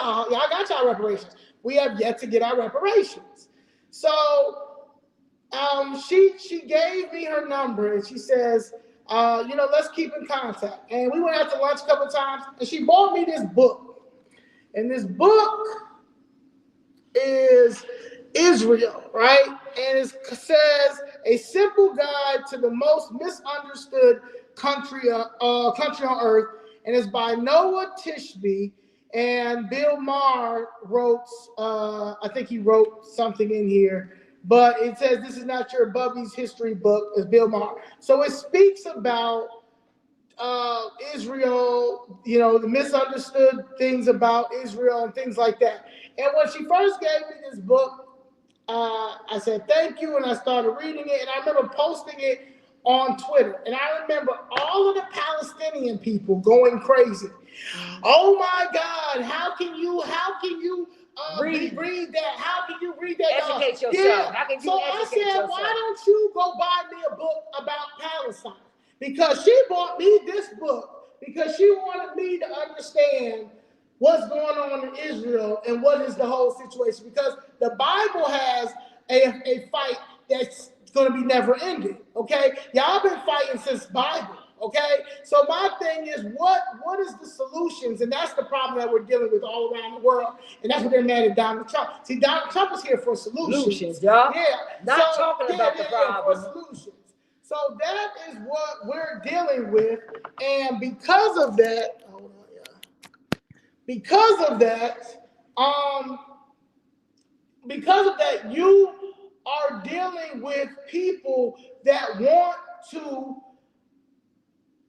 y'all reparations. We have yet to get our reparations. So she gave me her number and she says, let's keep in contact. And we went out to lunch a couple of times and she bought me this book. And this book is Israel, right? And it says a simple guide to the most misunderstood country on earth. And it's by Noah Tishby. And Bill Maher wrote, I think he wrote something in here. But it says, "This is not your Bubby's history book." It's Bill Maher. So it speaks about Israel, the misunderstood things about Israel and things like that. And when she first gave me this book, I said, "Thank you." And I started reading it. And I remember posting it on Twitter. And I remember all of the Palestinian people going crazy. "Oh my God, how can you read that? How can you read that?" Educate yourself. Yeah. How can you so I educate said, yourself? "Why don't you go buy me a book about Palestine?" Because she bought me this book because she wanted me to understand what's going on in Israel and what is the whole situation. Because the Bible has a fight that's going to be never ending. Okay, y'all been fighting since Bible. Okay, so my thing is, what is the solutions? And that's the problem that we're dealing with all around the world. And that's what they're mad at Donald Trump. See, Donald Trump is here for solutions. Yeah. Yeah. Not talking about the problem. For solutions. So that is what we're dealing with. And because of that, you are dealing with people that want to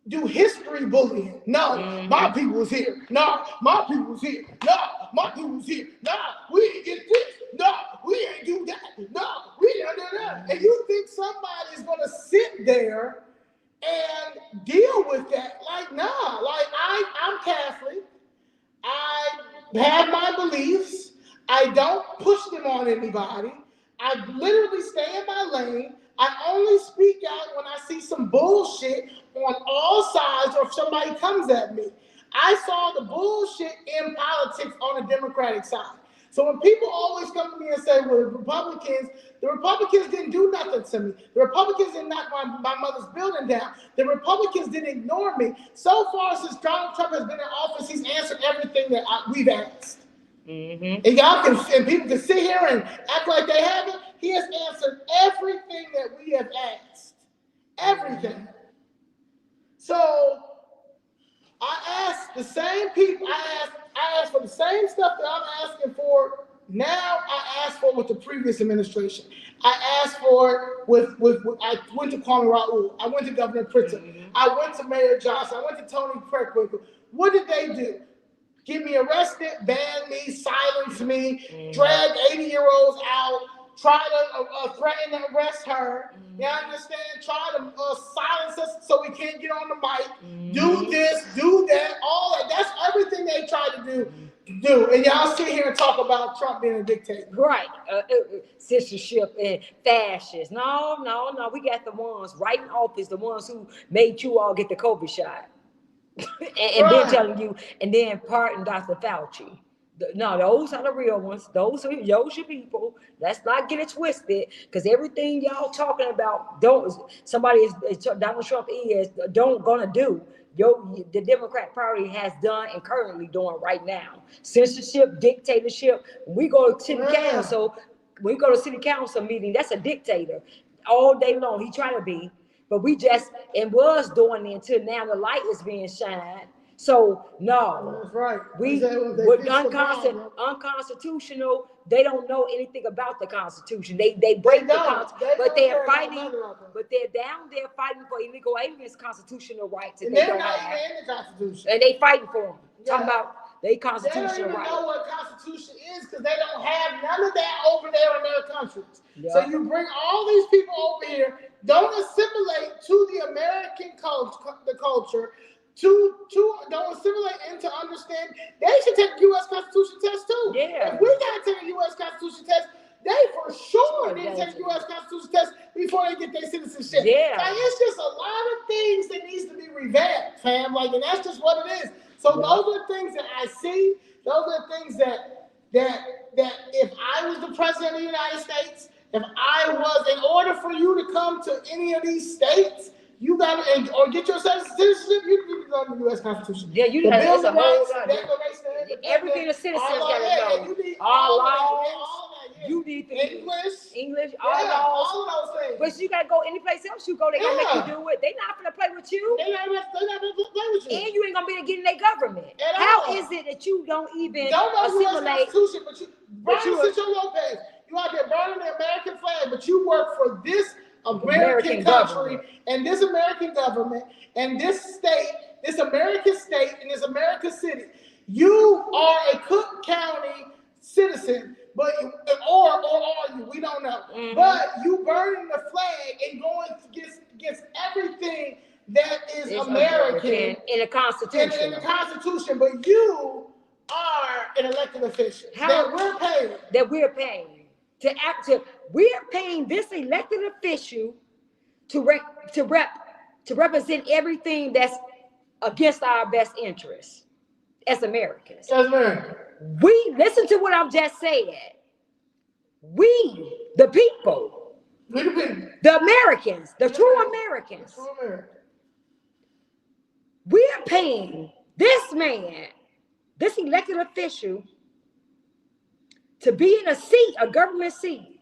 do history bullying. No, my people's here. No, my people's here. No, my people's here. No, we didn't get this. No, we ain't do that. No, we didn't do that. And you think somebody's gonna sit there and deal with that? Like, nah. Like, I'm Catholic. I have my beliefs. I don't push them on anybody. I literally stay in my lane. I only speak out when I see some bullshit on all sides or if somebody comes at me. I saw the bullshit in politics on the Democratic side. So when people always come to me and say, "Well, the Republicans didn't do nothing to me. The Republicans didn't knock my mother's building down. The Republicans didn't ignore me." So far, since Donald Trump has been in office, he's answered everything that we've asked. And people can sit here and act like they haven't. He has answered everything that we have asked. Everything. So I asked the same people. I asked for the same stuff that I'm asking for now. I asked for with the previous administration. I asked for with I went to Kwame Raoul. I went to Governor Pritzker. I went to Mayor Johnson. I went to Tony Kirkwinkle. What did they do? Get me arrested, ban me, silence me, drag 80-year-olds out, try to threaten to arrest her. You understand? Try to silence us so we can't get on the mic. Do this, do that, all that. That's everything they try to do. And y'all sit here and talk about Trump being a dictator. Right. Censorship and fascists. No. We got the ones right in office, the ones who made you all get the COVID shot. and then telling you, and then pardon Dr. Fauci. No, those are the real ones. Those are your people. Let's not get it twisted, because everything y'all talking about, Donald Trump gonna do. The Democrat Party has done and currently doing right now. Censorship, dictatorship. We go to city council. We go to city council meeting. That's a dictator all day long. He trying to be. But we just was doing it until now the light is being shined. So no, that's right. With unconstitutional. They don't know anything about the Constitution. They break the Constitution, but they're fighting. But they're down there fighting for illegal aliens' constitutional rights. And they're not even in the Constitution. And they fighting for them. Talking about they constitutional rights. They don't even know what Constitution is because they don't have none of that over there in their countries. Yeah. So you bring all these people over here, don't assimilate to the American culture, don't assimilate and to understand. They should take a U.S. Constitution test too. Yeah. If we gotta take a U.S. Constitution test, they for sure didn't take a U.S. Constitution test before they get their citizenship. Yeah. Like, it's just a lot of things that needs to be revamped, fam. Like, and that's just what it is. So those are the things that I see. Those are the things that if I was the president of the United States, if I was, in order for you to come to any of these states, you gotta or get your citizenship, you need to go to the U.S. Constitution. Yeah, you the got Bill of a whole Rights, lot. Declaration of Independence, Everything the citizens gotta know. All laws. You need to English, all those things. But you gotta go any place else you go, they gonna make you do it. They not gonna play with you. They not gonna play with you. And you ain't gonna be able to get in their government. How is it that you don't even assimilate? But you sit your little page. You out there burning the American flag, but you work for this American country and this American government and this state, this American state and this American city. You are a Cook County citizen, but or are you? We don't know. Mm-hmm. But you burning the flag and going against everything that is American in the Constitution. In the Constitution, but you are an elected official that we're paying. We're paying this elected official to represent everything that's against our best interests as Americans. We listen to what I've just said. We, the people, the Americans, the true Americans, we're paying this man, this elected official, to be in a seat, a government seat,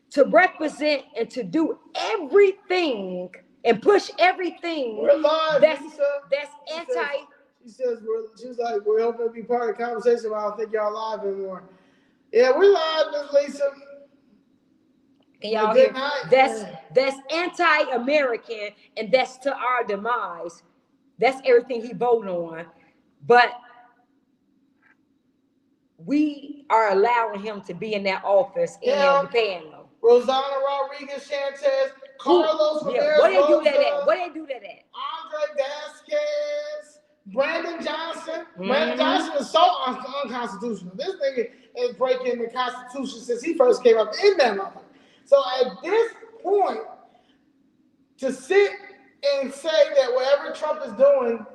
to represent and to do everything and push everything that's anti. She's like, we're hoping to be part of the conversation, but I don't think y'all live anymore. Yeah, we're live, Miss Lisa. Can y'all hear? That's anti-American, and that's to our demise. That's everything he voted on. But we are allowing him to be in that office and paying him. Rosanna Rodriguez Sanchez, Carlos Ramirez. What they do that at? Andre Vasquez, Brandon Johnson. Mm-hmm. Brandon Johnson is so unconstitutional. This nigga is breaking the Constitution since he first came up in that motherfucker. So at this point, to sit and say that whatever Trump is doing,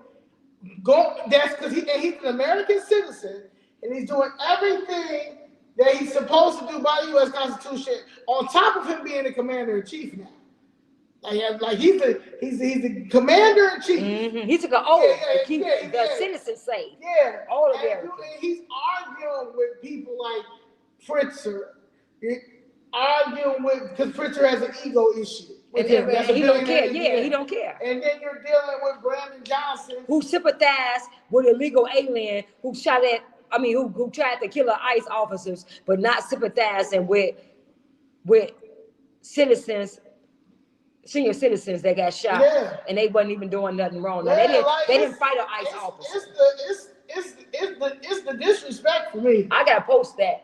that's because he's an American citizen and he's doing everything that he's supposed to do by the U.S. Constitution, on top of him being the commander-in-chief now. Like he's the commander-in-chief. Mm-hmm. He took an oath to keep the citizens safe. Yeah. All of America. And he's arguing with people like Pritzker. Because Pritzker has an ego issue. And he don't care. Yeah, he don't care. And then you're dealing with Brandon Johnson, who sympathized with an illegal alien who who tried to kill our ICE officers, but not sympathizing with citizens, senior citizens that got shot, and they wasn't even doing nothing wrong. No, they didn't fight an ICE officer. It's the disrespect for me. I gotta post that.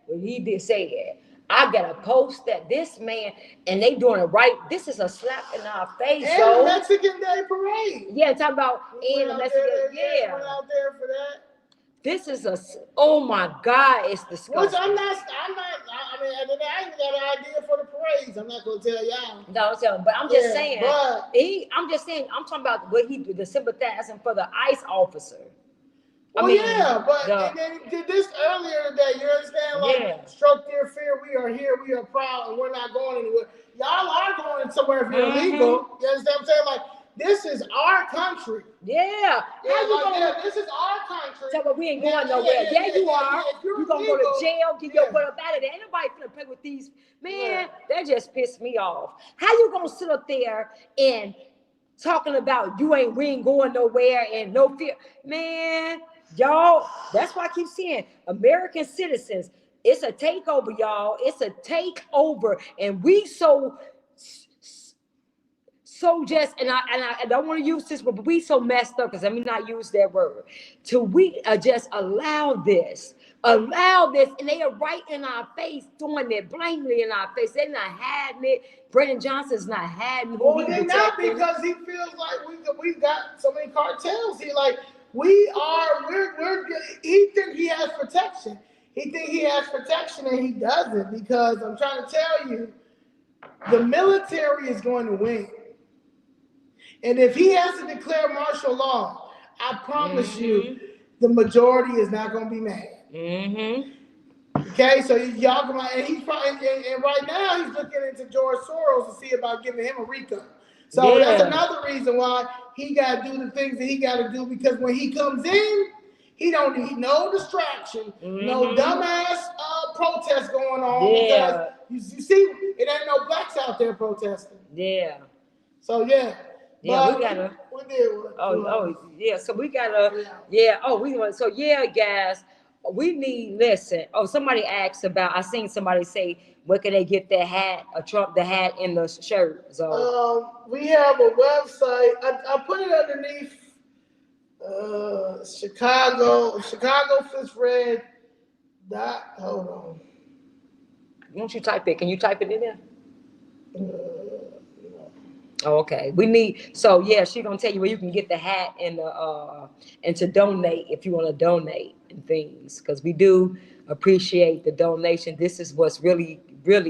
When he did say that. I gotta post that this man, and they doing it right. This is a slap in our face. And Mexican Day Parade. Yeah, talk about the Mexican. Yeah, went out there for that. This is oh my God, it's disgusting. Which I ain't even got an idea for the parades. I'm not gonna tell y'all. No, but I'm just saying. I'm talking about what he did, the sympathizing for the ICE officer. And then he did this earlier today. You understand? Stroke their fear. We are here. We are proud, and we're not going anywhere. Y'all are going somewhere if you're illegal. You understand what I'm saying? Like, this is our country. Yeah. This is our country. So, but we ain't going nowhere. You are. You're going to go to jail, get your butt up out of there. Ain't nobody finna play with these. Man, that just pissed me off. How you going to sit up there and talking about we ain't going nowhere and no fear? Man, y'all, that's why I keep saying American citizens, it's a takeover, y'all. It's a takeover. And we so just, and I don't want to use this, but we so messed up, because let me not use that word. We just allow this allow this, and they are right in our face, doing it blatantly in our face. They're not hiding it. Brennan Johnson's not hiding who Well, he they're not, protecting. because he feels like we got so many cartels. He like we're he think he has protection. He think he has protection and he doesn't, because I'm trying to tell you, the military is going to win. And if he has to declare martial law, I promise you, the majority is not going to be mad. Okay, so y'all come out, and he's probably, and right now he's looking into George Soros to see about giving him a RICO. So that's another reason why he got to do the things that he got to do, because when he comes in, he don't need no distraction, no dumbass protest going on, because you see, it ain't no blacks out there protesting. So we gotta. So we gotta. Guys, we need. Listen. Oh, somebody asked about. I seen somebody say, where can they get that hat? The hat in the shirt. So we have a website. I put it underneath. Chicago Fist Red. Hold on. Won't you type it? Can you type it in there? Oh, okay. We need, so yeah, she's gonna tell you where you can get the hat and the and to donate if you want to donate and things, because we do appreciate the donation. This is what's really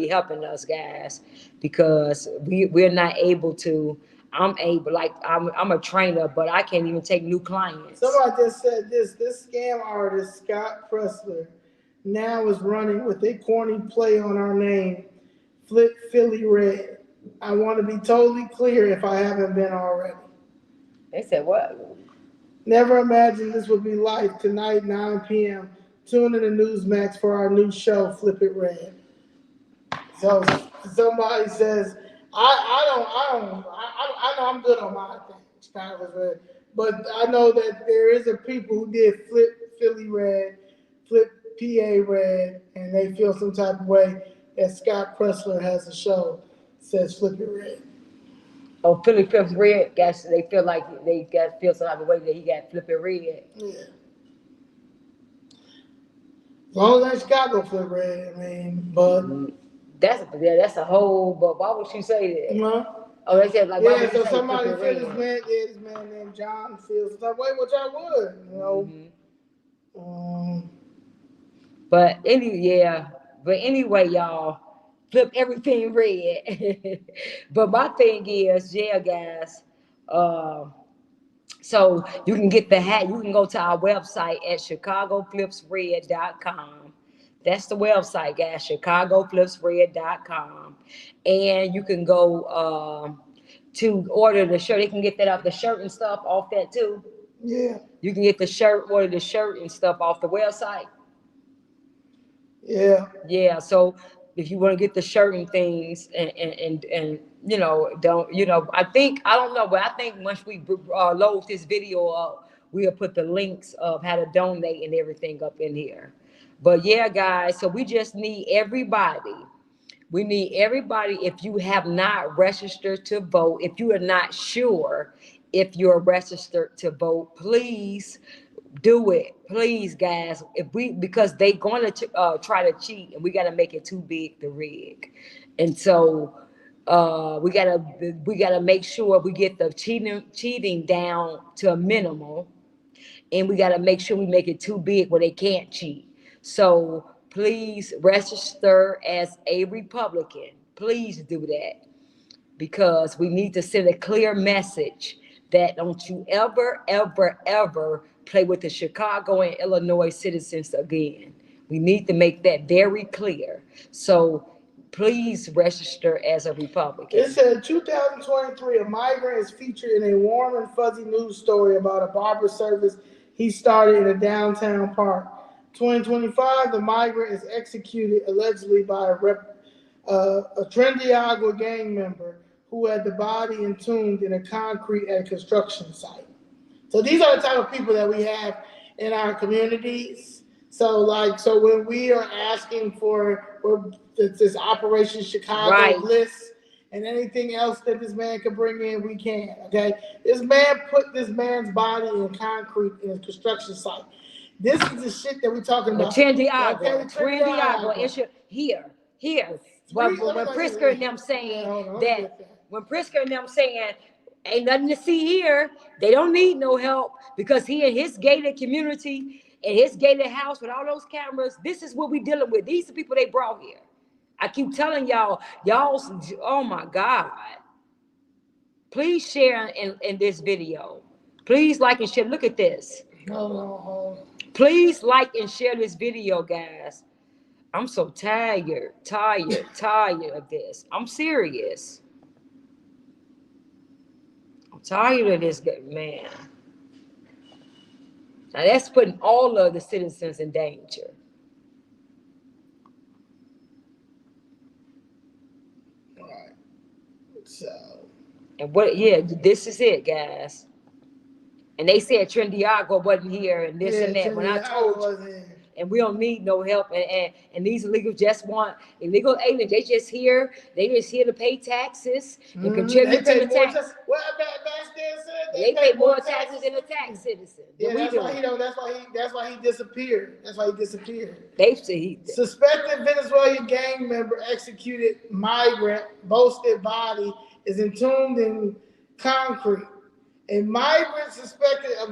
helping us, guys, because we're not able to. I'm a trainer, but I can't even take new clients. Somebody just said this scam artist Scott Pressler now is running with a corny play on our name, Flip Philly Red. I want to be totally clear if I haven't been already. They said what? Never imagined this would be live tonight, 9 p.m. Tune in to Newsmax for our new show, Flip It Red. So somebody says, I know I'm good on my thing. It's kind of red, but I know that there is a people who did Flip Philly Red, Flip PA Red, and they feel some type of way that Scott Pressler has a show says Flip It Red. Oh, Philly Flips Red, guys, they feel like feel some type of way that he got Flip It Red. Yeah. As long as that Chicago Flip Red, I mean, but that's a whole. But why would you say that? No. Oh, they said like why would you say somebody Flip It feels this man named John feels the type of way, which I would, you know. But anyway, y'all, flip everything red. But my thing is, guys. So you can get the hat. You can go to our website at chicagoflipsred.com. That's the website, guys, chicagoflipsred.com. And you can go to order the shirt. They can get that off the shirt and stuff off that too. Yeah. You can get the shirt, order the shirt and stuff off the website. Yeah. Yeah. So if you want to get the shirt and things and I don't know, but I think once we load this video up, we'll put the links of how to donate and everything up in here. But yeah, guys, so we just need everybody. We need everybody. If you have not registered to vote, if you are not sure if you're registered to vote, please do it, please, guys. Because they going to try to cheat, and we got to make it too big to rig, and so we gotta make sure we get the cheating down to a minimum, and we gotta make sure we make it too big where they can't cheat. So please register as a Republican. Please do that, because we need to send a clear message that don't you ever, ever, ever play with the Chicago and Illinois citizens again. We need to make that very clear. So please register as a Republican. It said 2023, a migrant is featured in a warm and fuzzy news story about a barber service he started in a downtown park. 2025, the migrant is executed allegedly by a Trendiagua gang member who had the body entombed in a concrete at a construction site. So these are the type of people that we have in our communities. So when we are asking for this Operation Chicago Bliss and anything else that this man can bring in, we can. Okay, this man put this man's body in concrete in a construction site. This is the shit that we're talking about. Trinidad, Okay, Trinidad, it should here. But when Prisker and them saying when Prisker and them saying ain't nothing to see here, they don't need no help because he in his gated community and his gated house with all those cameras. This is what we dealing with. These are people they brought here. I keep telling y'all, oh my God. Please share in this video. Please like and share. Look at this. Hold on. Please like and share this video, guys. I'm so tired of this. I'm serious. I'm tired of this, man. Now that's putting all of the citizens in danger. All right. So. And this is it, guys. And they said Trindiago wasn't here and this and that. When I told you, and we don't need no help. And these illegals just want illegal aliens. They just here to pay taxes and contribute to the tax. What Bastian said? They pay more taxes than a tax citizen. Yeah, that's why he disappeared. They say suspected Venezuelan gang member executed migrant boasted body is entombed in concrete. A migrant suspected of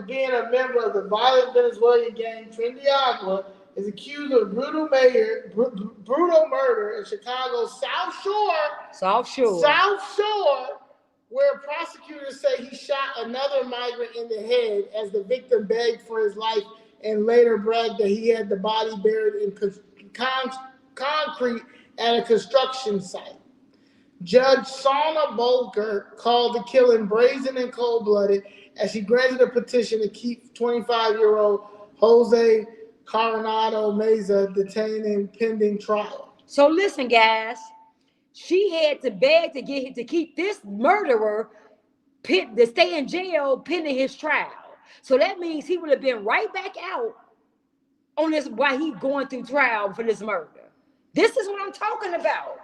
being a member of the violent Venezuelan gang Trinidad is accused of brutal murder in Chicago's South Shore, where prosecutors say he shot another migrant in the head as the victim begged for his life and later bragged that he had the body buried in concrete at a construction site. Judge Sauna Bolker called the killing brazen and cold-blooded as she granted a petition to keep 25-year-old Jose Coronado Meza detained in pending trial. So listen, guys, she had to beg to keep this murderer to stay in jail pending his trial. So that means he would have been right back out on this while he's going through trial for this murder. This is what I'm talking about.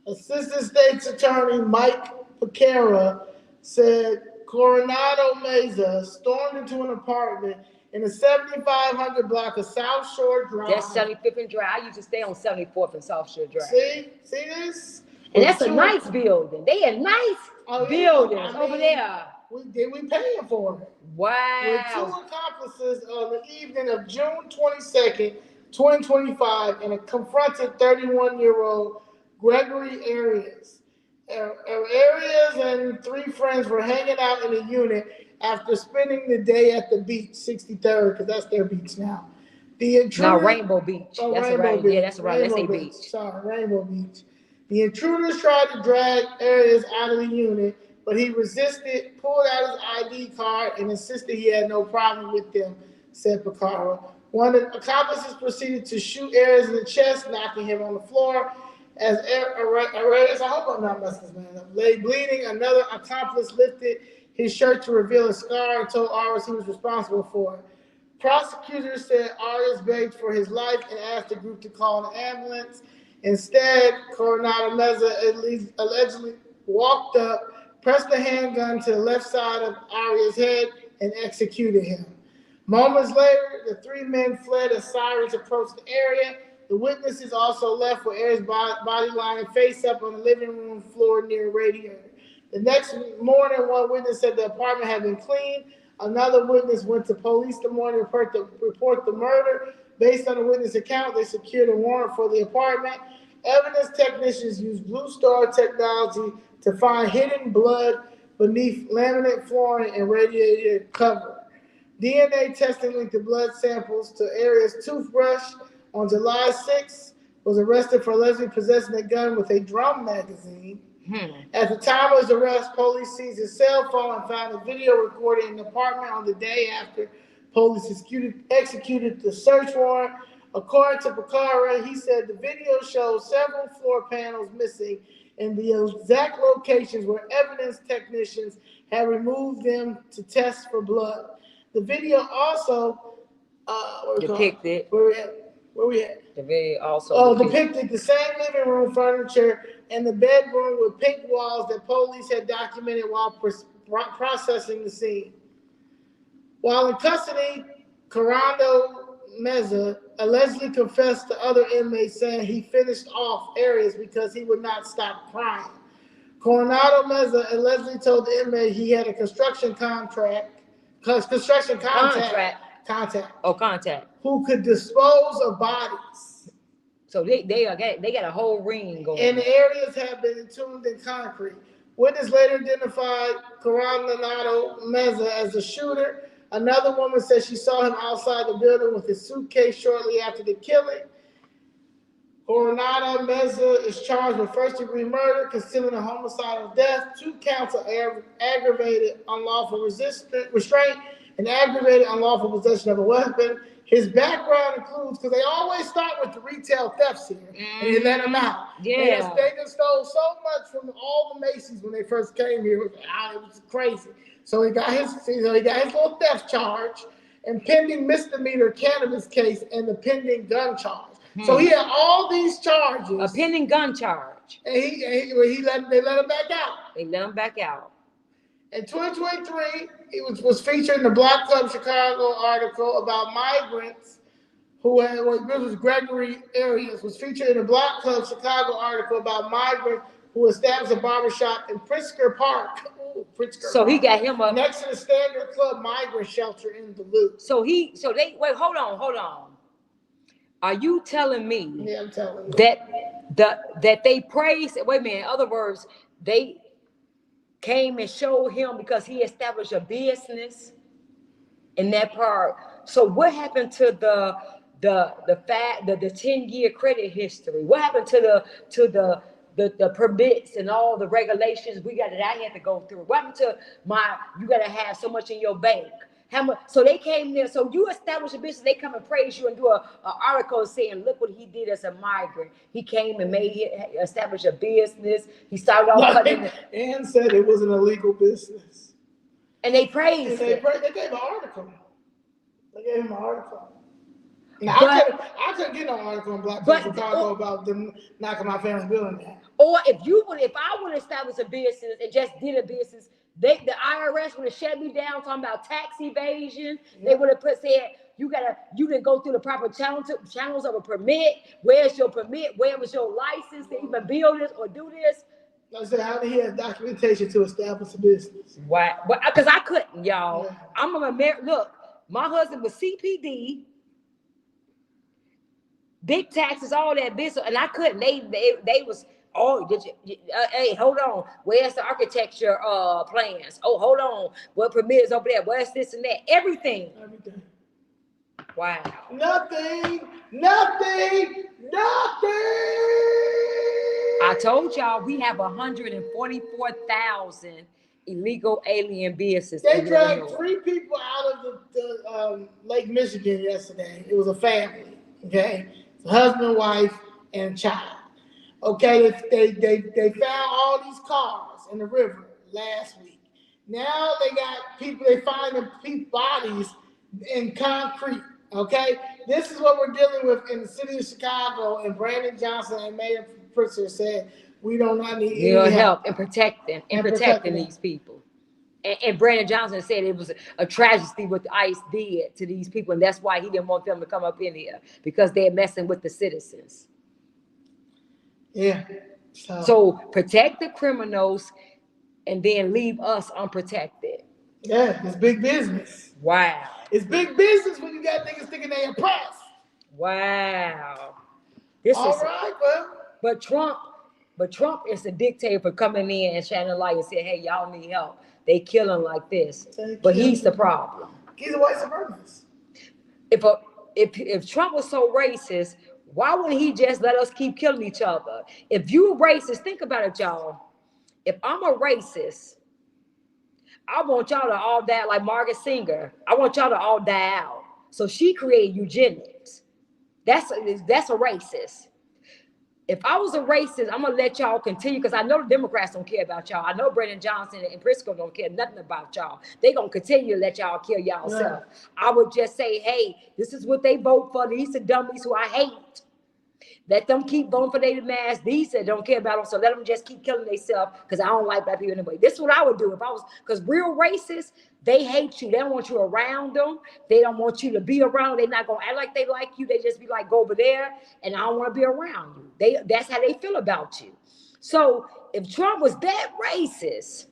Assistant State's Attorney Mike Piquera said Coronado Meza stormed into an apartment in the 7500 block of South Shore Drive. That's 75th and Drive. I used to stay on 74th and South Shore Drive. See this? And that's a nice building. They had nice buildings over there. We paying for it. Wow. With two accomplices on the evening of June 22nd, 2025, and confronted 31-year-old Gregory Arias. Arias and three friends were hanging out in a unit after spending the day at the beach, 63rd, because that's their beach now. Rainbow Beach. Oh, that's Rainbow right. Beach. Yeah, that's right. Let's say beach. Sorry, Rainbow Beach. The intruders tried to drag Arias out of the unit, but he resisted, pulled out his ID card, and insisted he had no problem with them, said Picaro. One of the accomplices proceeded to shoot Arias in the chest, knocking him on the floor. As Arias, I hope I'm not messing this man up, lay bleeding, another accomplice lifted his shirt to reveal a scar and told Arias he was responsible for it. Prosecutors said Arias begged for his life and asked the group to call an ambulance. Instead, Coronado Meza allegedly walked up, pressed a handgun to the left side of Arias' head, and executed him. Moments later, the three men fled as sirens approached the area. The witnesses also left with Arias' body lying face up on the living room floor near a radiator. The next morning, one witness said the apartment had been cleaned. Another witness went to police the morning to report the murder. Based on the witness account, they secured a warrant for the apartment. Evidence technicians used Blue Star technology to find hidden blood beneath laminate flooring and radiator cover. DNA testing linked the blood samples to Arias' toothbrush. On July 6th, was arrested for allegedly possessing a gun with a drum magazine. At the time of his arrest, police seized his cell phone and found a video recording in the apartment on the day after police executed the search warrant. According to Picara, he said the video shows several floor panels missing in the exact locations where evidence technicians had removed them to test for blood. The video also depicted. Where we at? The video also depicted the same living room furniture and the bedroom with pink walls that police had documented while processing the scene. While in custody, Coronado Meza allegedly confessed to other inmates, saying he finished off areas because he would not stop crying. Coronado Meza allegedly told the inmate he had a construction contact, who could dispose of bodies. So they got a whole ring going. And the areas have been entombed in concrete. Witness later identified Coronado Meza as the shooter. Another woman said she saw him outside the building with his suitcase shortly after the killing. Coronado Meza is charged with first-degree murder, concealing a homicidal death, 2 counts of aggravated unlawful restraint, and aggravated unlawful possession of a weapon. His background includes, because they always start with the retail thefts here, and they let him out. Yeah. They just stole so much from all the Macy's when they first came here. It was crazy. So he got his little theft charge, and pending misdemeanor cannabis case, and the pending gun charge. So he had all these charges. A pending gun charge. And they let him back out. They let him back out. In 2023, he was featured in the Block Club Chicago article about migrants who had, this was Gregory Arias, was featured in the Block Club Chicago article about migrants who established a barbershop in Pritzker Park. So he got him up next to the Standard Club migrant shelter in Duluth. Wait, hold on. Are you telling me? Yeah, I'm telling you. That they praised, wait a minute, in other words, they came and showed him because he established a business in that part. So what happened to the 10-year credit history? What happened to the permits and all the regulations I had to go through? What happened to you gotta have so much in your bank? How much? So they came there. So you establish a business. They come and praise you and do an article saying, "Look what he did as a migrant. He came and established a business. He started off cutting." And said it was an illegal business. And they praised it. They gave an article. They gave him an article. Now, I couldn't get no article in Black Chicago about them knocking my family building down. Or if I would establish a business and just did a business, the IRS would have shut me down talking about tax evasion. Yeah. They would have said you didn't go through the proper channels of a permit. Where's your permit? Where was your license to even build this or do this? I said, how did he have documentation to establish a business? Why? Because I couldn't, y'all. Yeah. Look, my husband was CPD, big taxes, all that business, and I couldn't. They was. Oh, did you? Hey, hold on. Where's the architecture plans? Oh, hold on. What permits over there? Where's this and that? Everything. Wow. Nothing. I told y'all we have 144,000 illegal alien businesses. They dragged 3 people out of the Lake Michigan yesterday. It was a family. Okay, it's a husband, wife, and child. Okay, they found all these cars in the river last week. Now they got people, they find them bodies in concrete. Okay, this is what we're dealing with in the city of Chicago. And Brandon Johnson and Mayor Pritzker said we do not need any help in protecting these people. And Brandon Johnson said it was a tragedy what ICE did to these people, and that's why he didn't want them to come up in here because they're messing with the citizens. Yeah. So protect the criminals and then leave us unprotected. Yeah, it's big business. Wow. It's big business when you got niggas thinking they impressed. Wow. But Trump is a dictator for coming in and shining a light and saying, hey, y'all need help. They killing like this. But he's the problem. He's a white supremacist. If Trump was so racist, why wouldn't he just let us keep killing each other? If you a racist, think about it, y'all. If I'm a racist, I want y'all to all die like Margaret Singer. I want y'all to all die out. So she created eugenics. That's a racist. If I was a racist, I'm gonna let y'all continue because I know the Democrats don't care about y'all. I know Brandon Johnson and Pritzker don't care nothing about y'all. They gonna continue to let y'all kill y'all self. I would just say, hey, this is what they vote for. These are dummies who I hate. Let them keep voting for their mask. These that don't care about them, so let them just keep killing themselves because I don't like black people anyway. This is what I would do if I was, because real racists, They hate you. They don't want you around them. They don't want you to be around. They're not gonna act like they like you. They just be like, go over there, and I don't want to be around you. That's how they feel about you. So if Trump was that racist,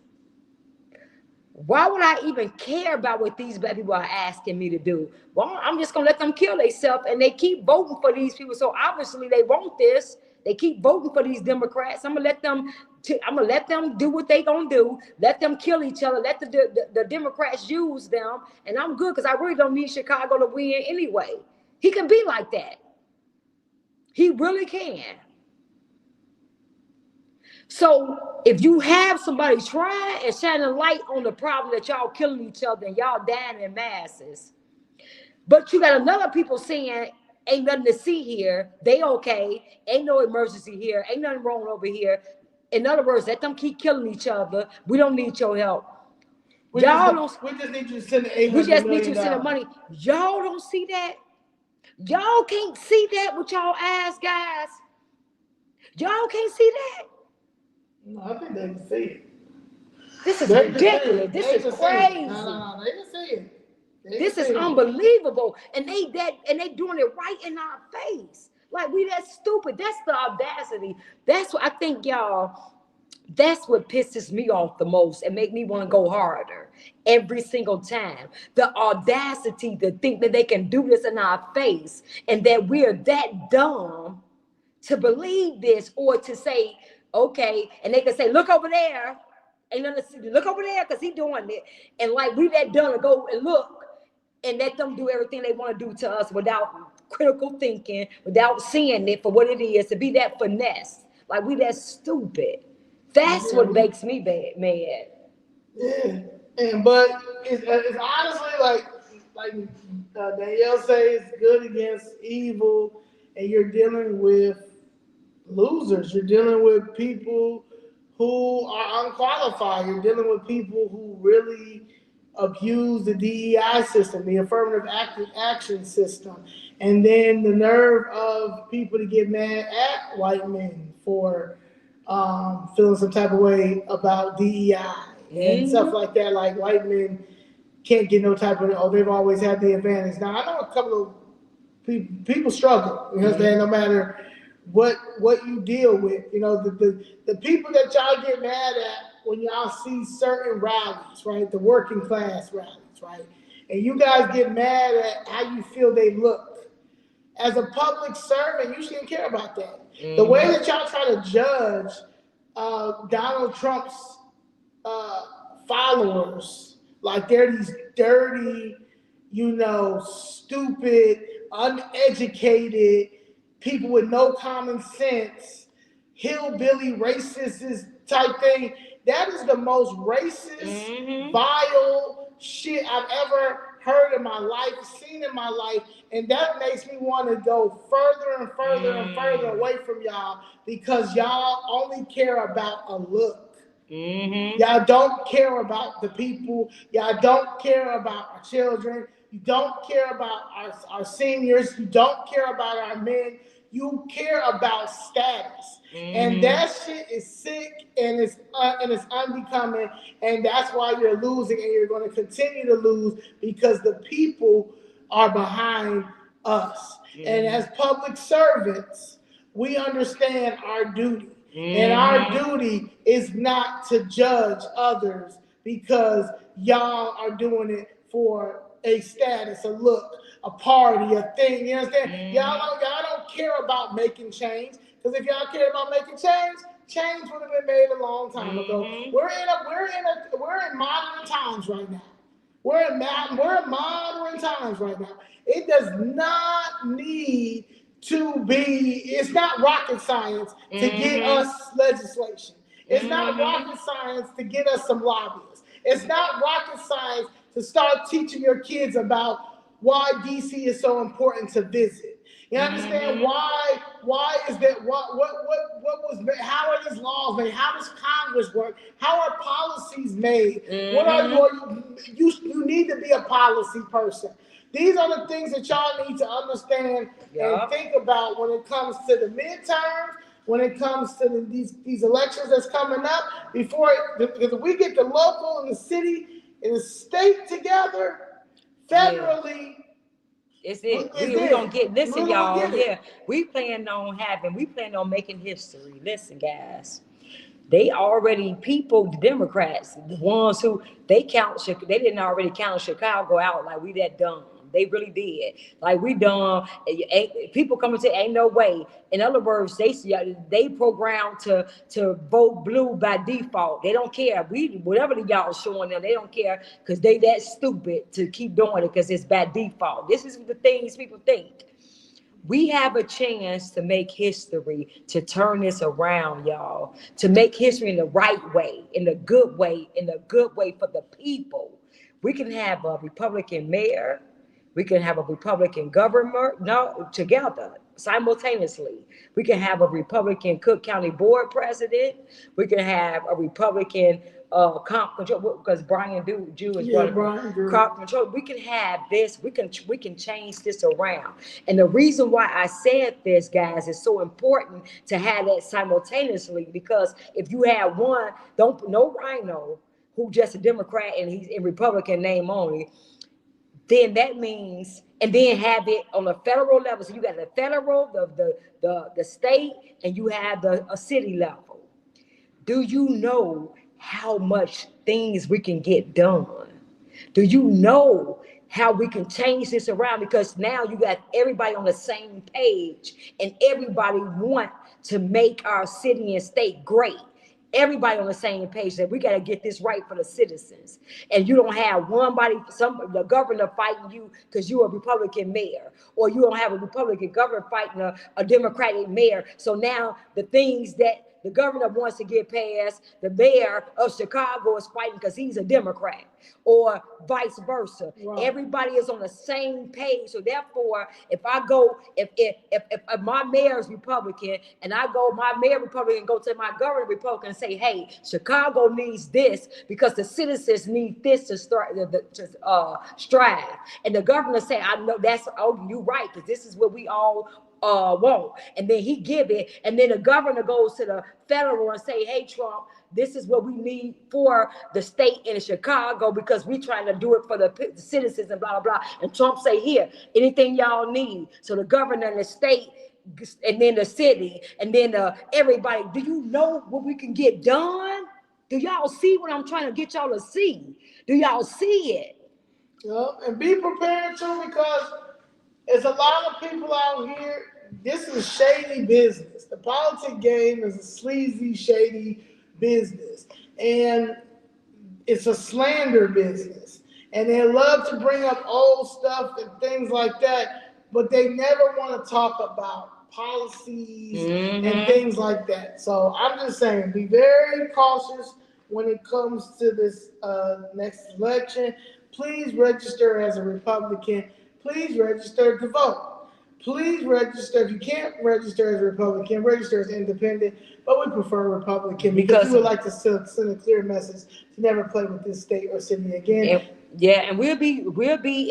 why would I even care about what these black people are asking me to do? Well, I'm just gonna let them kill themselves, and they keep voting for these people. So obviously they want this. They keep voting for these Democrats. I'm gonna let them do what they gonna do. Let them kill each other. Let the Democrats use them, and I'm good because I really don't need Chicago to win anyway. He can be like that. He really can. So if you have somebody trying and shining light on the problem that y'all killing each other and y'all dying in masses, but you got another people saying ain't nothing to see here, they okay, ain't no emergency here, ain't nothing wrong over here. In other words, let them keep killing each other. We don't need your help. We just need you to send $800 We just need you million. to send the money. Y'all don't see that. Y'all can't see that with y'all eyes, guys. Y'all can't see that. No, I think they can see it. This is ridiculous. This is crazy. No, they can see it. This is unbelievable. And they doing it right in our face. Like we that stupid. That's the audacity. That's what I think, y'all. That's what pisses me off the most and make me want to go harder every single time. The audacity to think that they can do this in our face and that we're that dumb to believe this or to say, okay, and they can say, look over there. Ain't nothing to see. Look over there because he's doing it. And like we that dumb to go and look and let them do everything they want to do to us without critical thinking, without seeing it for what it is, to be that finesse. Like we that stupid. That's what makes me mad. Yeah, but it's honestly like Danielle says, it's good against evil, and you're dealing with losers. You're dealing with people who are unqualified. You're dealing with people who really abuse the DEI system, the affirmative action system, and then the nerve of people to get mad at white men for feeling some type of way about DEI and stuff like that. Like white men can't get no type of, they've always had the advantage. Now I know a couple of people struggle, you know what I'm saying, no matter what you deal with. You know, the people that y'all get mad at when y'all see certain rallies, right? The working class rallies, right? And you guys get mad at how you feel they look. As a public servant, you shouldn't care about that. The way that y'all try to judge Donald Trump's followers, like they're these dirty, stupid, uneducated people with no common sense, hillbilly racist type thing. That is the most racist, vile shit I've ever heard in my life, seen in my life, and that makes me want to go further and further and further away from y'all because y'all only care about a look. Y'all don't care about the people. Y'all don't care about our children. You don't care about our seniors. You don't care about our men. You care about status. And that shit is sick and it's unbecoming, and that's why you're losing and you're going to continue to lose because the people are behind us. And as public servants, we understand our duty. And our duty is not to judge others because y'all are doing it for a status, a look, a party, a thing. You understand? Y'all don't care about making change. Because if y'all cared about making change would have been made a long time ago. We're in modern times right now. We're in modern times right now. It does not need to be. It's not rocket science to get us legislation. It's not rocket science to get us some lobbyists. It's not rocket science to start teaching your kids about why DC is so important to visit. You understand why is that? What was made? How are these laws made? How does Congress work? How are policies made? What are you need to be a policy person. These are the things that y'all need to understand and think about when it comes to the midterms, when it comes to these elections that's coming up. Because we get the local and the city It is state together, federally. It's it. It's We gonna get, We listen, gonna y'all. get it. Yeah, we plan on making history. Listen, guys. They already, people, the Democrats, the ones who they didn't already count Chicago out like we that dumb. They really did. Like we dumb. People come and say, "Ain't no way." In other words, they programmed to vote blue by default. They don't care. Whatever the y'all showing them, they don't care because they that stupid to keep doing it because it's by default. This is the things people think. We have a chance to make history, to turn this around, y'all, to make history in the right way, in the good way, for the people. We can have a Republican mayor. We can have a Republican governor, no, together, simultaneously. We can have a Republican Cook County Board president. We can have a Republican comp control, because Brian Jew is running comp control. We can have this. We can change this around. And the reason why I said this, guys, is so important to have that simultaneously, because if you have one, no Rhino who just a Democrat and he's in Republican name only, then that means, and then have it on a federal level. So you got the federal, the state, and you have a city level. Do you know how much things we can get done? Do you know how we can change this around? Because now you got everybody on the same page and everybody want to make our city and state great. Everybody on the same page that we got to get this right for the citizens. And you don't have the governor fighting you because you're a Republican mayor, or you don't have a Republican governor fighting a Democratic mayor. So now the things that the governor wants to get passed, the mayor of Chicago is fighting because he's a Democrat, or vice versa. Right. Everybody is on the same page. So therefore, if my mayor is Republican and my mayor Republican go to my governor Republican and say, hey, Chicago needs this because the citizens need this to strive. And the governor say, I know you're right, because this is what we all won't. And then he give it, and then the governor goes to the federal and say, hey, Trump, this is what we need for the state in Chicago because we're trying to do it for the citizens and blah, blah, blah. And Trump say, here, anything y'all need. So the governor and the state, and then the city, and then everybody, do you know what we can get done? Do y'all see what I'm trying to get y'all to see? Do y'all see it? And be prepared too, because there's a lot of people out here. This is shady business. The politic game is a sleazy, shady business. And it's a slander business. And they love to bring up old stuff and things like that, but they never want to talk about policies and things like that. So I'm just saying, be very cautious when it comes to this next election. Please register as a Republican. Please register to vote. Please register. If you can't register as a Republican, register as independent, but we prefer Republican because we would like to send a clear message to never play with this state or city again. And we'll be,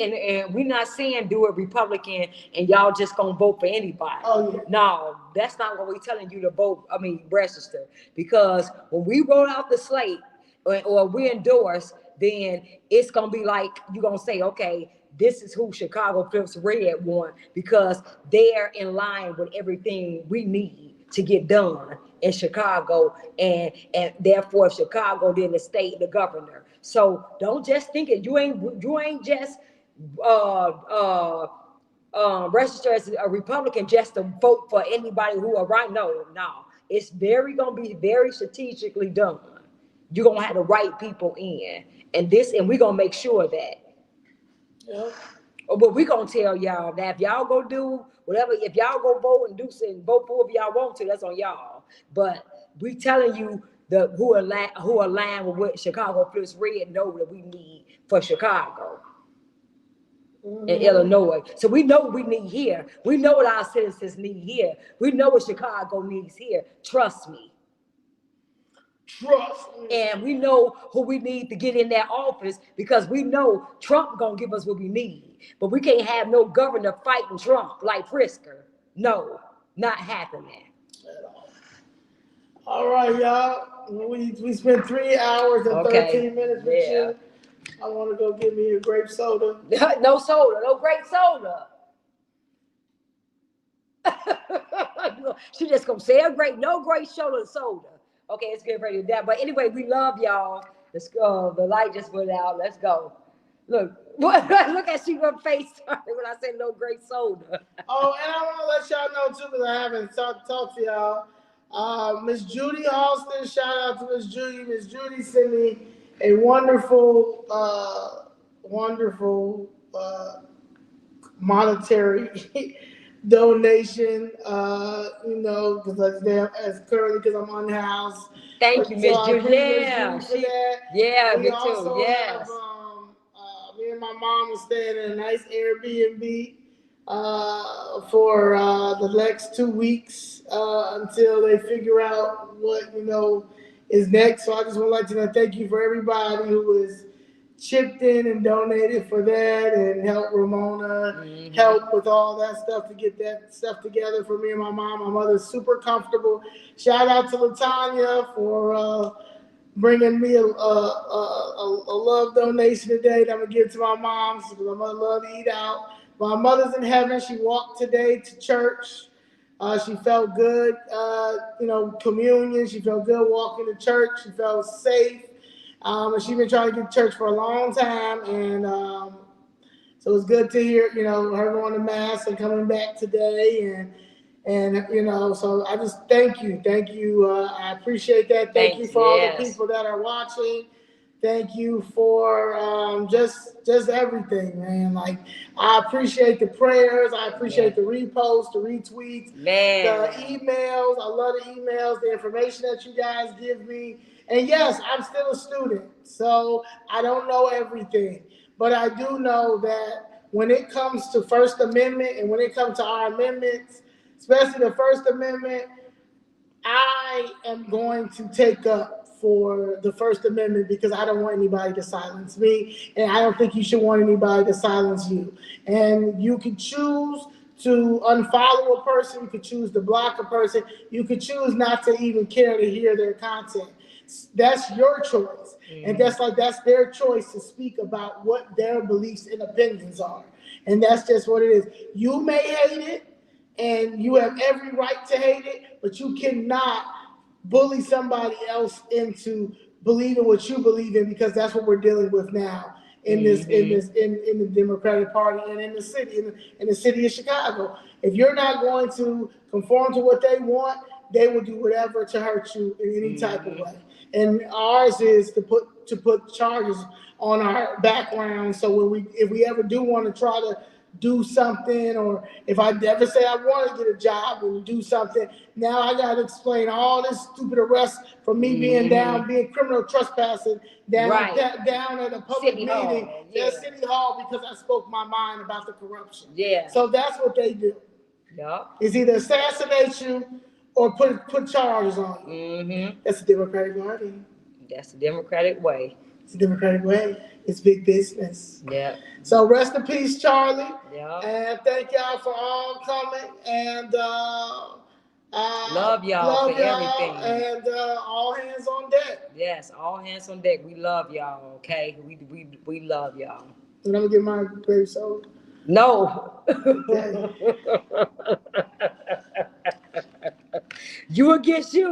and we're not saying do it Republican and y'all just gonna vote for anybody. Oh, yeah. No, that's not what we're telling you to vote. Register, because when we roll out the slate or we endorse, then it's gonna be like you're gonna say, okay, this is who Chicago Flips Red want, because they're in line with everything we need to get done in Chicago, and therefore Chicago, then the state, the governor. So don't just think it. You ain't just register as a Republican just to vote for anybody who are right. No. It's gonna be very strategically done. You're gonna have the right people in, and we're gonna make sure that. Yeah. But we're gonna tell y'all that if y'all go do whatever, if y'all go vote and vote for whoever y'all want to, that's on y'all. But we telling you who align with what Chicago Flips Red know that we need for Chicago and Illinois. So we know what we need here. We know what our citizens need here. We know what Chicago needs here. Trust me. And we know who we need to get in that office, because we know Trump gonna give us what we need. But we can't have no governor fighting Trump like Pritzker. No, not happening. All right, y'all. We spent 3 hours and 13 minutes with you. I want to go get me a grape soda. No soda, no grape soda. She just gonna say no great soda. Okay, it's getting ready to that. But anyway, we love y'all. The light just went out. Let's go. Look, look at she on FaceTime when I said no great soda. Oh, and I want to let y'all know too, because I haven't talked to y'all. Miss Judy Halston, shout out to Miss Judy. Miss Judy sent me a wonderful, monetary donation. Because currently I'm unhoused. Thank you, Miss So I Judy. appreciate Yeah, Miss Judy for that. yeah, We me also too. Yes. have, me and my mom are staying in a nice Airbnb for the next 2 weeks until they figure out what is next. So I just would like to thank you for everybody who has chipped in and donated for that and helped Ramona help with all that stuff to get that stuff together for me and my mom. My mother's super comfortable. Shout out to LaTanya for bringing me a love donation today that I'm gonna give to my mom because my mother loved to eat out. My mother's in heaven. She walked today to church. She felt good, communion. She felt good walking to church. She felt safe. And she's been trying to get to church for a long time. And so it's good to hear, her going to mass and coming back today. So I just thank you. I appreciate that. Thank you for all the people that are watching. Thank you for just everything, man. Like, I appreciate the prayers. I appreciate the reposts, the retweets, the emails. I love the emails, the information that you guys give me. And yes, I'm still a student, so I don't know everything. But I do know that when it comes to First Amendment and when it comes to our amendments, especially the First Amendment, I am going to take up for the First Amendment because I don't want anybody to silence me, and I don't think you should want anybody to silence you. And you can choose to unfollow a person, you could choose to block a person, you could choose not to even care to hear their content. That's your choice. And that's their choice to speak about what their beliefs and opinions are. And that's just what it is. You may hate it, and you have every right to hate it, but you cannot bully somebody else into believing what you believe in, because that's what we're dealing with now in the Democratic Party and in the city of Chicago. If you're not going to conform to what they want, they will do whatever to hurt you in any type of way. And ours is to put charges on our background. So if we ever do want to try to do something, or if I ever say I want to get a job and do something, now I got to explain all this stupid arrest for me being criminal trespassing down at a public meeting at City Hall because I spoke my mind about the corruption. Yeah. So that's what they do. Yeah. It's either assassinate you or put charges on you. That's the Democratic Party. That's the Democratic way. It's the Democratic way. It's big business. Yeah. So rest in peace, Charlie. Yeah. And thank y'all for all coming. And love y'all for everything. And all hands on deck. Yes, all hands on deck. We love y'all. Okay, we love y'all. And I'm gonna get my grape soda. No. Okay. You against you.